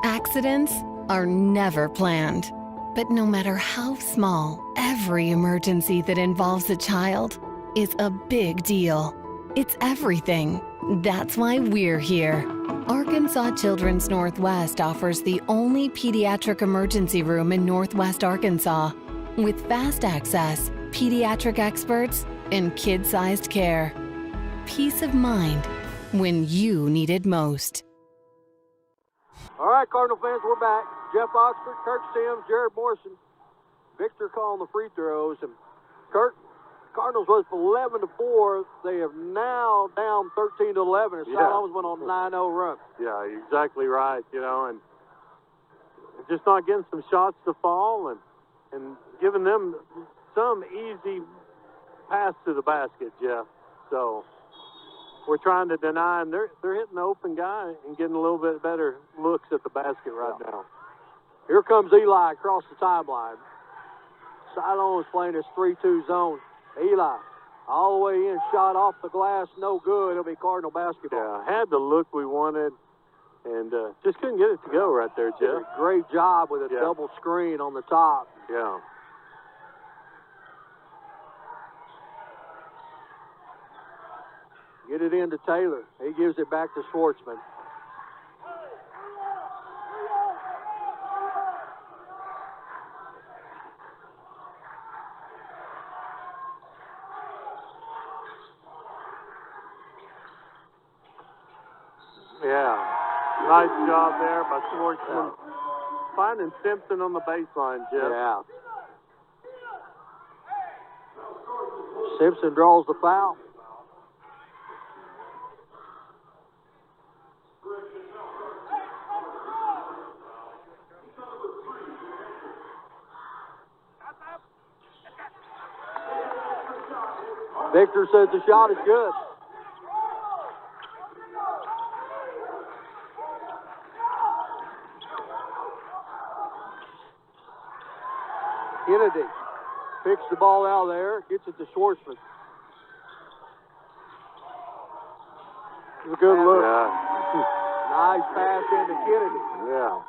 Accidents are never planned. But no matter how small, every emergency that involves a child is a big deal. It's everything. That's why we're here. Arkansas Children's Northwest offers the only pediatric emergency room in Northwest Arkansas with fast access, pediatric experts, and kid-sized care. Peace of mind when you need it most. All right, Cardinal fans, we're back. Jeff Oxford, Kirk Sims, Jared Morrison, Victor calling the free throws. And Kirk, Cardinals was 11-4. They have now down 13-11. And Siloam went on a 9-0 run. Yeah, you're exactly right, and just not getting some shots to fall and giving them some easy pass to the basket, Jeff. So we're trying to deny them. They're hitting the open guy and getting a little bit better looks at the basket right now. Here comes Eli across the timeline. Siloam is playing his 3-2 zone. Eli all the way in, shot off the glass, no good. It'll be Cardinal basketball. Yeah, had the look we wanted and just couldn't get it to go right there, Did a Jeff. great job with a double screen on the top. Yeah. Get it into Taylor. He gives it back to Schwartzman. Yeah. Nice job there by Schwartzman. Finding Simpson on the baseline, Jeff. Yeah. Simpson draws the foul. Victor says the shot is good. Kennedy picks the ball out of there, gets it to Schwartzman. It's a good look. Nice pass into Kennedy. Yeah.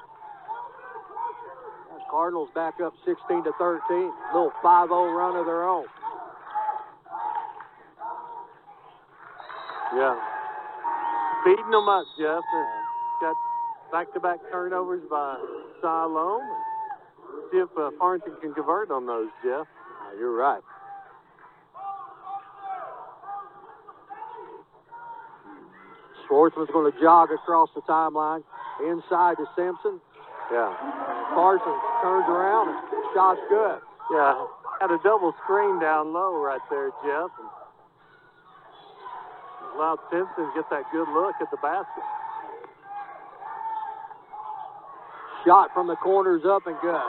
Cardinals back up 16-13. Little 5-0 run of their own. Yeah. Beating them up, Jeff. Got back-to-back turnovers by Siloam. See if Farmington can convert on those, Jeff. You're right. Schwartzman's going to jog across the timeline. Inside to Simpson. Yeah. Carson turns around and shot's good. Yeah. Had a double screen down low right there, Jeff. And allowed Simpson to get that good look at the basket. Shot from the corners up and good.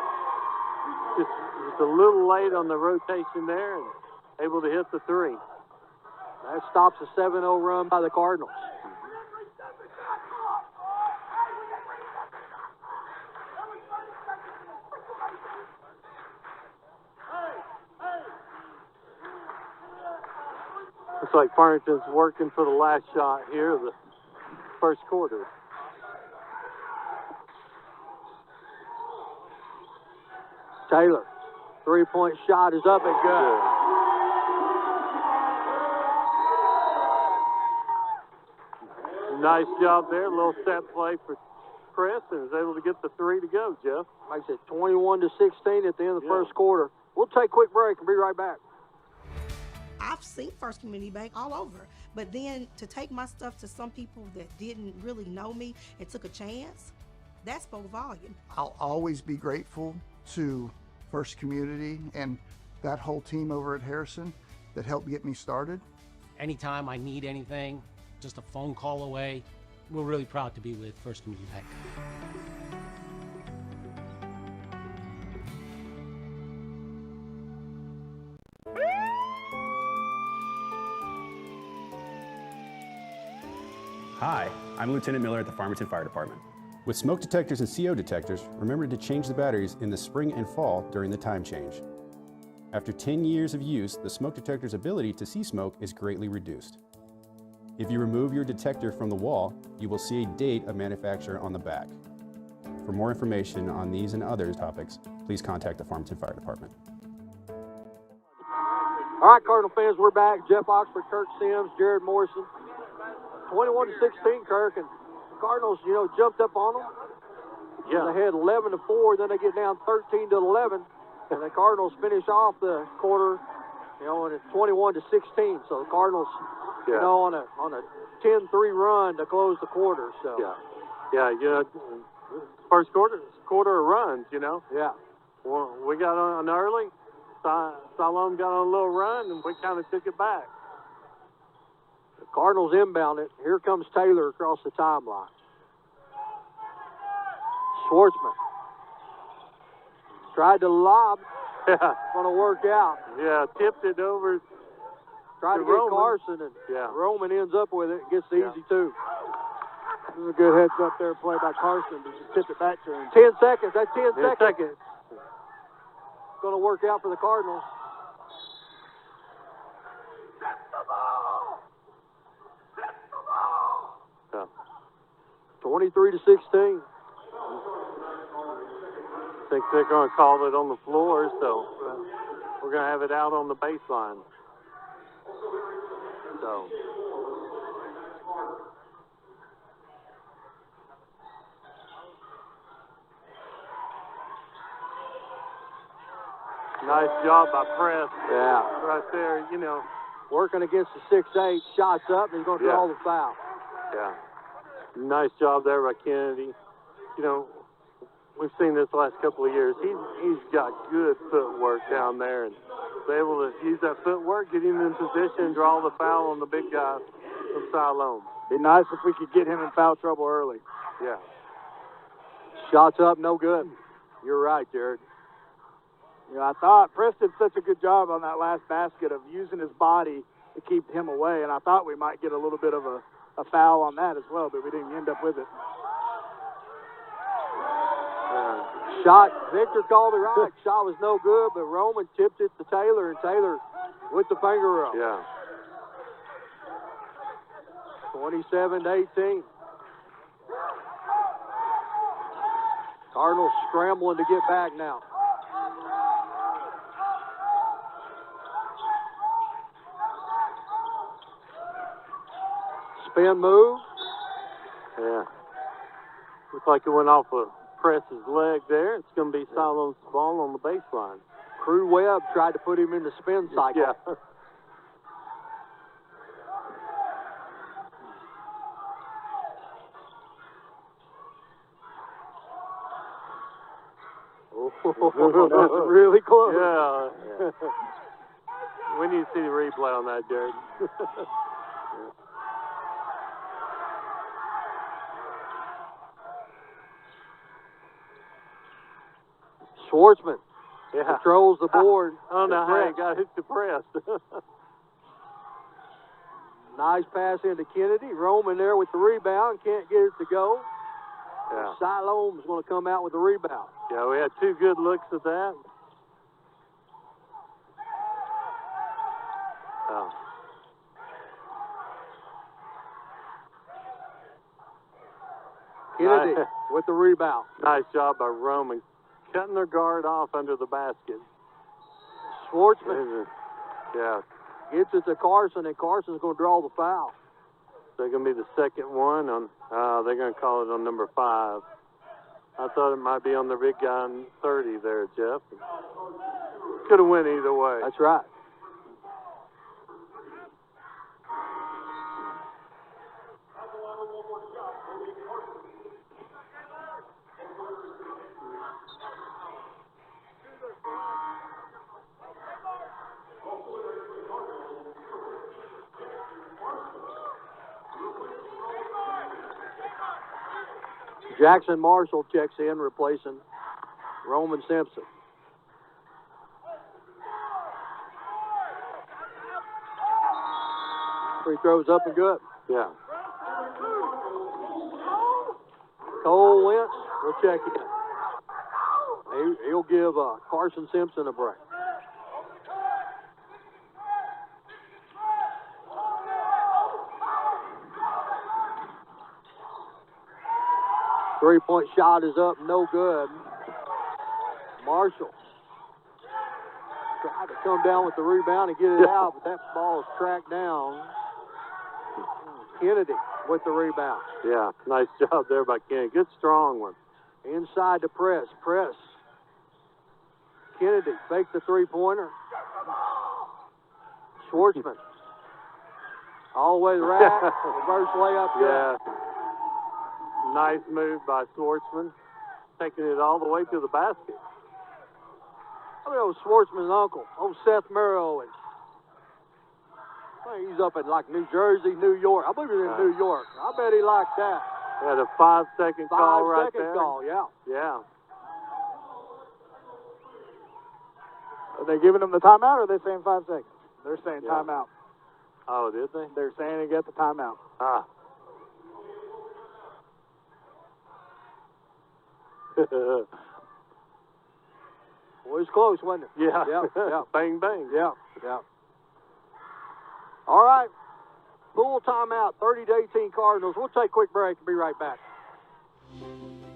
Just a little late on the rotation there and able to hit the three. That stops a 7-0 run by the Cardinals. Looks like Farmington's working for the last shot here of the first quarter. Taylor, three-point shot is up and good. Nice job there. A little set play for Chris, and is able to get the three to go, Jeff. Makes it 21-16 at the end of the first quarter. We'll take a quick break and be right back. I've seen First Community Bank all over, but then to take my stuff to some people that didn't really know me and took a chance, that spoke volume. I'll always be grateful to First Community and that whole team over at Harrison that helped get me started. Anytime I need anything, just a phone call away. We're really proud to be with First Community Bank. Hi, I'm Lieutenant Miller at the Farmington Fire Department. With smoke detectors and CO detectors, remember to change the batteries in the spring and fall during the time change. After 10 years of use, the smoke detector's ability to see smoke is greatly reduced. If you remove your detector from the wall, you will see a date of manufacture on the back. For more information on these and other topics, please contact the Farmington Fire Department. All right, Cardinal fans, we're back. Jeff Oxford, Kirk Sims, Jared Morrison. 21-16, Kirk, and the Cardinals, jumped up on them. Yeah. They had 11-4, then they get down 13-11, and the Cardinals finish off the quarter, and it's 21-16. So the Cardinals, on a 10-3 run to close the quarter. So first quarter of runs, Yeah. Well, we got on early. Siloam got on a little run, and we kind of took it back. The Cardinals inbound it. Here comes Taylor across the timeline. Schwartzman tried to lob. Yeah. Going to work out. Yeah, tipped it over. Tried to get Roman. Carson, and Roman ends up with it. Gets the easy two. This is a good heads up there play by Carson to just tip it back to him. 10 seconds. That's 10 10 seconds. Going to work out for the Cardinals. Yeah. 23-16. I think they're going to call it on the floor, so we're going to have it out on the baseline. So. Nice job by Press. Yeah. Right there, Working against the 6'8", shots up, and he's going to draw the foul. Yeah. Nice job there by Kennedy. We've seen this last couple of years. He's got good footwork down there, and is able to use that footwork, get him in position, draw the foul on the big guy from Siloam. Be nice if we could get him in foul trouble early. Yeah. Shots up, no good. You're right, Jared. I thought Preston did such a good job on that last basket of using his body to keep him away, and I thought we might get a little bit of a foul on that as well, but we didn't end up with it. Shot, Victor called it right. Shot was no good, but Roman tipped it to Taylor, and Taylor with the finger up. Yeah. 27-18. Cardinals scrambling to get back now. Spin move. Yeah. Looks like it went off of Press's leg there. It's going to be Siloam's ball on the baseline. Crew Webb tried to put him in the spin cycle. Yeah. That's really close. Yeah. We need to see the replay on that, Jared. Schwartzman controls the board. I don't know how he got hit to Press. Nice pass into Kennedy. Roman there with the rebound. Can't get it to go. Yeah. Siloam's going to come out with the rebound. Yeah, we had two good looks at that. Kennedy with the rebound. Nice job by Roman, cutting their guard off under the basket. Schwartzman Yeah, gets it to Carson, and Carson's going to draw the foul. they're going to be the second one on. They're going to call it on number 5. I thought it might be on the big guy on 30 there, Jeff. Could have went either way. That's right. Jackson Marshall checks in, replacing Roman Simpson. Free throws up and good. Yeah. Cole Wentz will check in. He'll give Carson Simpson a break. Three-point shot is up, no good. Marshall tried to come down with the rebound and get it out, but that ball is tracked down. Kennedy with the rebound. Yeah, nice job there by Kennedy. Good strong one. Inside the press. Kennedy fakes the three-pointer. Schwartzman. All the way to the rack. Reverse layup. Good. Yeah. Nice move by Schwartzman. Taking it all the way to the basket. I mean, it was Schwartzman's uncle, Seth Merrill. And he's up in like New Jersey, New York. I believe he's in New York. I bet he liked that. Had a 5-second call right there. 5-second call, yeah. Yeah. Are they giving them the timeout, or are they saying 5 seconds? They're saying timeout. Oh, did they? They're saying they get the timeout. Ah. Well, it was close, wasn't it? Yeah. Yeah. Bang, bang. Yeah. All right. Full timeout, 30-18 Cardinals. We'll take a quick break and be right back.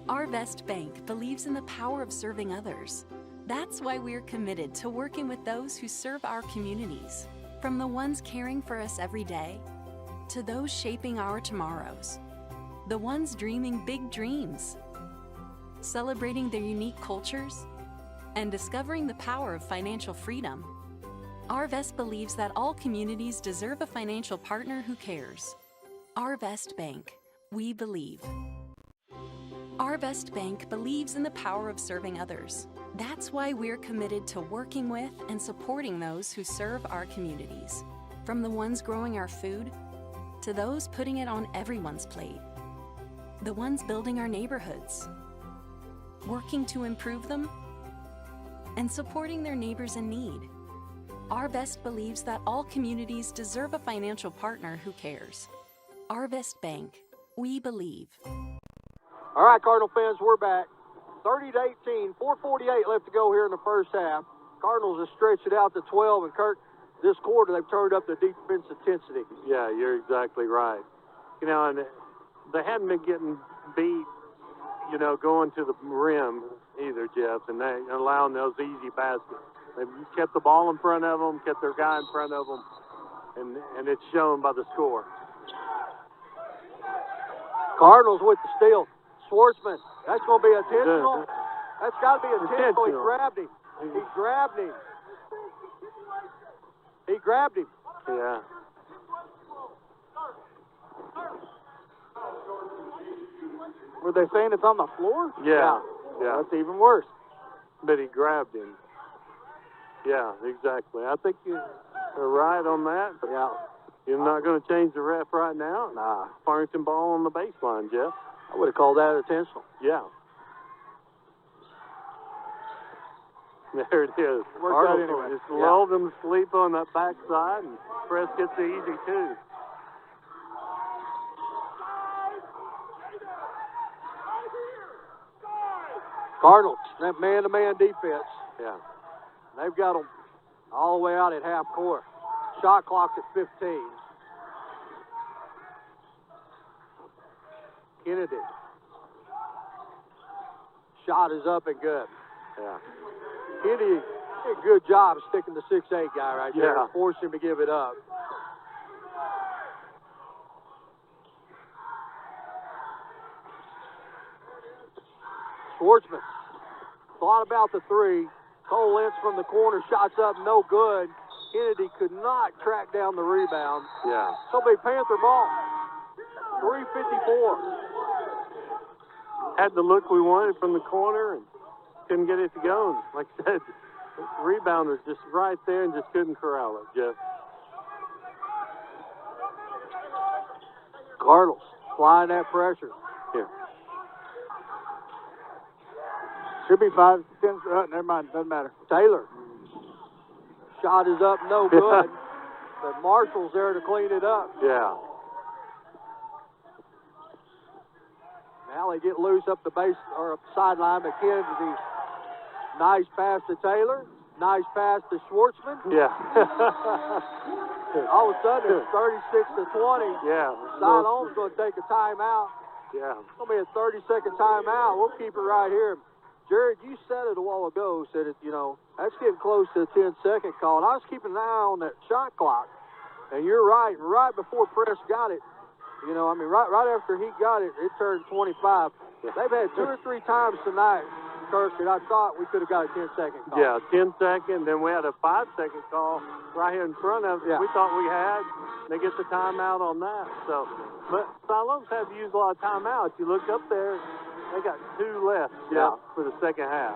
Arvest Bank believes in the power of serving others. That's why we're committed to working with those who serve our communities, from the ones caring for us every day to those shaping our tomorrows, the ones dreaming big dreams, celebrating their unique cultures, and discovering the power of financial freedom. Arvest believes that all communities deserve a financial partner who cares. Arvest Bank, we believe. Arvest Bank believes in the power of serving others. That's why we're committed to working with and supporting those who serve our communities, from the ones growing our food to those putting it on everyone's plate, the ones building our neighborhoods, working to improve them, and supporting their neighbors in need. Arvest believes that all communities deserve a financial partner who cares. Arvest Bank, we believe. All right, Cardinal fans, we're back. 30-18, 4:48 left to go here in the first half. Cardinals have stretched it out to 12, and Kirk, this quarter they've turned up the defense intensity. Yeah, you're exactly right. You know, and they hadn't been getting beat, you know, going to the rim either, Jeff, and they allowing those easy baskets. They've kept the ball in front of them, kept their guy in front of them, and it's shown by the score. Cardinals with the steal. Schwartzman, that's going to be intentional. That's got to be intentional. He grabbed him. He grabbed him. Yeah. Were they saying it's on the floor? Yeah. That's even worse. But he grabbed him. Yeah, exactly. I think you're right on that. But you're not going to change the ref right now. Nah. Farmington ball on the baseline, Jeff. I would have called that intentional. Yeah. There it is. Worked out anyway. Just lulled them to sleep on that backside, and press gets the easy two. Cardinals, that man-to-man defense. Yeah. They've got them all the way out at half court. Shot clock's at 15. Kennedy Shot is up and good. Yeah. Kennedy did a good job sticking the 6'8" guy right there. Yeah. Forced him to give it up. Schwartzman thought about the three. Cole Lentz from the corner, shots up, no good. Kennedy could not track down the rebound. Yeah. So be Panther ball. 3:54. Had the look we wanted from the corner and couldn't get it to go. And like I said, the rebound was just right there and just couldn't corral it, Jeff. Cardinals applying that pressure. Here. Should be 5, 10. Never mind. Doesn't matter. Taylor. Shot is up, no good. But Marshall's there to clean it up. Yeah. Now they get loose up the base or up the sideline, but Kennedy, nice pass to Taylor. Nice pass to Schwartzman. Yeah. All of a sudden, it's 36-20. Yeah. Siloam's going to take a timeout. Yeah. It's going to be a 30-second timeout. We'll keep it right here. Jared, you said it a while ago, said it, that's getting close to a 10-second call. And I was keeping an eye on that shot clock. And you're right. Right before Press got it, right after he got it, it turned 25. They've had 2 or 3 times tonight, Kirk, that I thought we could have got a 10-second call. Yeah, 10-second. Then we had a 5-second call right here in front of us. Yeah. We thought we had. They get the timeout on that. So, but Siloam's had to use a lot of timeouts. You look up there, they got 2 left. Yeah. For the second half.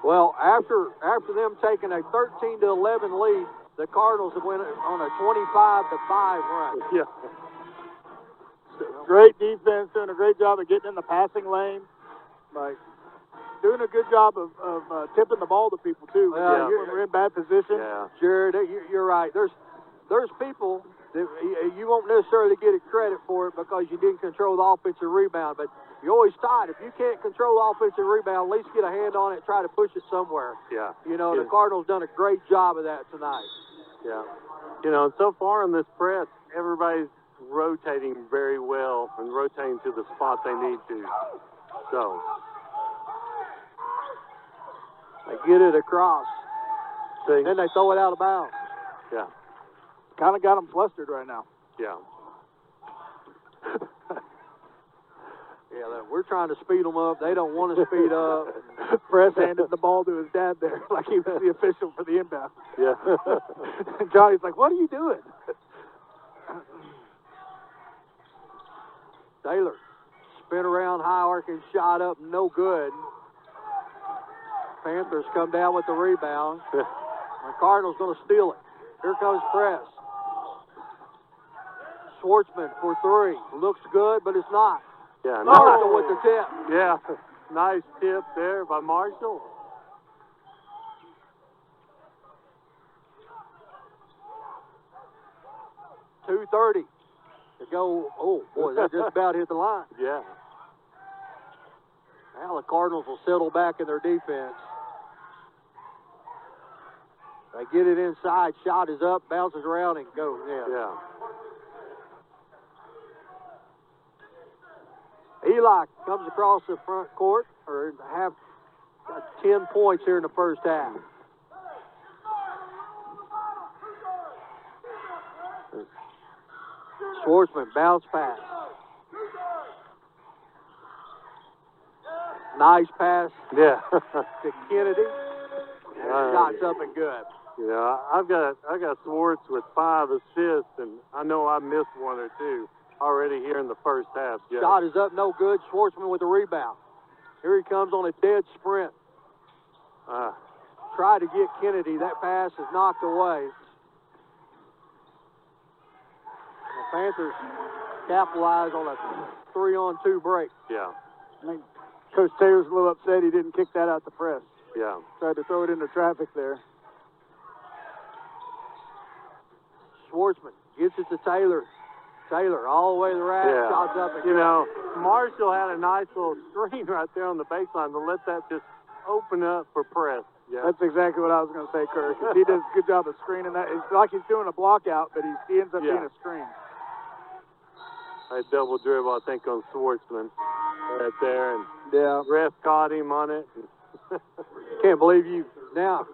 Well, after them taking a 13-11 lead, the Cardinals have went on a 25-5 run. Yeah. Great defense, doing a great job of getting in the passing lane. Like, doing a good job of tipping the ball to people, too. Well, when we're in bad position. Yeah. Jared, you're right. There's people that you won't necessarily get credit for it because you didn't control the offensive rebound, but you always tied. If you can't control the offensive rebound, at least get a hand on it and try to push it somewhere. Yeah. The Cardinals done a great job of that tonight. Yeah. And so far in this press, everybody's rotating very well and rotating to the spot they need to. So they get it across. See? Then they throw it out of bounds. Yeah. Kind of got them flustered right now. Yeah. Yeah, we're trying to speed them up. They don't want to speed up. Press handed the ball to his dad there like he was the official for the inbound. Yeah. Johnny's like, what are you doing? Taylor, spin around, high arcing shot up, no good. Panthers come down with the rebound. The Cardinals going to steal it. Here comes Press. Schwartzman for 3. Looks good, but it's not. Yeah, Marshall with the tip. Yeah, nice tip there by Marshall. .230 to go. Oh, boy, that just about hit the line. Yeah. Now the Cardinals will settle back in their defense. They get it inside. Shot is up, bounces around, and goes in. Yeah. Eli comes across the front court, or got 10 points here in the first half. Schwartzman, bounce pass. Nice pass Yeah. to Kennedy. Shots up and good. Yeah, I got Swartz with 5 assists, and I know I missed 1 or 2 already here in the first half. Yeah. Shot is up, no good. Schwartzman with the rebound. Here he comes on a dead sprint. Try to get Kennedy. That pass is knocked away. The Panthers capitalize on a 3-on-2 break. Yeah. I think Coach Taylor's a little upset he didn't kick that out the press. Yeah. Tried to throw it into traffic there. Schwartzman gets it to Taylor. Taylor all the way to the rack, Yeah. shots up and You know, Marshall had a nice little screen right there on the baseline to let that just open up for press. Yeah. That's exactly what I was going to say, Kirk. He does a good job of screening that. It's like he's doing a block out, but he ends up being a screen. A double dribble, I think, on Schwartzman right there. And Yeah. Ref caught him on it. Can't believe you now.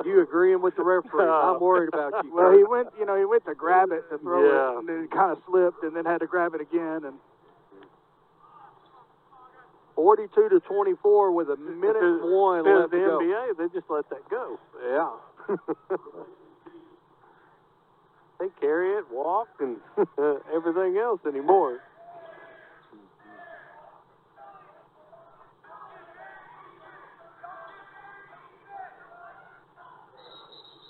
You agreeing with the referee? I'm worried about you. Well, he went to grab it to throw Yeah. it, and then he kind of slipped, and then had to grab it again. And 42-24 with a minute and one left the to go. NBA, they just let that go. Yeah. They carry it, walk, and everything else anymore.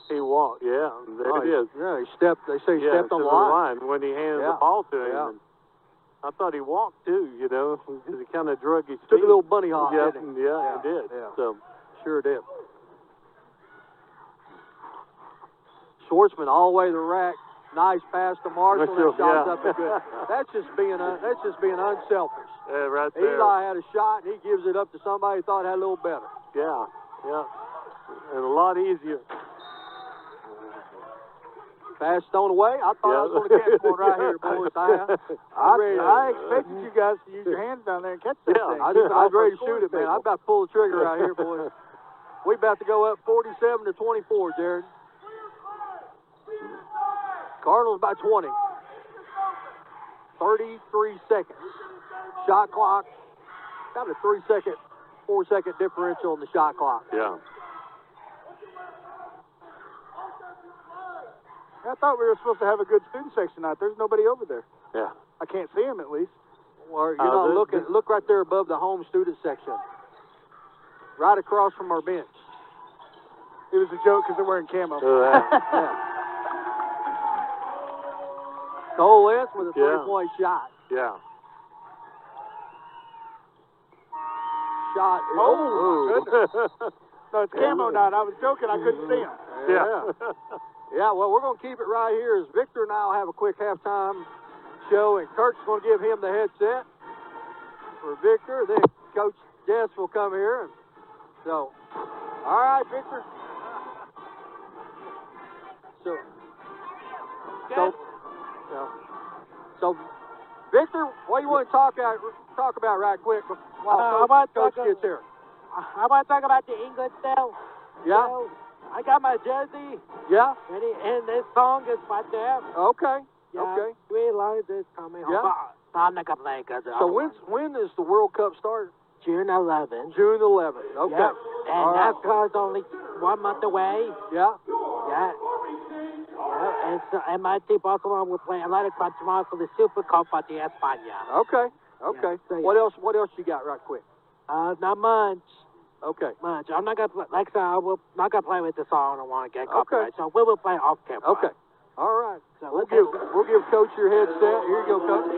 He walked, yeah. There it is. Yeah, he stepped. They say he stepped on the line. when he handed Yeah. the ball to him. Yeah. And I thought he walked too, because he kind of drug his Took feet. a little bunny hop, Yeah, didn't he? yeah, he did. Yeah. So Sure did. Schwartzman all the way to the rack. Nice pass to Marshall. That shot's up and good. That's just being unselfish. yeah, right there. Eli had a shot, and he gives it up to somebody he thought had a little better. Yeah, yeah. And a lot easier. Pass thrown away. I thought I was going to catch one right here, boys. I expected you guys to use your hands down there and catch that thing. I was ready to shoot it, man. I'm about to pull the trigger right here, boys. We about to go up 47-24, Jared. Cardinals by 20. 33 seconds. Shot clock. Got a 4-second differential in the shot clock. Yeah. I thought we were supposed to have a good student section out. There's nobody over there. Yeah. I can't see him, at least. Well, you're not looking. Look right there above the home student section. Right across from our bench. It was a joke because they're wearing camo. Yeah. Cole Lentz with a three-point shot. Yeah. Shot. Oh, goodness. No, it's camo night. I was joking. I couldn't see him. Yeah. Yeah, well, we're going to keep it right here as Victor and I will have a quick halftime show, and Kurt's going to give him the headset for Victor. Then Coach Jess will come here. And so, all right, Victor. So, Victor, what do you want to talk about right quick while Coach gets here? I want to talk about the English still. Yeah. So, I got my jersey. Yeah. And this song is right there. Okay. Yeah, Okay. 3 lines is coming home. Yeah. I'm not gonna play because So when does the World Cup start? June 11th. June 11th. Okay. Yep. And All right. NASCAR's only 1 month away. Yeah. Yeah. Yeah. And my team Barcelona will play Athletic by tomorrow for the Super Copa de España. Okay. Okay. Yeah, so, What else? What else you got right quick? Not much. Okay. Much. I'm not gonna play, like I said, I will not gonna play with the song. I don't want to get copyright. So we will play off camera. Okay. All right. So We'll give Coach your headset. Here you go, Coach.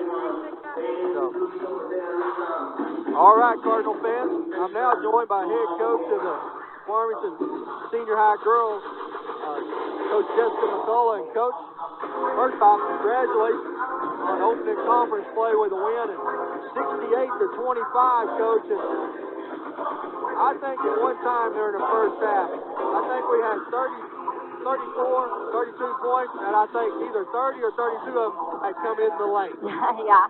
All right, Cardinal fans. I'm now joined by head coach of the Farmington Senior High Girls, Coach Jessica McCullough. And Coach, first off, congratulations on opening conference play with a win at 68-25, Coach. And I think at one time during the first half, I think we had 34, 32 points, and I think either 30 or 32 of them had come in the lane. Yeah.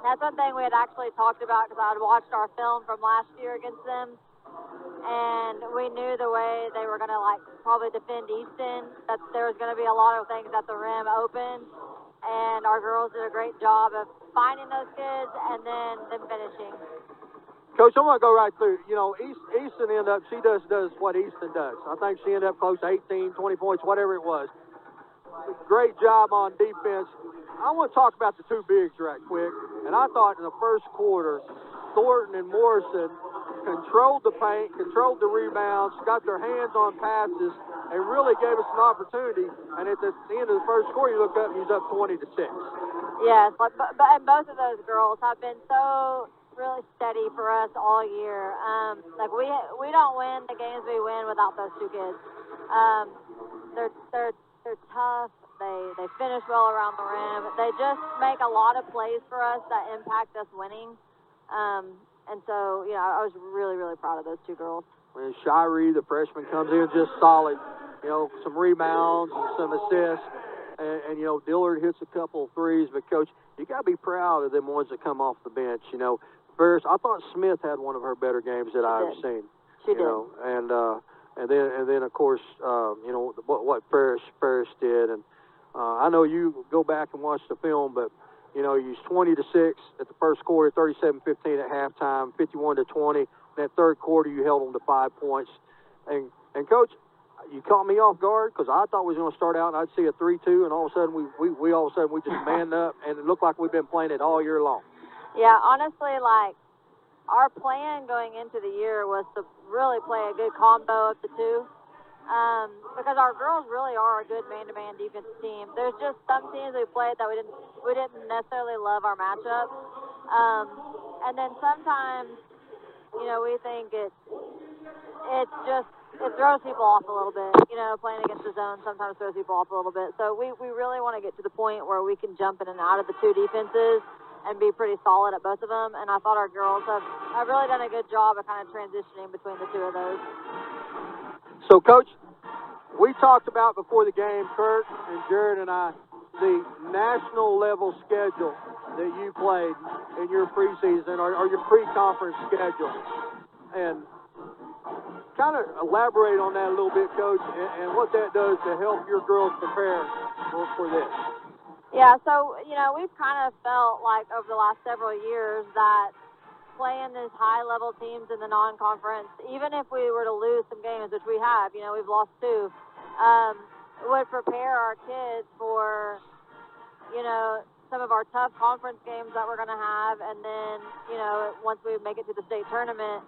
That's one thing we had actually talked about because I had watched our film from last year against them, and we knew the way they were going to probably defend Easton, that there was going to be a lot of things at the rim open, and our girls did a great job of finding those kids and then them finishing. Coach, I'm going to go right through. You know, Easton ended up, she does what Easton does. I think she ended up close to 18, 20 points, whatever it was. Great job on defense. I want to talk about the two bigs right quick. And I thought in the first quarter, Thornton and Morrison controlled the paint, controlled the rebounds, got their hands on passes, and really gave us an opportunity. And at the end of the first quarter, you look up and he's up 20-6. Yes, and both of those girls have been so really steady for us all year. We don't win the games we win without those two kids. They're tough. They finish well around the rim. They just make a lot of plays for us that impact us winning. And so, I was really, really proud of those two girls. And Shiree, the freshman, comes in just solid. Some rebounds and some assists. And Dillard hits a couple of threes. But, Coach, you got to be proud of them ones that come off the bench. Ferris. I thought Smith had one of her better games that I've seen. She did. And then of course, what Ferris did, and I know you go back and watch the film, but you was 20-6 at the first quarter, 37-15 at halftime, 51-20. In that third quarter, you held them to 5 points, and Coach, you caught me off guard because I thought we was going to start out and I'd see a 3-2, and all of a sudden we just manned up, and it looked like we've been playing it all year long. Yeah, honestly, like, our plan going into the year was to really play a good combo of the two, because our girls really are a good man-to-man defensive team. There's just some teams we played that we didn't necessarily love our matchup, and then sometimes, we think it throws people off a little bit. Playing against the zone sometimes throws people off a little bit. So we really want to get to the point where we can jump in and out of the two defenses and be pretty solid at both of them. And I thought our girls have really done a good job of kind of transitioning between the two of those. So, Coach, we talked about before the game, Kurt and Jared and I, the national level schedule that you played in your preseason or your pre-conference schedule. And kind of elaborate on that a little bit, Coach, and what that does to help your girls prepare for this. Yeah, so, we've kind of felt like over the last several years that playing these high-level teams in the non-conference, even if we were to lose some games, which we have, we've lost 2, would prepare our kids for, some of our tough conference games that we're going to have, and then, once we make it to the state tournament,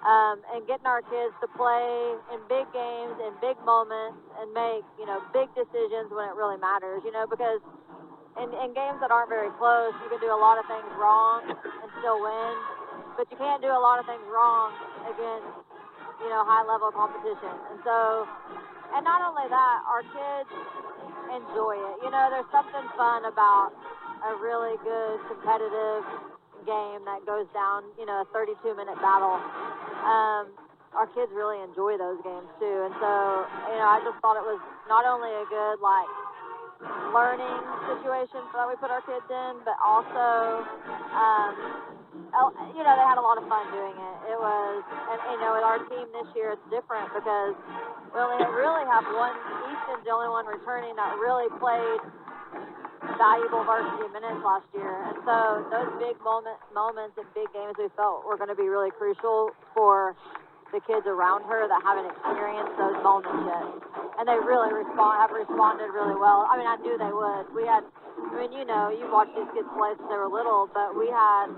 and getting our kids to play in big games, in big moments, and make, big decisions when it really matters, because in games that aren't very close, you can do a lot of things wrong and still win, but you can't do a lot of things wrong against, high-level competition. And so, and not only that, our kids enjoy it. There's something fun about a really good competitive game that goes down, a 32-minute battle. Our kids really enjoy those games too, and so I just thought it was not only a good learning situation that we put our kids in, but also they had a lot of fun doing it. It was, and with our team this year it's different because we only really have one. Easton's the only one returning that really played valuable varsity minutes last year, and so those big moments and big games we felt were going to be really crucial for the kids around her that haven't experienced those moments yet, and they really have responded really well. I mean, I knew they would. You watched these kids play since they were little, but we had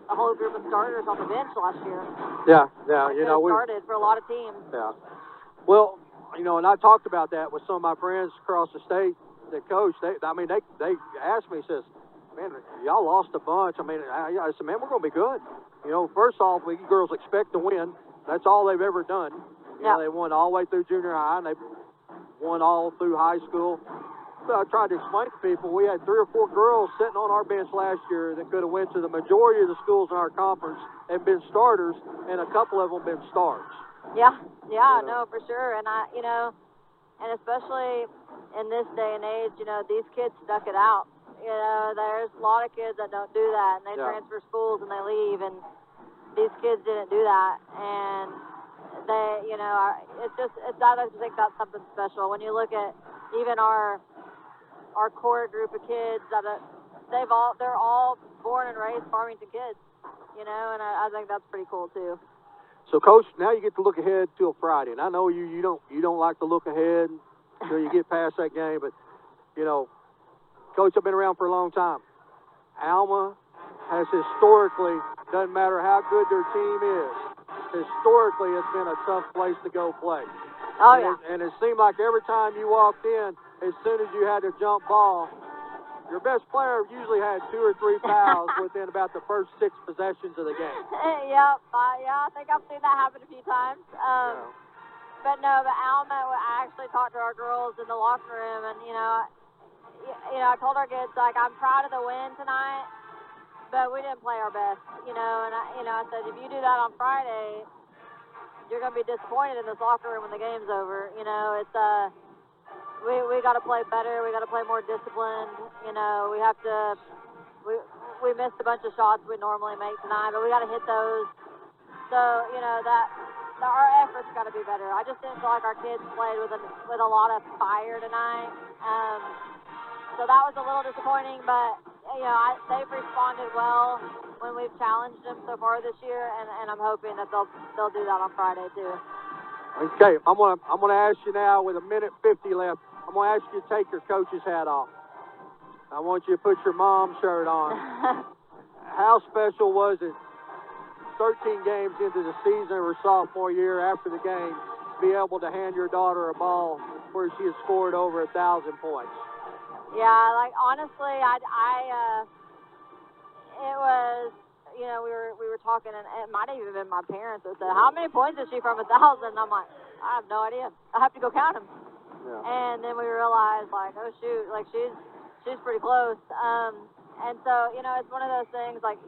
a whole group of starters on the bench last year. Yeah, we started for a lot of teams. Yeah, well, and I talked about that with some of my friends across the state. The coach, they asked me, says, man, y'all lost a bunch. I said, man, we're going to be good. First off, we girls expect to win. That's all they've ever done. They won all the way through junior high, and they won all through high school. So I tried to explain to people, we had 3 or 4 girls sitting on our bench last year that could have went to the majority of the schools in our conference and been starters, and a couple of them been stars. Yeah, no, for sure. And and especially in this day and age, these kids stuck it out. There's a lot of kids that don't do that, and they transfer schools and they leave, and these kids didn't do that, and they, I just think that's something special. When you look at even our core group of kids, they're all born and raised Farmington kids, and I think that's pretty cool too. So, Coach, now you get to look ahead till Friday, and I know you don't like to look ahead until you get past that game, but Coach, I've been around for a long time. Alma has historically, doesn't matter how good their team is, historically it's been a tough place to go play. Oh, yeah. And it seemed like every time you walked in, as soon as you had a jump ball, your best player usually had 2 or 3 fouls within about the first 6 possessions of the game. Yep. I think I've seen that happen a few times. But Alma, I actually talked to our girls in the locker room, and I told our kids, I'm proud of the win tonight, but we didn't play our best, and I said, if you do that on Friday, you're going to be disappointed in this locker room when the game's over. It's we got to play better. We got to play more disciplined. We have to. we missed a bunch of shots we normally make tonight, but we got to hit those. So, you know, our efforts got to be better. I just didn't feel like our kids played with a lot of fire tonight. So that was a little disappointing, but, you know, they've responded well when we've challenged them so far this year, and I'm hoping that they'll do that on Friday too. Okay, I'm gonna ask you now with 1:50 left. I'm gonna ask you to take your coach's hat off. I want you to put your mom's shirt on. How special was it, 13 games into the season of her sophomore year after the game, to be able to hand your daughter a ball where she had scored over 1,000 points? Yeah, like honestly, it was, you know, we were talking, and it might have even been my parents that said, "How many points is she from 1,000?" And I'm like, I have no idea. I have to go count them. Yeah. And then we realized, like, oh shoot, like she's pretty close. And so, you know, it's one of those things, like,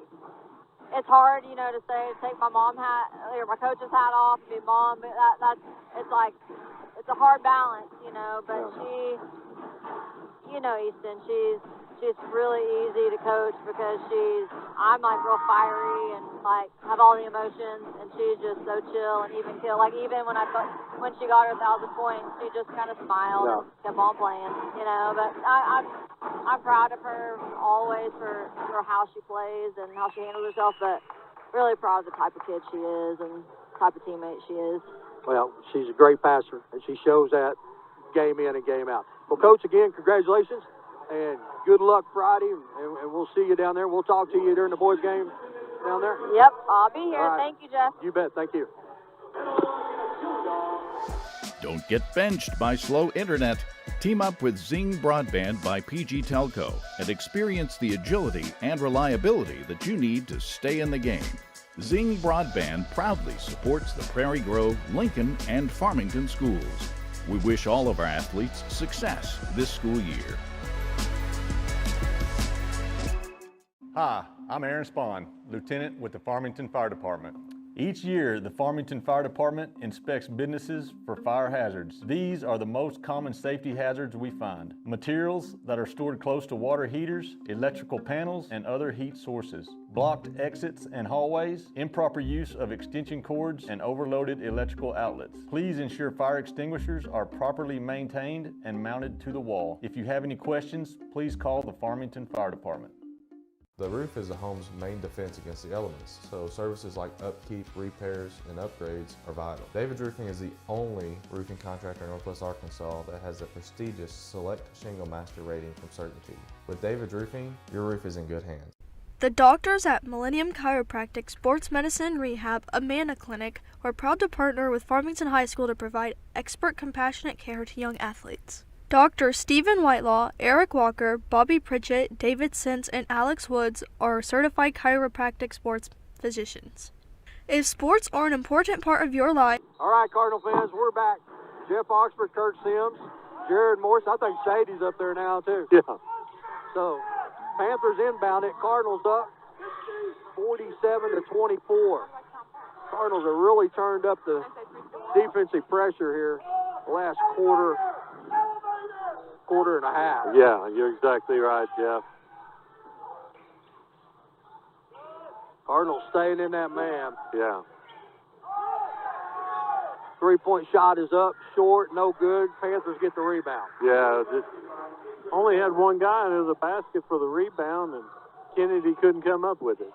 it's hard, you know, to say, take my mom hat or my coach's hat off and be mom. It's like, it's a hard balance, you know. But she, you know, Easton, she's really easy to coach because I'm like real fiery and like have all the emotions, and she's just so chill and even keel. Like even when she got her 1,000 points, she just kind of smiled and kept on playing, you know. But I'm proud of her always for how she plays and how she handles herself, but really proud of the type of kid she is and type of teammate she is. Well, she's a great passer, and she shows that game in and game out. Well, Coach, again, congratulations, and good luck Friday, and we'll see you down there. We'll talk to you during the boys' game down there. Yep, I'll be here. Right. Thank you, Jeff. You bet. Thank you. Don't get benched by slow internet. Team up with Zing Broadband by PG Telco and experience the agility and reliability that you need to stay in the game. Zing Broadband proudly supports the Prairie Grove, Lincoln, and Farmington schools. We wish all of our athletes success this school year. Hi, I'm Aaron Spahn, Lieutenant with the Farmington Fire Department. Each year, the Farmington Fire Department inspects businesses for fire hazards. These are the most common safety hazards we find. Materials that are stored close to water heaters, electrical panels, and other heat sources. Blocked exits and hallways, improper use of extension cords, and overloaded electrical outlets. Please ensure fire extinguishers are properly maintained and mounted to the wall. If you have any questions, please call the Farmington Fire Department. The roof is the home's main defense against the elements, so services like upkeep, repairs, and upgrades are vital. David's Roofing is the only roofing contractor in Northwest Arkansas that has the prestigious Select Shingle Master rating from Certainty. With David's Roofing, your roof is in good hands. The doctors at Millennium Chiropractic Sports Medicine Rehab Amana Clinic are proud to partner with Farmington High School to provide expert compassionate care to young athletes. Dr. Stephen Whitelaw, Eric Walker, Bobby Pritchett, David Sins, and Alex Woods are certified chiropractic sports physicians. If sports are an important part of your life... All right, Cardinal fans, we're back. Jeff Oxford, Kurt Sims, Jared Morris. I think Sadie's up there now, too. Yeah. So, Panthers inbound it. Cardinals up 47-24. Cardinals have really turned up the defensive pressure here the last quarter and a half. Yeah, you're exactly right, Jeff. Cardinals staying in that man. Yeah. Three-point shot is up, short, no good. Panthers get the rebound. Yeah, just only had one guy, and it was a basket for the rebound, and Kennedy couldn't come up with it.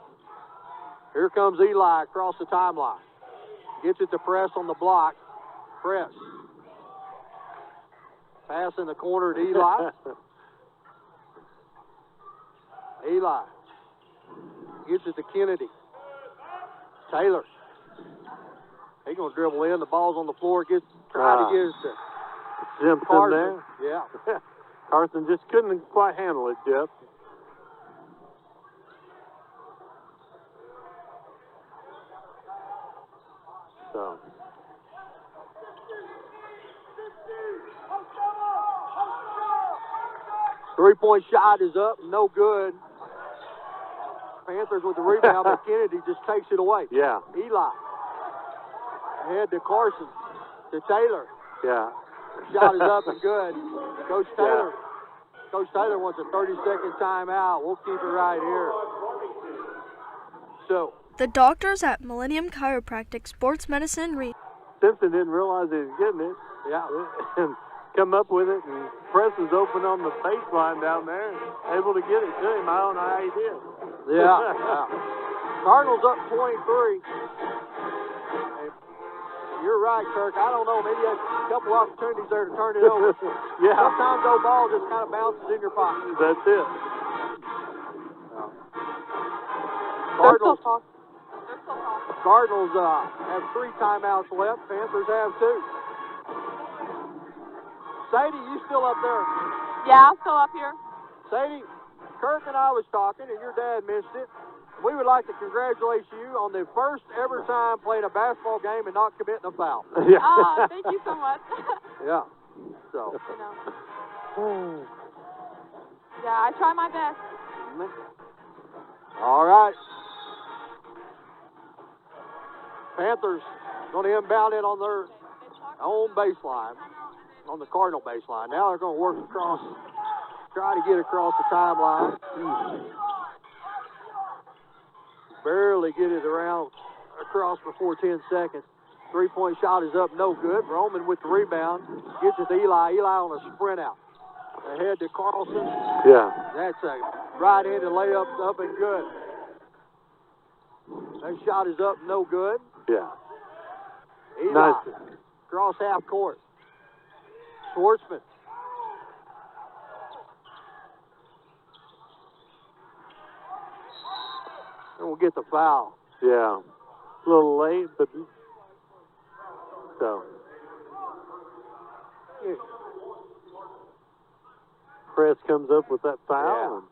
Here comes Eli across the timeline. Gets it to Press on the block. Press. Pass in the corner to Eli. Eli gets it to Kennedy. Taylor. He's going to dribble in. The ball's on the floor. Trying to get it to Simpson Carson. there. Yeah. Carson just couldn't quite handle it, Jeff. So. Three-point shot is up, no good. Panthers with the rebound, but Kennedy just takes it away. Yeah. Eli. Ahead to Carson. To Taylor. Yeah. Shot is up and good. Coach Taylor. Yeah. Coach Taylor wants a 30-second timeout. We'll keep it right here. So The doctors at Millennium Chiropractic Sports Medicine Simpson didn't realize he was getting it. Yeah. And come up with it, and press is open on the baseline down there, and able to get it to him. I don't know how he did. Yeah. Cardinals up 23. And you're right, Kirk. I don't know. Maybe a couple opportunities there to turn it over. Yeah. Sometimes those balls just kind of bounces in your pocket. That's it. Cardinals have 3 timeouts left. Panthers have 2. Sadie, you still up there? Yeah, I'm still up here. Sadie, Kirk and I was talking, and your dad mentioned it. We would like to congratulate you on the first ever time playing a basketball game and not committing a foul. Yeah. Thank you so much. Yeah. So. Yeah, I try my best. All right. Panthers going to inbound it on their own baseline, on the Cardinal baseline. Now they're going to work across, try to get across the timeline. Barely get it around across before 10 seconds. 3-point shot is up, no good. Roman with the rebound. Gets it to Eli. Eli on a sprint out. Ahead to Carlson. Yeah. That's a right-handed layup, up and good. That shot is up, no good. Yeah. Eli. Nice. Cross half court. Schwartzman. And we'll get the foul. Yeah. A little late, but so. Press comes up with that foul.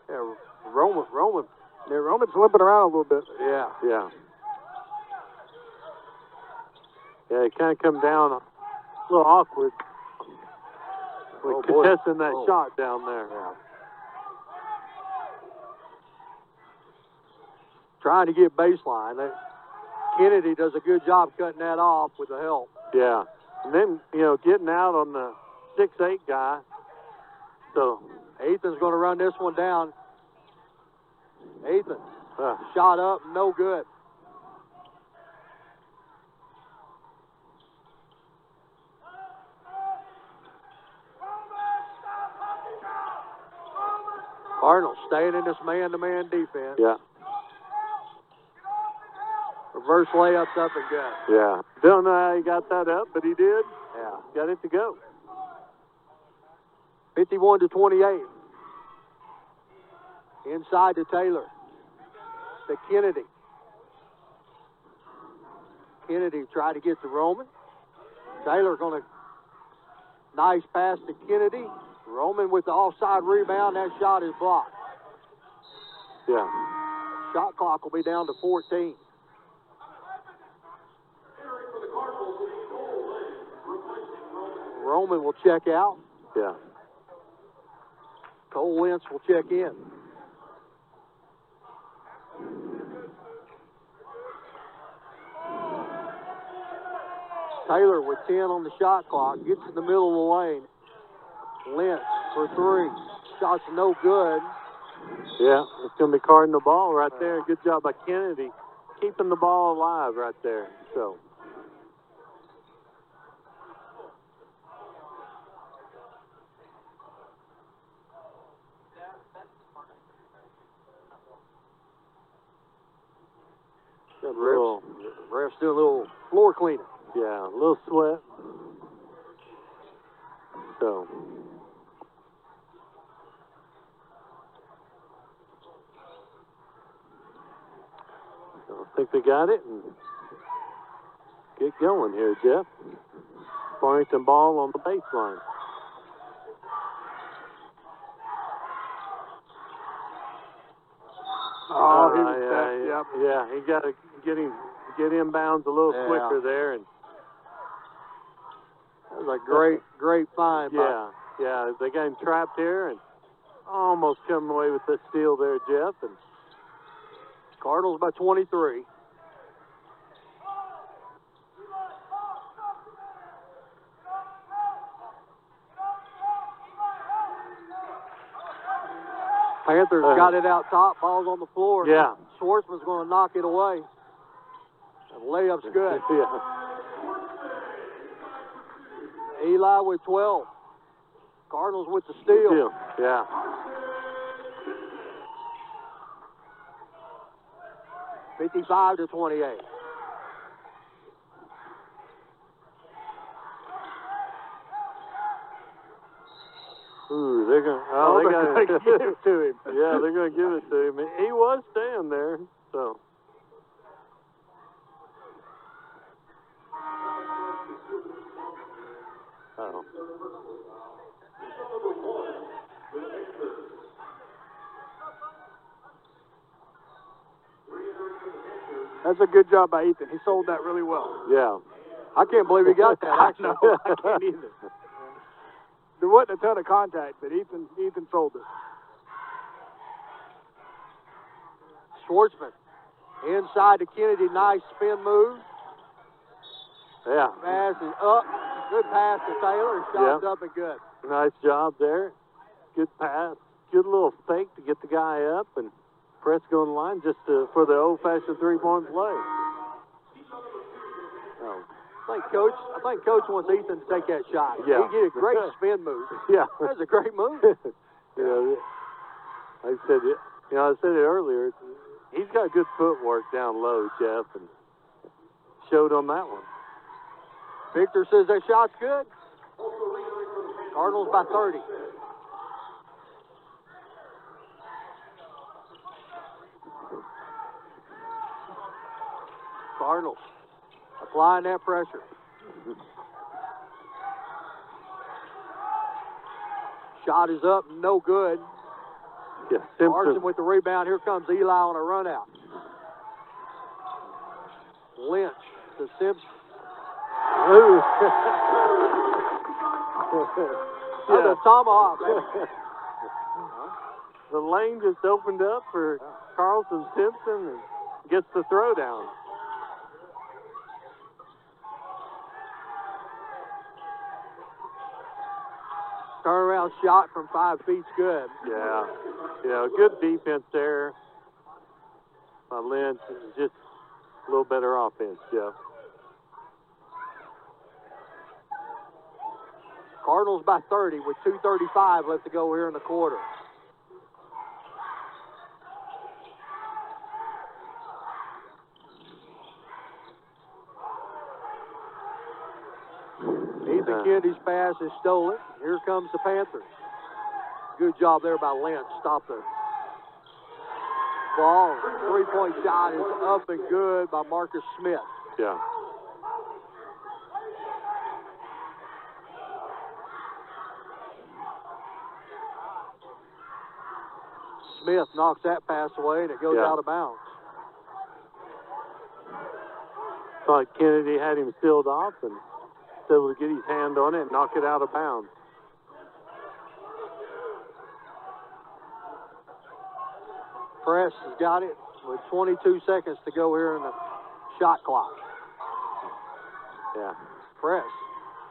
Yeah. Roman. Yeah, Roman's limping around a little bit. Yeah. Yeah. Yeah, it kind of come down a little awkward with contesting that shot down there. Yeah. Trying to get baseline. Kennedy does a good job cutting that off with the help. Yeah. And then, getting out on the 6'8" guy. So Ethan's going to run this one down. Ethan. Shot up, no good. Cardinals staying in this man-to-man defense. Yeah. Reverse layups up and good. Yeah. Don't know how he got that up, but he did. Yeah. Got it to go. 51-28. Inside to Taylor. To Kennedy. Kennedy tried to get to Roman. Taylor going to nice pass to Kennedy. Roman with the offside rebound. That shot is blocked. Yeah. Shot clock will be down to 14. Roman will check out. Yeah. Cole Wentz will check in. Taylor with 10 on the shot clock. Gets in the middle of the lane. Lentz for 3. Shot's no good. Yeah, it's going to be Cardinal ball right there. Good job by Kennedy keeping the ball alive right there. So. Ref's doing a little floor cleaning. Yeah, a little sweat. So. I think they got it and get going here, Jeff. Farmington ball on the baseline. Oh, he was yeah, he got to get inbounds a little quicker there, and that was a great find. Yeah, they got him trapped here and almost come away with the steal there, Jeff. And Cardinals by 23. Panthers got it out top. Ball's on the floor. Yeah, Schwartzman's going to knock it away. The layup's good. Yeah. Eli with 12. Cardinals with the steal. Yeah. $55-28. Ooh, they're going to give it to him. Yeah, they're going to give it to him. He was staying there, so. Uh-oh. That's a good job by Ethan. He sold that really well. Yeah. I can't believe he got that, actually. No, I can't either. There wasn't a ton of contact, but Ethan sold it. Schwartzman inside to Kennedy. Nice spin move. Yeah. Pass is up. Good pass to Taylor. Shot's up and good. Nice job there. Good pass. Good little fake to get the guy up and press go in the line just for the old-fashioned three-point play. Oh. I think Coach wants Ethan to take that shot. Yeah. He get a great spin move. Yeah. That's a great move. You know, I said it earlier. He's got good footwork down low, Jeff, and showed on that one. Victor says that shot's good. Cardinals by 30. Cardinals applying that pressure. Shot is up, no good. Yeah, Carson with the rebound. Here comes Eli on a run out. Lynch to Simpson. Yeah. The tomahawk, man. The lane just opened up for Carlson Simpson and gets the throwdown. Turnaround shot from 5 feet's good. Yeah. Yeah, good defense there by Lynch. Just a little better offense, Jeff. Cardinals by 30 with 2:35 left to go here in the quarter. Ethan Kennedy's pass is stolen. Here comes the Panthers. Good job there by Lynch. Stop the ball. Three-point shot is up and good by Marcus Smith. Yeah. Smith knocks that pass away, and it goes out of bounds. Thought Kennedy had him sealed off and was able to get his hand on it and knock it out of bounds. Press has got it with 22 seconds to go here in the shot clock. Yeah. Press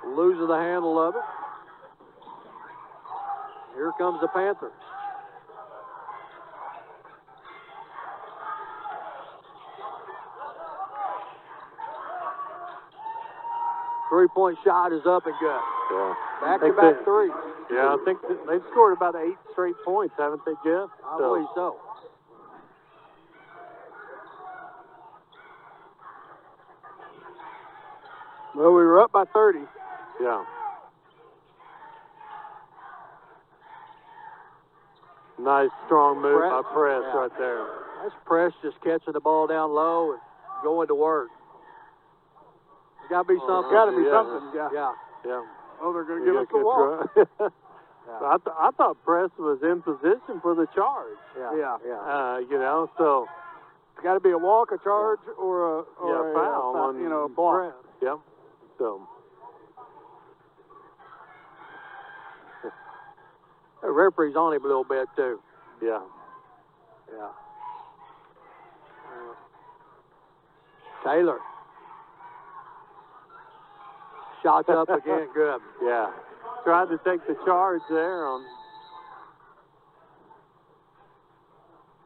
loses the handle of it. Here comes the Panthers. Three-point shot is up and good. Yeah. Back-to-back threes. Yeah, I think they've scored about 8 straight points, haven't they, Jeff? I believe so. Well, we were up by 30. Yeah. Nice, strong move by Press right there. That's Press just catching the ball down low and going to work. Got to be something. Got to be something. Yeah. Yeah. Oh, they're going to give us the walk. I thought Press was in position for the charge. Yeah. You know, so it's got to be a walk, a charge, or a foul on a block. Press. Yep. So the referee's on him a little bit too. Yeah. Taylor. Shots up again, good. Yeah. Tried to take the charge there on.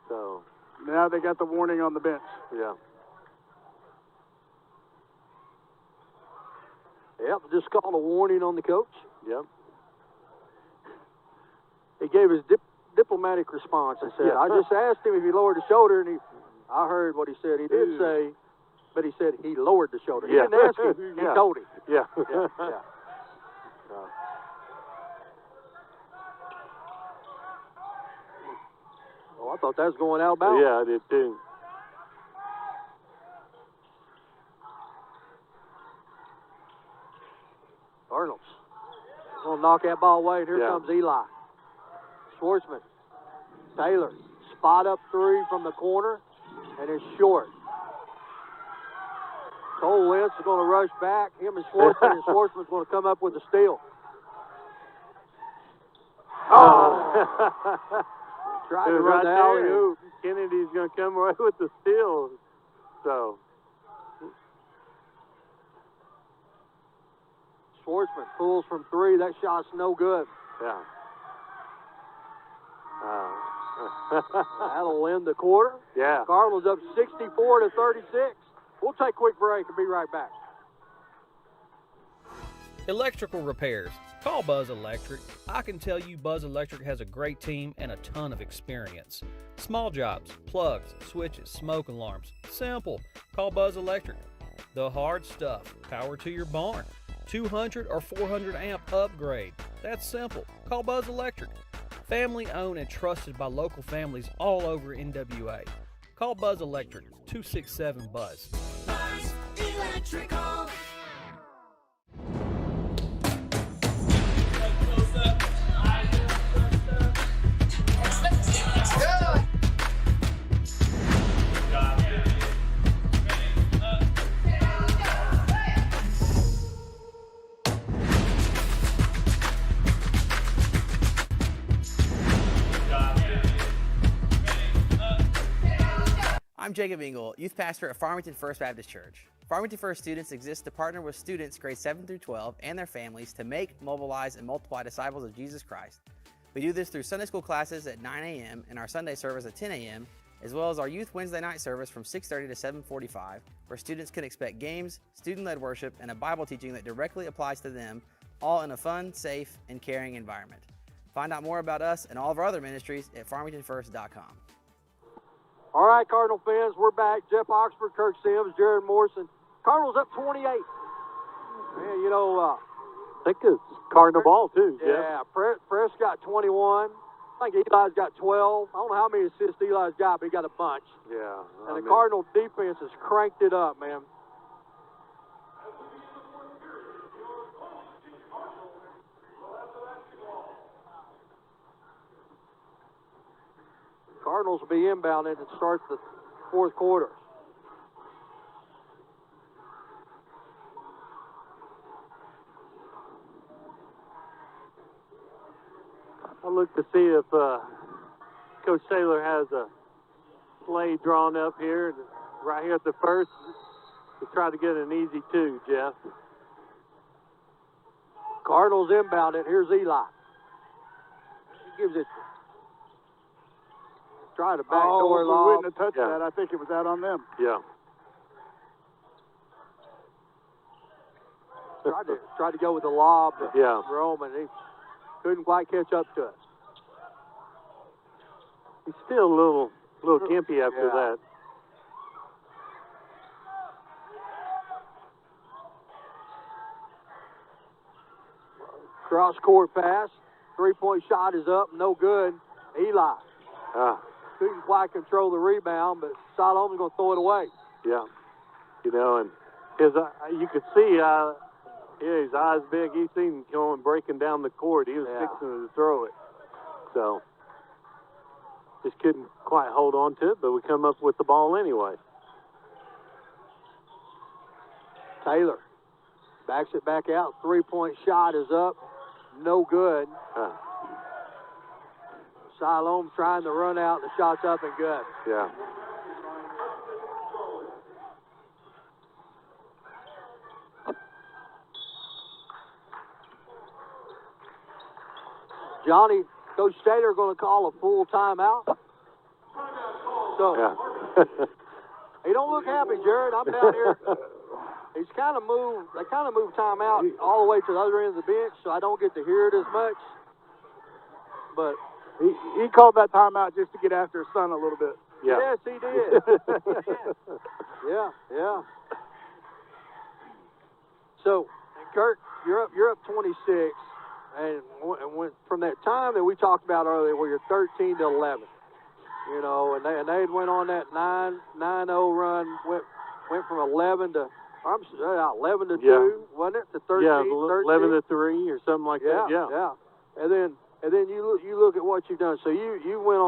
So Now they got the warning on the bench. Yeah. Yep, just called a warning on the coach. Yep. He gave his diplomatic response. I said, I just asked him if he lowered the shoulder, and I heard what he said. He did say, but he said he lowered the shoulder. He didn't ask him. He told him. Yeah. Oh, I thought that was going out of bounds. Yeah, I did too. Cardinals going to knock that ball away, and here comes Eli. Schwartzman. Taylor. Spot up three from the corner, and it's short. Cole Wentz is going to rush back. Him and Schwartzman, and Schwartzman's going to come up with a steal. Tried to run the alley-oop. Kennedy's going to come right with the steal. So Schwartzman pulls from three. That shot's no good. Yeah. That'll end the quarter. Yeah. Cardinals up 64-36. We'll take a quick break and be right back. Electrical repairs. Call Buzz Electric. I can tell you Buzz Electric has a great team and a ton of experience. Small jobs, plugs, switches, smoke alarms. Simple. Call Buzz Electric. The hard stuff. Power to your barn. 200 or 400 amp upgrade. That's simple. Call Buzz Electric. Family owned and trusted by local families all over NWA. Call Buzz Electric, 267-BUZZ. Buzz Electrical. I'm Jacob Engel, youth pastor at Farmington First Baptist Church. Farmington First students exist to partner with students grades 7 through 12 and their families to make, mobilize, and multiply disciples of Jesus Christ. We do this through Sunday school classes at 9 a.m. and our Sunday service at 10 a.m., as well as our Youth Wednesday night service from 6:30 to 7:45, where students can expect games, student-led worship, and a Bible teaching that directly applies to them, all in a fun, safe, and caring environment. Find out more about us and all of our other ministries at farmingtonfirst.com. All right, Cardinal fans, we're back. Jeff Oxford, Kirk Sims, Jared Morrison. Cardinals up 28. Man, you know, I think it's Cardinal ball too. Yeah, Press got 21. I think Eli's got 12. I don't know how many assists Eli's got, but he got a bunch. Yeah. And the Cardinal defense has cranked it up, man. Cardinals will be inbounded and start the fourth quarter. I'll look to see if Coach Taylor has a play drawn up here, right here at the first, to try to get an easy two, Jeff. Cardinals inbounded. Here's Eli. He gives it. Try to backdoor if lob. we wouldn't have touched that, I think it was out on them. Yeah. Tried to go with the lob to Yeah. Roman. He couldn't quite catch up to it. He's still a little gimpy after that. Cross court pass. 3-point shot is up. No good. Eli. Couldn't quite control the rebound, but Siloam's going to throw it away. Yeah. You know, and you could see, his eyes big. He seen him going breaking down the court. He was fixing to throw it. So, just couldn't quite hold on to it, but we come up with the ball anyway. Taylor backs it back out. 3-point shot is up. No good. Siloam trying to run out. The shot's up and good. Yeah. Johnny, Coach Taylor going to call a full timeout. So he don't look happy, Jared. I'm down here. He's kind of moved. They kind of moved timeout all the way to the other end of the bench, so I don't get to hear it as much. But he called that timeout just to get after his son a little bit. Yeah. Yes, he did. Yeah. So, Kirk, you're up 26, and from that time that we talked about earlier, where you're 13 to 11, you know, and they had went on that 9-0 run, went from 11 to 2, wasn't it? To 13. Yeah, 13? 11 to 3 or something like that. Yeah. And then you look at what you've done. So you went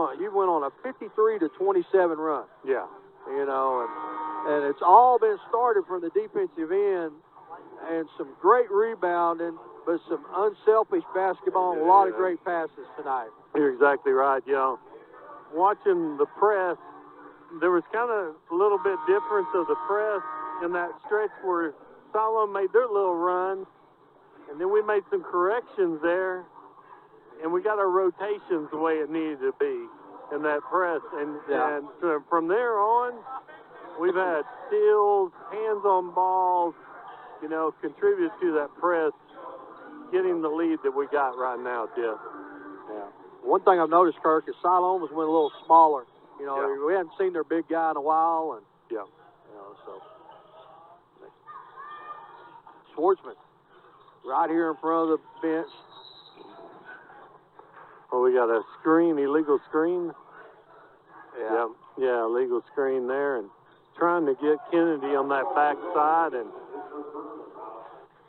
on a 53 to 27 run. Yeah. You know, and it's all been started from the defensive end, and some great rebounding, but some unselfish basketball and a lot of great passes tonight. You're exactly right. You know, watching the press, there was kind of a little bit difference of the press in that stretch where Siloam made their little run, and then we made some corrections there, and we got our rotations the way it needed to be in that press. And so from there on, we've had steals, hands on balls, you know, contributed to that press, getting the lead that we got right now, Jeff. Yeah. One thing I've noticed, Kirk, is Siloam has went a little smaller. You know, we hadn't seen their big guy in a while, and you know, so Schwartzman right here in front of the bench. Oh, we got a screen, illegal screen. Yeah, illegal screen there, and trying to get Kennedy on that back side, and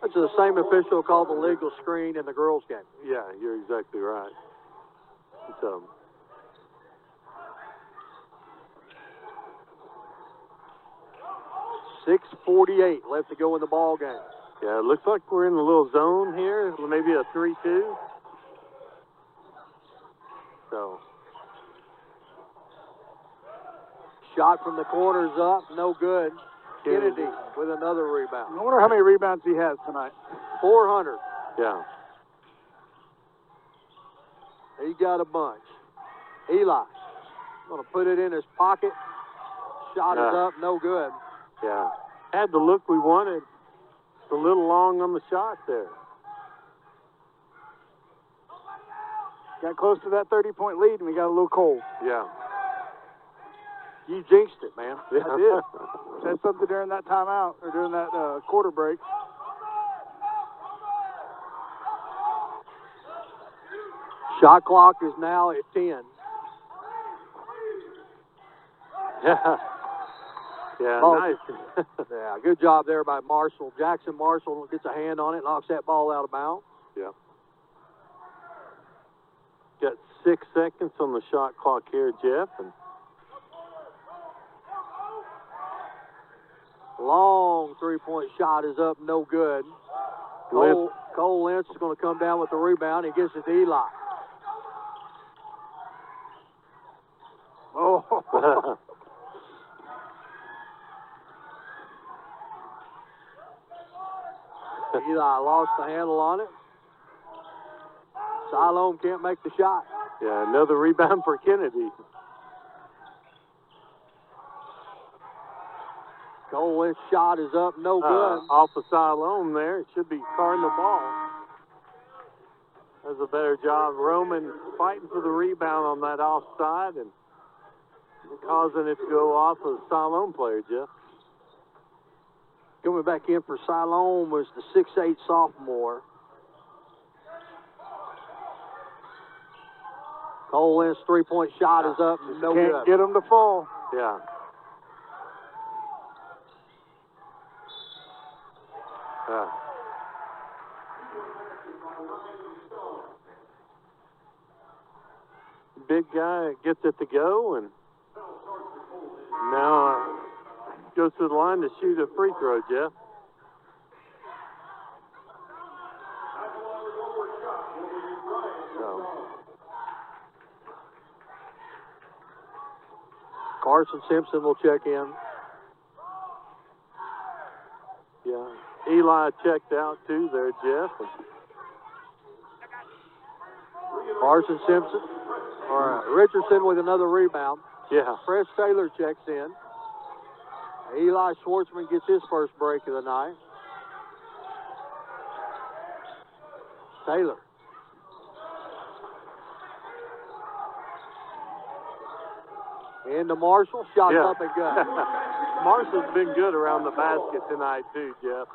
that's the same official called the legal screen in the girls' game. Yeah, you're exactly right. So 6:48 left to go in the ball game. Yeah, it looks like we're in a little zone here, maybe a 3-2. So shot from the corner's up, no good. Kennedy with another rebound. I wonder how many rebounds he has tonight. 400. Yeah. He got a bunch. Eli going to put it in his pocket. Shot is up, no good. Yeah. Had the look we wanted. It's a little long on the shot there. Got close to that 30-point lead, and we got a little cold. Yeah. You jinxed it, man. Yeah, I did. Said something during that timeout, or during that quarter break. Shot clock is now at 10. Yeah, nice. Yeah, good job there by Marshall. Jackson Marshall gets a hand on it, knocks that ball out of bounds. Yeah. Got 6 seconds on the shot clock here, Jeff. And long three-point shot is up, no good. Cole Lynch is going to come down with the rebound. He gives it to Eli. Oh. Eli lost the handle on it. Siloam can't make the shot. Yeah, another rebound for Kennedy. Cole Lynch's shot is up, no good. Off of Siloam there. It should be Cardinal ball. Does a better job. Roman fighting for the rebound on that offside and causing it to go off of the Siloam player, Jeff. Coming back in for Siloam was the 6'8" sophomore. Cole Lynch's three-point shot is up, no good. Can't get him to fall. Yeah. Big guy gets it to go, and now goes to the line to shoot a free throw, Jeff. Carson Simpson will check in. Yeah. Eli checked out too there, Jeff. Carson Simpson, or Richardson with another rebound. Yeah. Fred Taylor checks in. Eli Schwartzman gets his first break of the night. Taylor. Into Marshall, shot up and good. Marshall's been good around the basket tonight too, Jeff.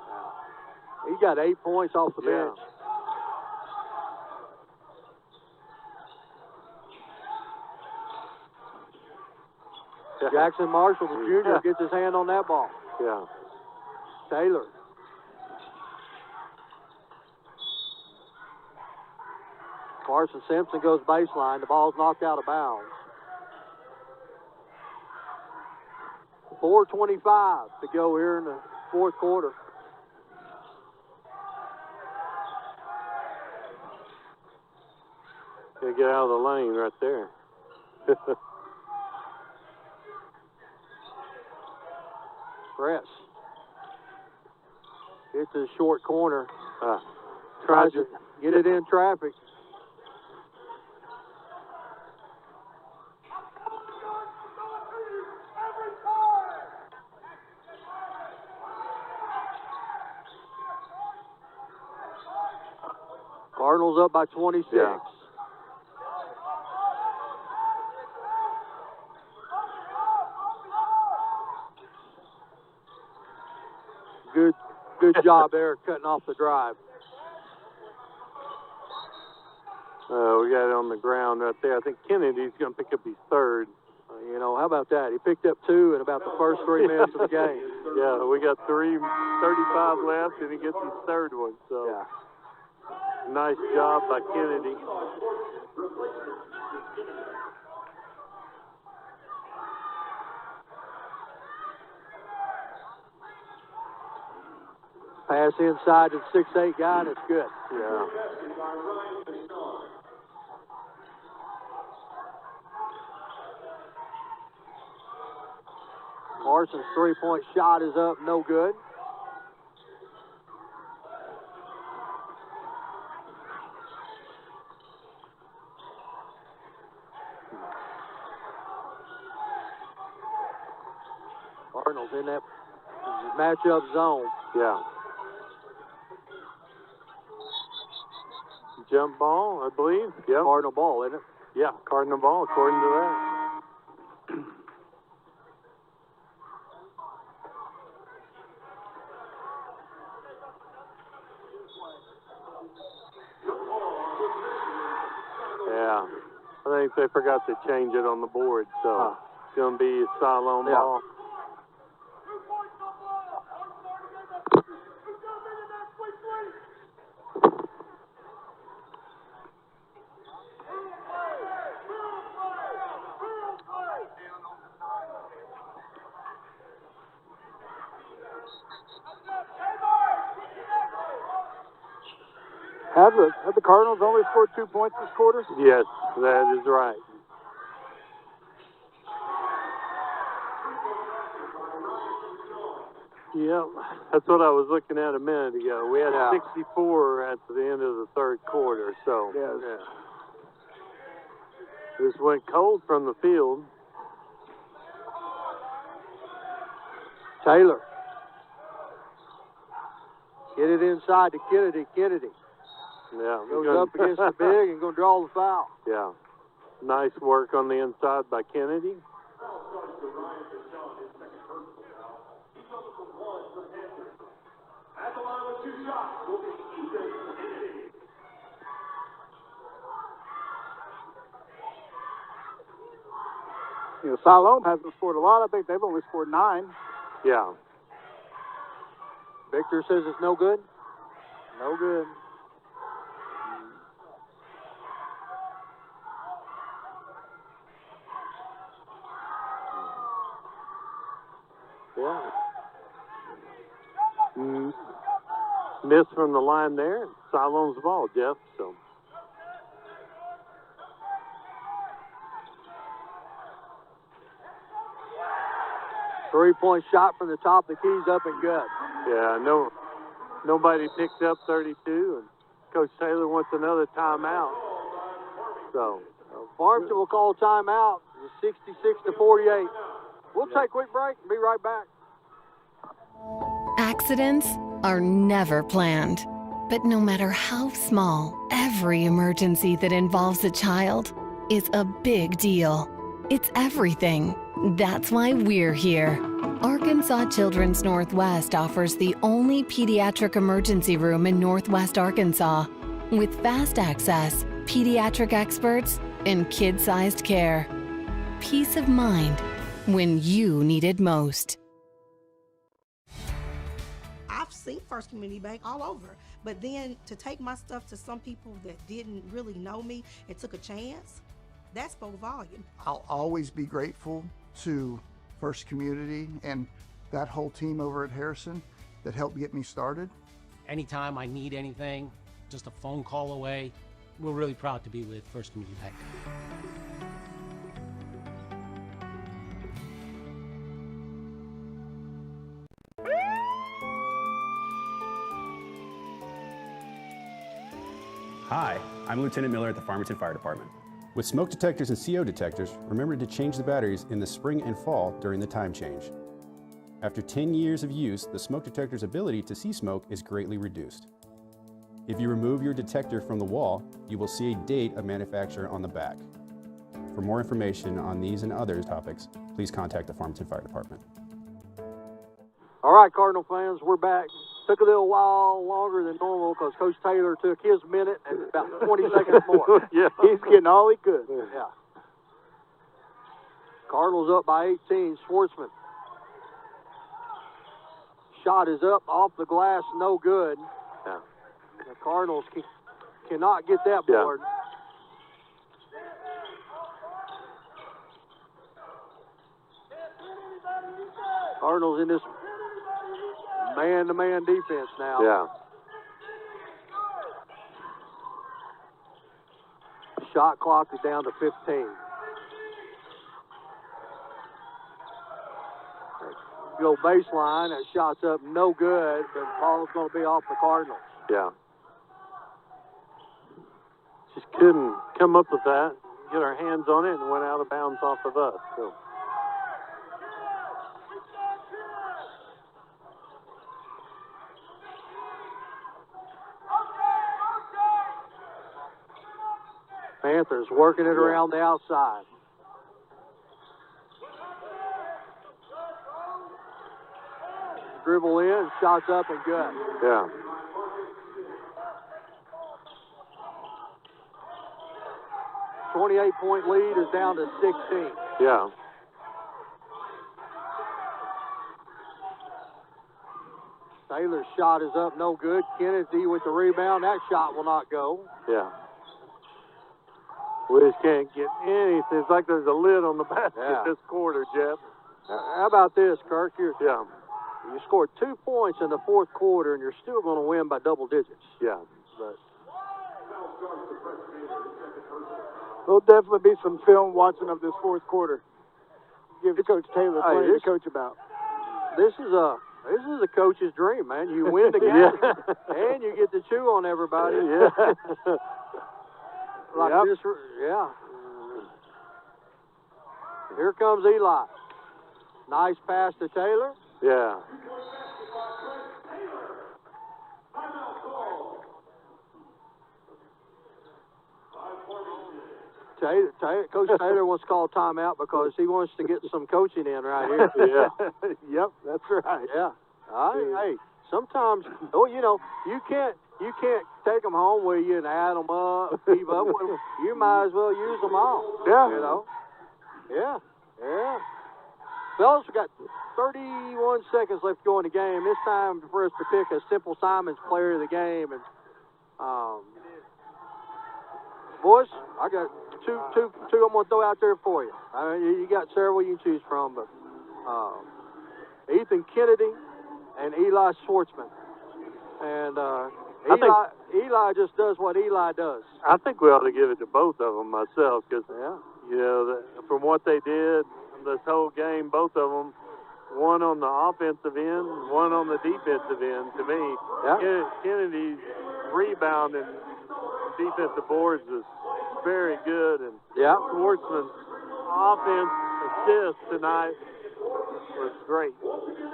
He got 8 points off the bench. Jackson Marshall, the junior, gets his hand on that ball. Yeah. Taylor. Carson Simpson goes baseline. The ball's knocked out of bounds. 4:25 to go here in the fourth quarter. Gotta get out of the lane right there. Press. Hits the short corner. Tries to get it in traffic. Cardinals up by 26. Yeah. Good job there cutting off the drive. We got it on the ground right there. I think Kennedy's going to pick up his third. You know, how about that? He picked up 2 in about the first 3 minutes of the game. Yeah, we got 3:35 left, and he gets his third one. So, nice job by Kennedy. Pass inside to the 6'8" guy, and it's good. Yeah. Carson's three-point shot is up, no good. Cardinals in that matchup zone. Yeah. Jump ball, I believe. Yeah. Cardinal ball, isn't it? Yeah, Cardinal ball, according to that. Yeah. I think they forgot to change it on the board, so it's going to be a Siloam ball. Have the Cardinals only scored 2 points this quarter? Yes, that is right. Yep, that's what I was looking at a minute ago. We had 64 at the end of the third quarter, so this went cold from the field. Taylor. Get it inside to Kennedy. Kennedy. Yeah. Goes up against the big and going to draw the foul. Yeah. Nice work on the inside by Kennedy. At the line with 2 shots will be Ethan Kennedy. You know, Siloam hasn't scored a lot. I think they've only scored 9. Yeah. Victor says it's no good. No good. Yeah. Miss from the line there. Siloam's ball, Jeff. So. Three-point shot from the top of the keys, up and good. Yeah, nobody picked up 32, and Coach Taylor wants another timeout. So Farmington will call timeout. 66-48. We'll take a quick break and be right back. Accidents are never planned. But no matter how small, every emergency that involves a child is a big deal. It's everything. That's why we're here. Arkansas Children's Northwest offers the only pediatric emergency room in Northwest Arkansas with fast access, pediatric experts, and kid-sized care. Peace of mind when you need it most. I've seen First Community Bank all over, but then to take my stuff to some people that didn't really know me and took a chance, that spoke volume. I'll always be grateful to First Community and that whole team over at Harrison that helped get me started. Anytime I need anything, just a phone call away. We're really proud to be with First Community Bank. Hi, I'm Lieutenant Miller at the Farmington Fire Department. With smoke detectors and CO detectors, remember to change the batteries in the spring and fall during the time change. After 10 years of use, the smoke detector's ability to see smoke is greatly reduced. If you remove your detector from the wall, you will see a date of manufacture on the back. For more information on these and other topics, please contact the Farmington Fire Department. All right, Cardinal fans, we're back. Took a little while longer than normal because Coach Taylor took his minute and about 20 seconds more. Yeah, he's getting all he could. Yeah. Cardinals up by 18. Schwartzman. Shot is up off the glass, no good. Yeah. The Cardinals cannot get that board. Cardinals in this man-to-man defense now. Yeah. Shot clock is down to 15. Go baseline, that shot's up no good, but the ball's going to be off the Cardinals. Yeah. Just couldn't come up with that, get our hands on it, and went out of bounds off of us. So. Panthers working it around the outside. Dribble in, shots up and good. Yeah. A 28-point lead is down to 16. Yeah. Taylor's shot is up, no good. Kennedy with the rebound. That shot will not go. Yeah. We just can't get anything. It's like there's a lid on the basket this quarter, Jeff. How about this, Kirk? You scored 2 points in the fourth quarter, and you're still going to win by double digits. Yeah. But There'll definitely be some film watching of this fourth quarter. Give Coach Taylor plenty to coach about. This is a coach's dream, man. You win the game, and you get to chew on everybody. Yeah. Like this, yeah. Here comes Eli. Nice pass to Taylor. Yeah. Coach Taylor wants to call timeout because he wants to get some coaching in right here. Yeah. Yep, that's right. Yeah. Hey, sometimes, you can't take them home with you and add them up, keep up with them. You might as well use them all. Yeah. Yeah. Fellas, we got 31 seconds left to go in the game. This time for us to pick a Simple Simons player of the game. And boys, I got two I'm going to throw out there for you. You got several you can choose from, but Ethan Kennedy and Eli Schwartzman. And Eli just does what Eli does. I think we ought to give it to both of them myself because, from what they did this whole game, both of them, one on the offensive end, one on the defensive end, to me. Kennedy's rebound and defensive boards is very good, and Schwartzman's offense assist tonight was great.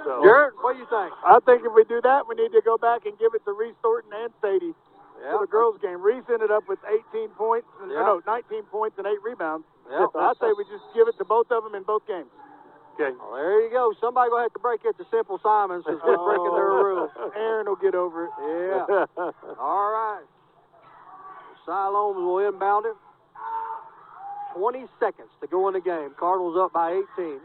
So, Jared, what do you think? I think if we do that, we need to go back and give it to Reese Thornton and Sadie for the girls' game. Reese ended up with 18 points, and, no, 19 points and 8 rebounds. Yep. So I'd say we just give it to both of them in both games. Okay. Well, there you go. Somebody going to have to break it to Simple Simon since we're breaking their rules. Aaron will get over it. Yeah. All right. Siloam will inbound it. 20 seconds to go in the game. Cardinals up by 18.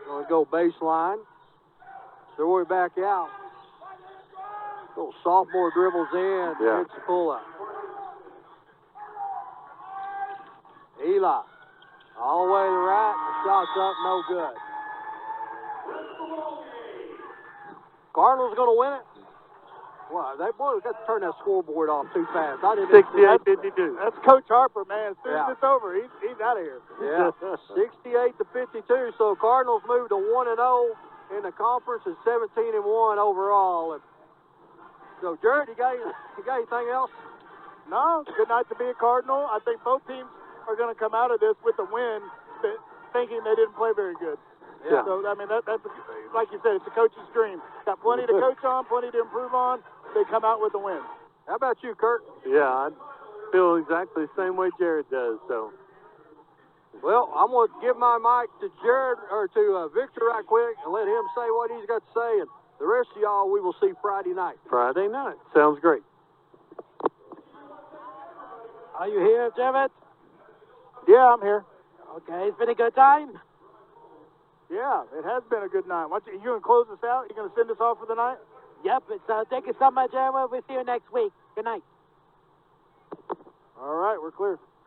Going to go baseline. Throw it back out. Little sophomore dribbles in. Yeah. Hits the pull-up. Eli. All the way to the right. The shot's up. No good. Cardinals going to win it. Wow, they got to turn that scoreboard off too fast. I didn't 68-52. That's Coach Harper, man. As soon as Yeah. it's over, he's out of here. Yeah, 68-52. So Cardinals moved to 1-0 in the conference and 17-1 overall. And so Jared, you got anything else? No, it's a good night to be a Cardinal. I think both teams are going to come out of this with a win, thinking they didn't play very good. Yeah. So I mean, that's like you said, it's a coach's dream. Got plenty to coach on, plenty to improve on. They come out with a win. How about you, Kurt? Yeah, I feel exactly the same way Jared does. So, well, I'm going to give my mic to Jared or to Victor right quick and let him say what he's got to say. And the rest of y'all, we will see Friday night. Friday night. Sounds great. Are you here, Jared? Yeah, I'm here. Okay, it's been a good time. Yeah, it has been a good night. You going to close us out? You going to send us off for the night? Yep, thank you so much, Jared. We'll see you next week. Good night. All right, we're clear.